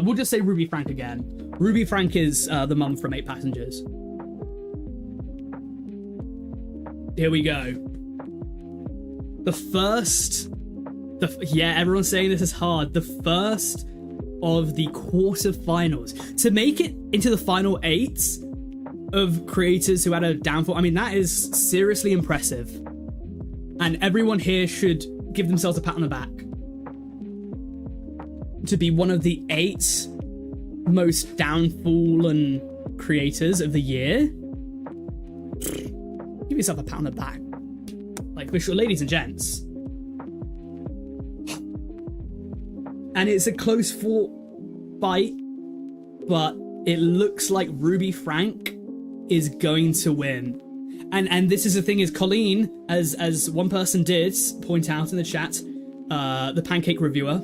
we'll just say Ruby Frank again. Ruby Frank is the mum from 8 Passengers. Here we go. The first... yeah, everyone's saying this is hard. The first of the quarterfinals. To make it into the final 8 of creators who had a downfall, I mean, that is seriously impressive. And everyone here should give themselves a pat on the back. To be one of the 8 most downfallen creators of the year. Give yourself a pat on the back. Like, for sure, ladies and gents. And it's a close fought fight, but it looks like Ruby Frank is going to win. And this is the thing is, Colleen, as one person did point out in the chat, the Pancake Reviewer,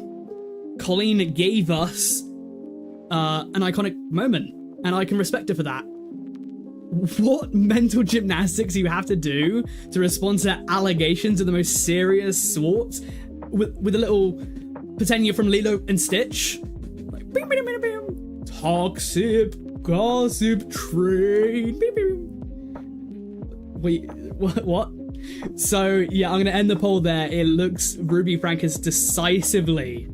Colleen gave us an iconic moment, and I can respect her for that. What mental gymnastics you have to do to respond to allegations of the most serious sorts with a little pretend you're from Lilo and Stitch, like bing, bing, bing, bing. Toxic gossip train. Bing, bing. Wait, what? So yeah, I'm gonna end the poll there. It looks Ruby Frank has decisively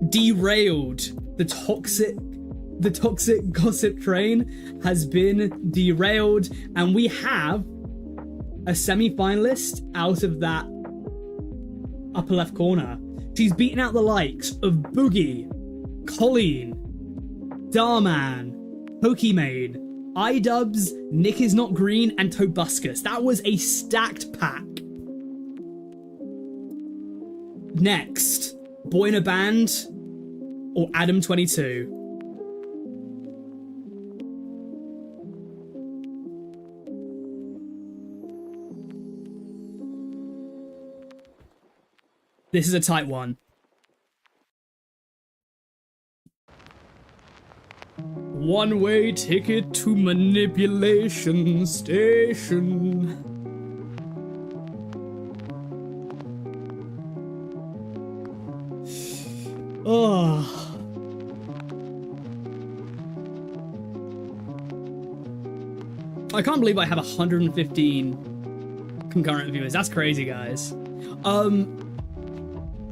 derailed the toxic gossip train has been derailed, and we have a semi-finalist out of that upper left corner. She's beaten out the likes of Boogie, Colleen, Darman, Pokimane, iDubbbz, Nick is Not Green, and Tobuscus. That was a stacked pack. Next, Boy in a Band or Adam22. This is a tight one. One-way ticket to manipulation station. Oh. I can't believe I have 115 concurrent viewers. That's crazy, guys.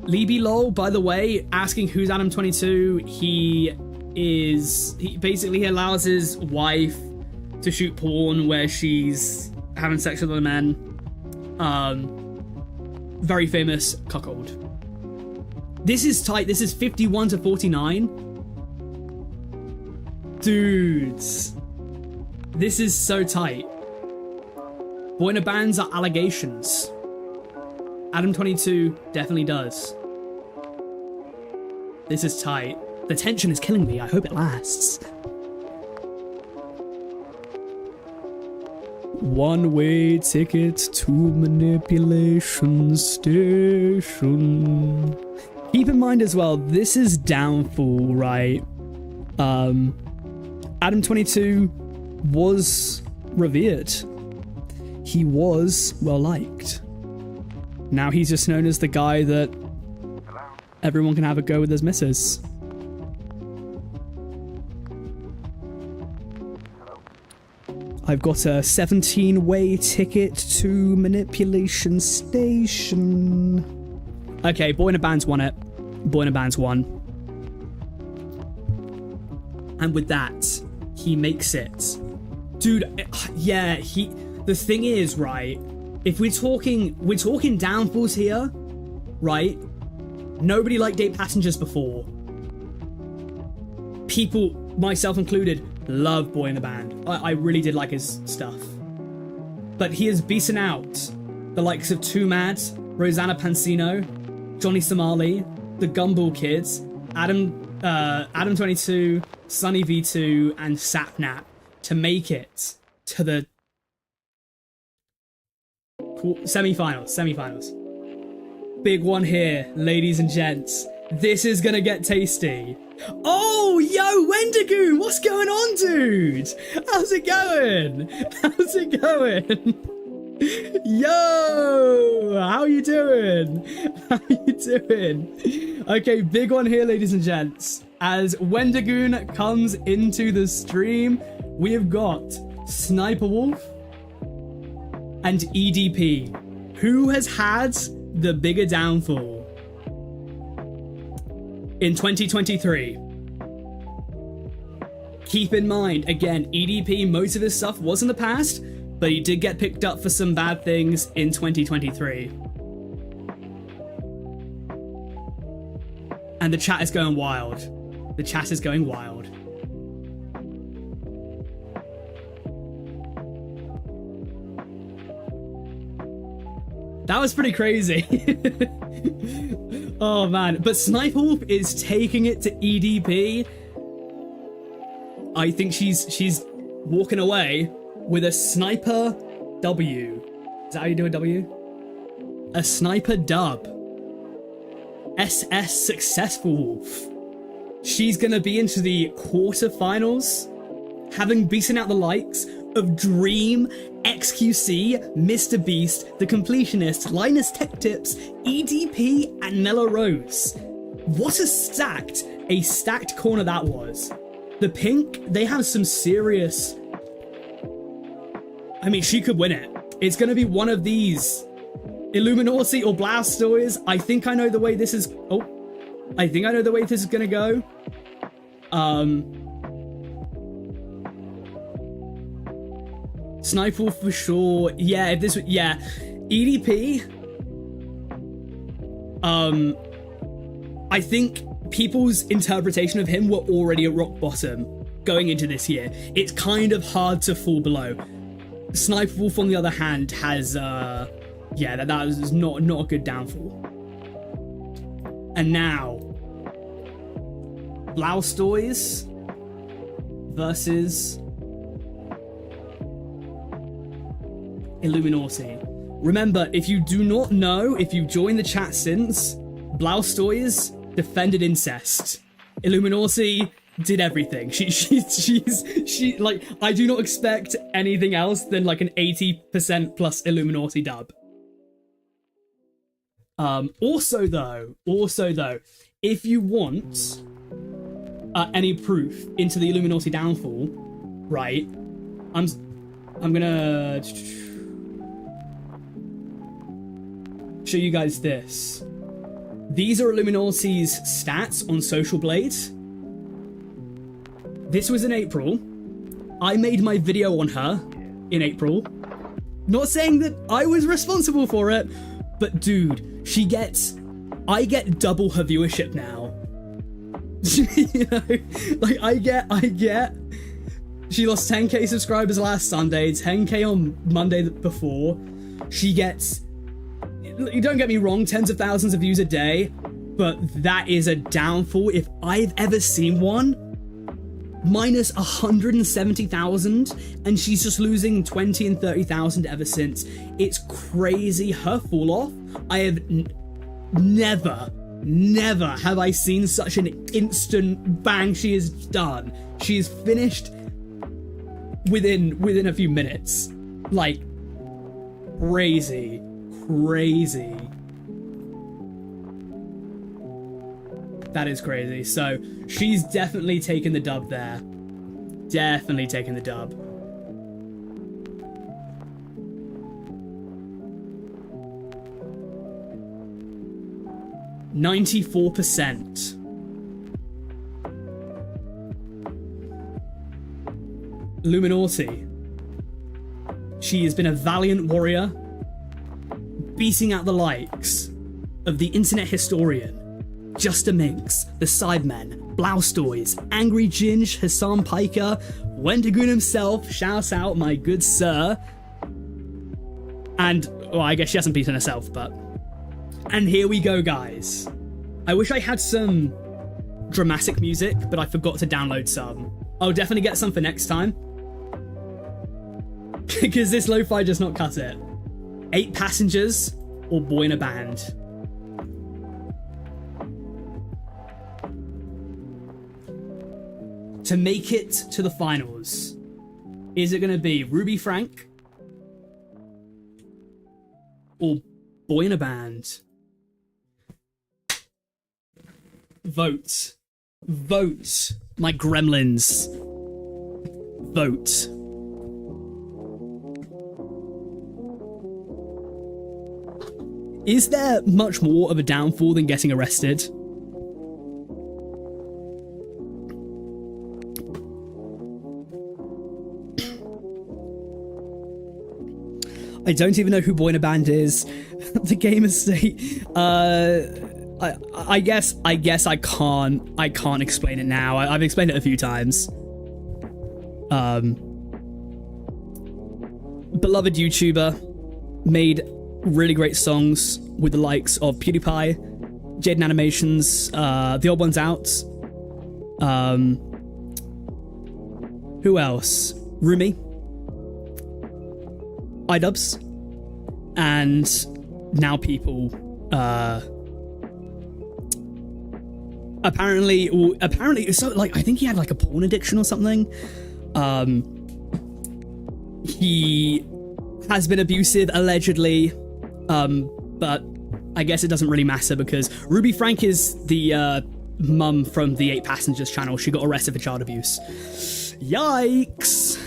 Libby Lol, by the way, asking who's Adam22. He basically allows his wife to shoot porn where she's having sex with other men. Very famous cuckold. This is tight. This is 51 to 49. Dudes. This is so tight. Boy in a Band's are allegations. Adam22 definitely does. This is tight. The tension is killing me. I hope it lasts. One-way ticket to manipulation station. Keep in mind as well, this is downfall, right? Adam22 was revered. He was well-liked. Now he's just known as the guy that everyone can have a go with his missus. I've got a 17-way ticket to manipulation station. Okay, Boy in a Band's won it. Boy in a Band's won. And with that, he makes it. Dude, yeah, the thing is, right, if we're talking downfalls here, right? Nobody liked 8 Passengers before. People, myself included, love Boy in a Band. I really did like his stuff. But he has beaten out the likes of Too Mad, Rosanna Pansino, Johnny Somali, the Gumball Kids, Adam22, Sunny V2, and Sapnap to make it to the semi-finals. Big one here, ladies and gents. This is gonna get tasty. Oh, yo, Wendigoon, what's going on, dude? How's it going? How's it going? Yo, how you doing? How you doing? Okay, big one here, ladies and gents. As Wendigoon comes into the stream, we have got Sniper Wolf and EDP. Who has had the bigger downfall in 2023? Keep in mind, again, EDP, most of his stuff was in the past, but he did get picked up for some bad things in 2023. And the chat is going wild. The chat is going wild. That was pretty crazy. Oh man, but Sniper Wolf is taking it to EDP. I think she's walking away with a sniper W. Is that how you do a W? A sniper dub. SS Successful Wolf. She's gonna be into the quarterfinals, having beaten out the likes of Dream, XQC, Mr. Beast, The Completionist, Linus Tech Tips, EDP, and Nella Rose. What a stacked corner that was. The Pink, they have some serious... I mean, she could win it. It's going to be one of these. Illuminati or Blastoise. I think I know the way this is... Oh. I think I know the way this is going to go. Sniper Wolf for sure. Yeah, if this... Yeah. EDP. I think people's interpretation of him were already at rock bottom going into this year. It's kind of hard to fall below. Sniper Wolf, on the other hand, has yeah, that is not a good downfall. And now Blastoise versus Illuminati. Remember, if you do not know, if you've joined the chat since, Blastoise defended incest. Illuminati did everything. She like, I do not expect anything else than like an 80% plus Illuminati dub. Also though, if you want any proof into the Illuminati downfall, right? I'm gonna show you guys this. These are Illuminati's stats on Social Blade. This was in April. I made my video on her in April. Not saying that I was responsible for it, but dude, I get double her viewership now. You know, like I get. She lost 10k subscribers last Sunday, 10k on Monday before. She gets, don't get me wrong, tens of thousands of views a day, but that is a downfall if I've ever seen one. Minus 170,000, and she's just losing 20 and 30,000 ever since. It's crazy. Her fall off. I have never have I seen such an instant bang. She is done. She is finished within a few minutes. Like crazy. That is crazy. So she's definitely taken the dub there. Definitely taking the dub. %. Illuminati. She has been a valiant warrior, beating out the likes of the internet historian, Just a Minx, the Sidemen, Blastoise, Angry Ginge, Hassan Piker, Wendigoon himself, shout out my good sir. And, well, I guess she hasn't beaten herself, but... And here we go, guys. I wish I had some dramatic music, but I forgot to download some. I'll definitely get some for next time. Because this lo-fi does not cut it. 8 passengers or boy in a band. to make it to the finals. Is it going to be Ruby Frank or Boy in a Band? Vote. Vote, my gremlins. Vote. Is there much more of a downfall than getting arrested? I don't even know who Boy in a Band is. The game estate. I guess I can't explain it now. I've explained it a few times. Beloved YouTuber, made really great songs with the likes of PewDiePie, Jaden Animations, The Odd Ones Out. Who else? Rumi, iDubbbz, and now people apparently so like I think he had like a porn addiction or something. He has been abusive allegedly, but I guess it doesn't really matter because Ruby Frank is the mum from the 8 Passengers channel. She got arrested for child abuse. Yikes.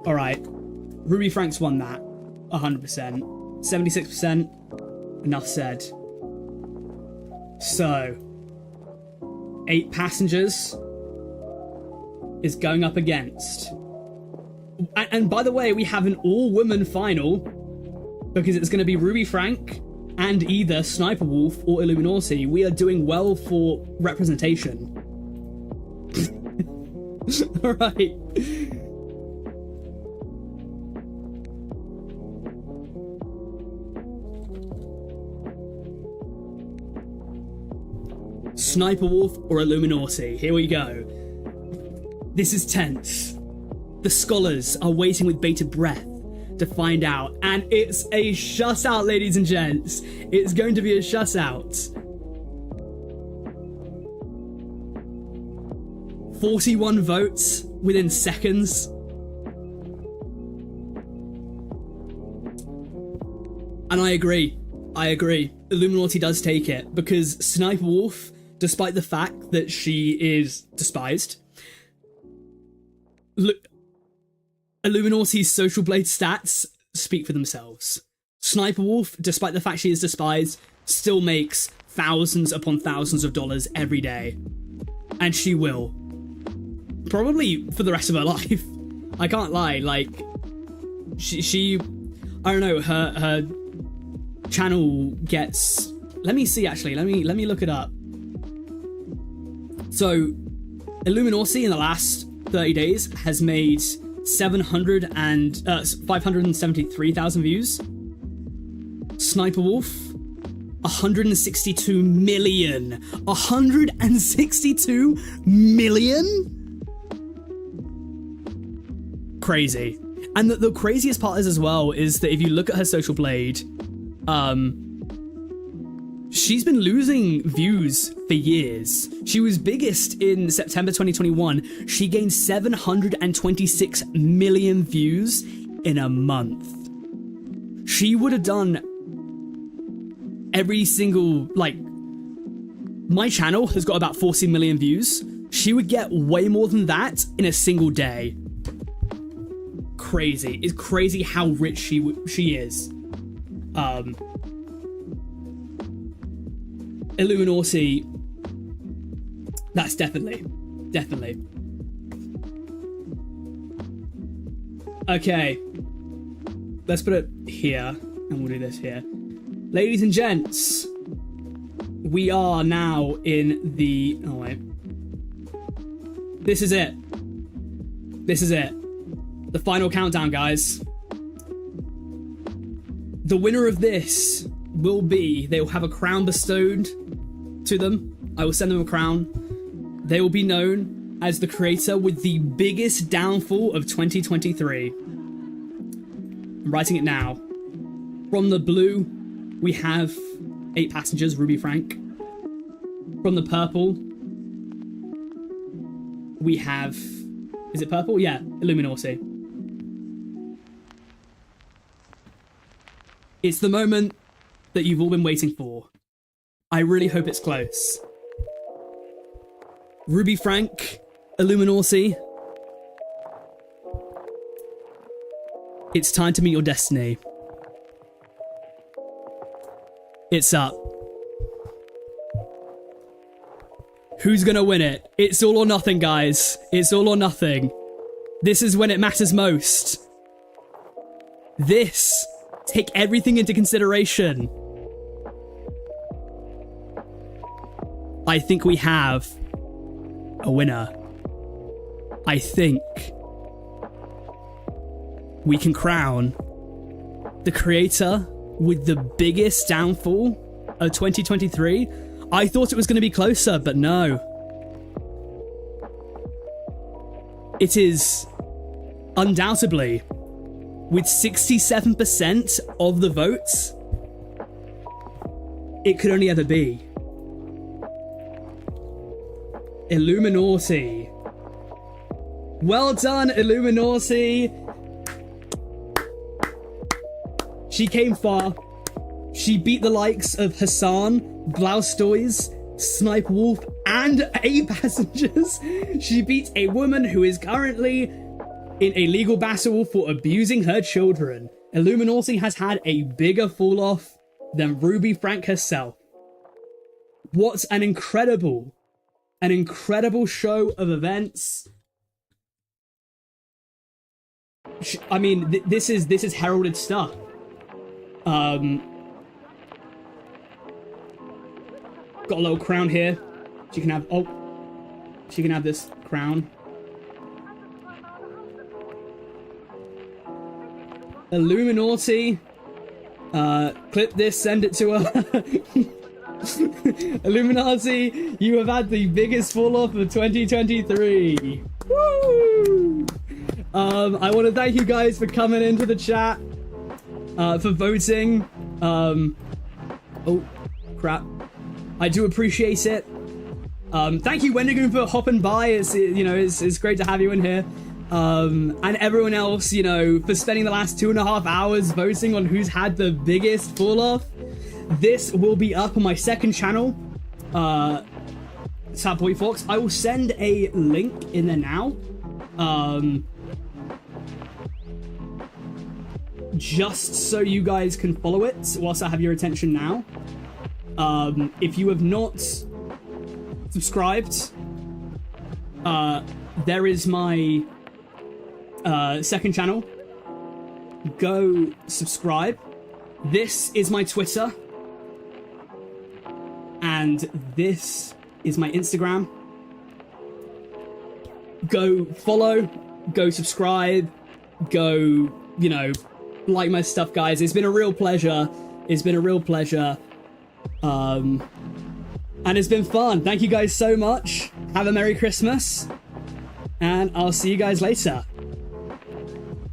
All right, Ruby Frank's won that 100%. 76%. Enough said. So 8 Passengers is going up against, and by the way, we have an all-woman final because it's going to be Ruby Frank and either Sniper Wolf or Illuminati. We are doing well for representation. All right. Sniper Wolf or Illuminati. Here we go. This is tense. The scholars are waiting with bated breath to find out, and it's a shutout, ladies and gents. It's going to be a shutout. 41 votes within seconds. And I agree. Illuminati does take it because Sniper Wolf, despite the fact that she is despised, Illuminati's Social Blade stats speak for themselves. Sniper Wolf, despite the fact she is despised, still makes thousands upon thousands of dollars every day. And she will. Probably for the rest of her life. I can't lie, like, she I don't know, her channel gets, let me see actually, let me look it up. So Illuminati in the last 30 days has made 573,000 views. Sniper Wolf, 162 million. 162 million? Crazy. And the craziest part is as well is that if you look at her Social Blade, she's been losing views for years. She was biggest in September 2021. She gained 726 million views in a month. She would have done every single, like, my channel has got about 40 million views. She would get way more than that in a single day. Crazy. It's crazy how rich she is. Illuminati, that's definitely. Okay, let's put it here, and we'll do this here. Ladies and gents, we are now in the, oh wait. This is it. The final countdown, guys. The winner of this will be, they will have a crown bestowed to them. I will send them a crown. They will be known as the creator with the biggest downfall of 2023. I'm writing it now. From the blue, we have 8 Passengers, Ruby Frank. From the purple, we have... Is it purple? Yeah, Illuminati. It's the moment that you've all been waiting for. I really hope it's close. Ruby Frank, Illuminati. It's time to meet your destiny. It's up. Who's gonna win it? It's all or nothing, guys. It's all or nothing. This is when it matters most. This. Take everything into consideration. I think we have a winner. I think we can crown the creator with the biggest downfall of 2023. I thought it was going to be closer, but no. It is undoubtedly, with 67% of the votes, it could only ever be Illuminati. Well done, Illuminati. She came far. She beat the likes of Hassan, Blaustoys, Snipe Wolf, and A Passengers. She beat a woman who is currently in a legal battle for abusing her children. Illuminati has had a bigger fall off than Ruby Frank herself. What an incredible show of events. I mean, this is heralded stuff. Got a little crown here. She can have, she can have this crown. Illuminati. Clip this, send it to her. Illuminati, you have had the biggest fall off of 2023. Woo! I want to thank you guys for coming into the chat, for voting. Oh, crap. I do appreciate it. Thank you, Wendigoon, for hopping by. It's great to have you in here. And everyone else, for spending the last 2.5 hours voting on who's had the biggest fall off. This will be up on my second channel, Sadboy Fox. I will send a link in there now. Just so you guys can follow it whilst I have your attention now. If you have not subscribed, there is my second channel. Go subscribe. This is my Twitter. And this is my Instagram. Go follow, go subscribe, go, like my stuff, guys. It's been a real pleasure. It's been a real pleasure. And it's been fun. Thank you guys so much. Have a Merry Christmas. And I'll see you guys later.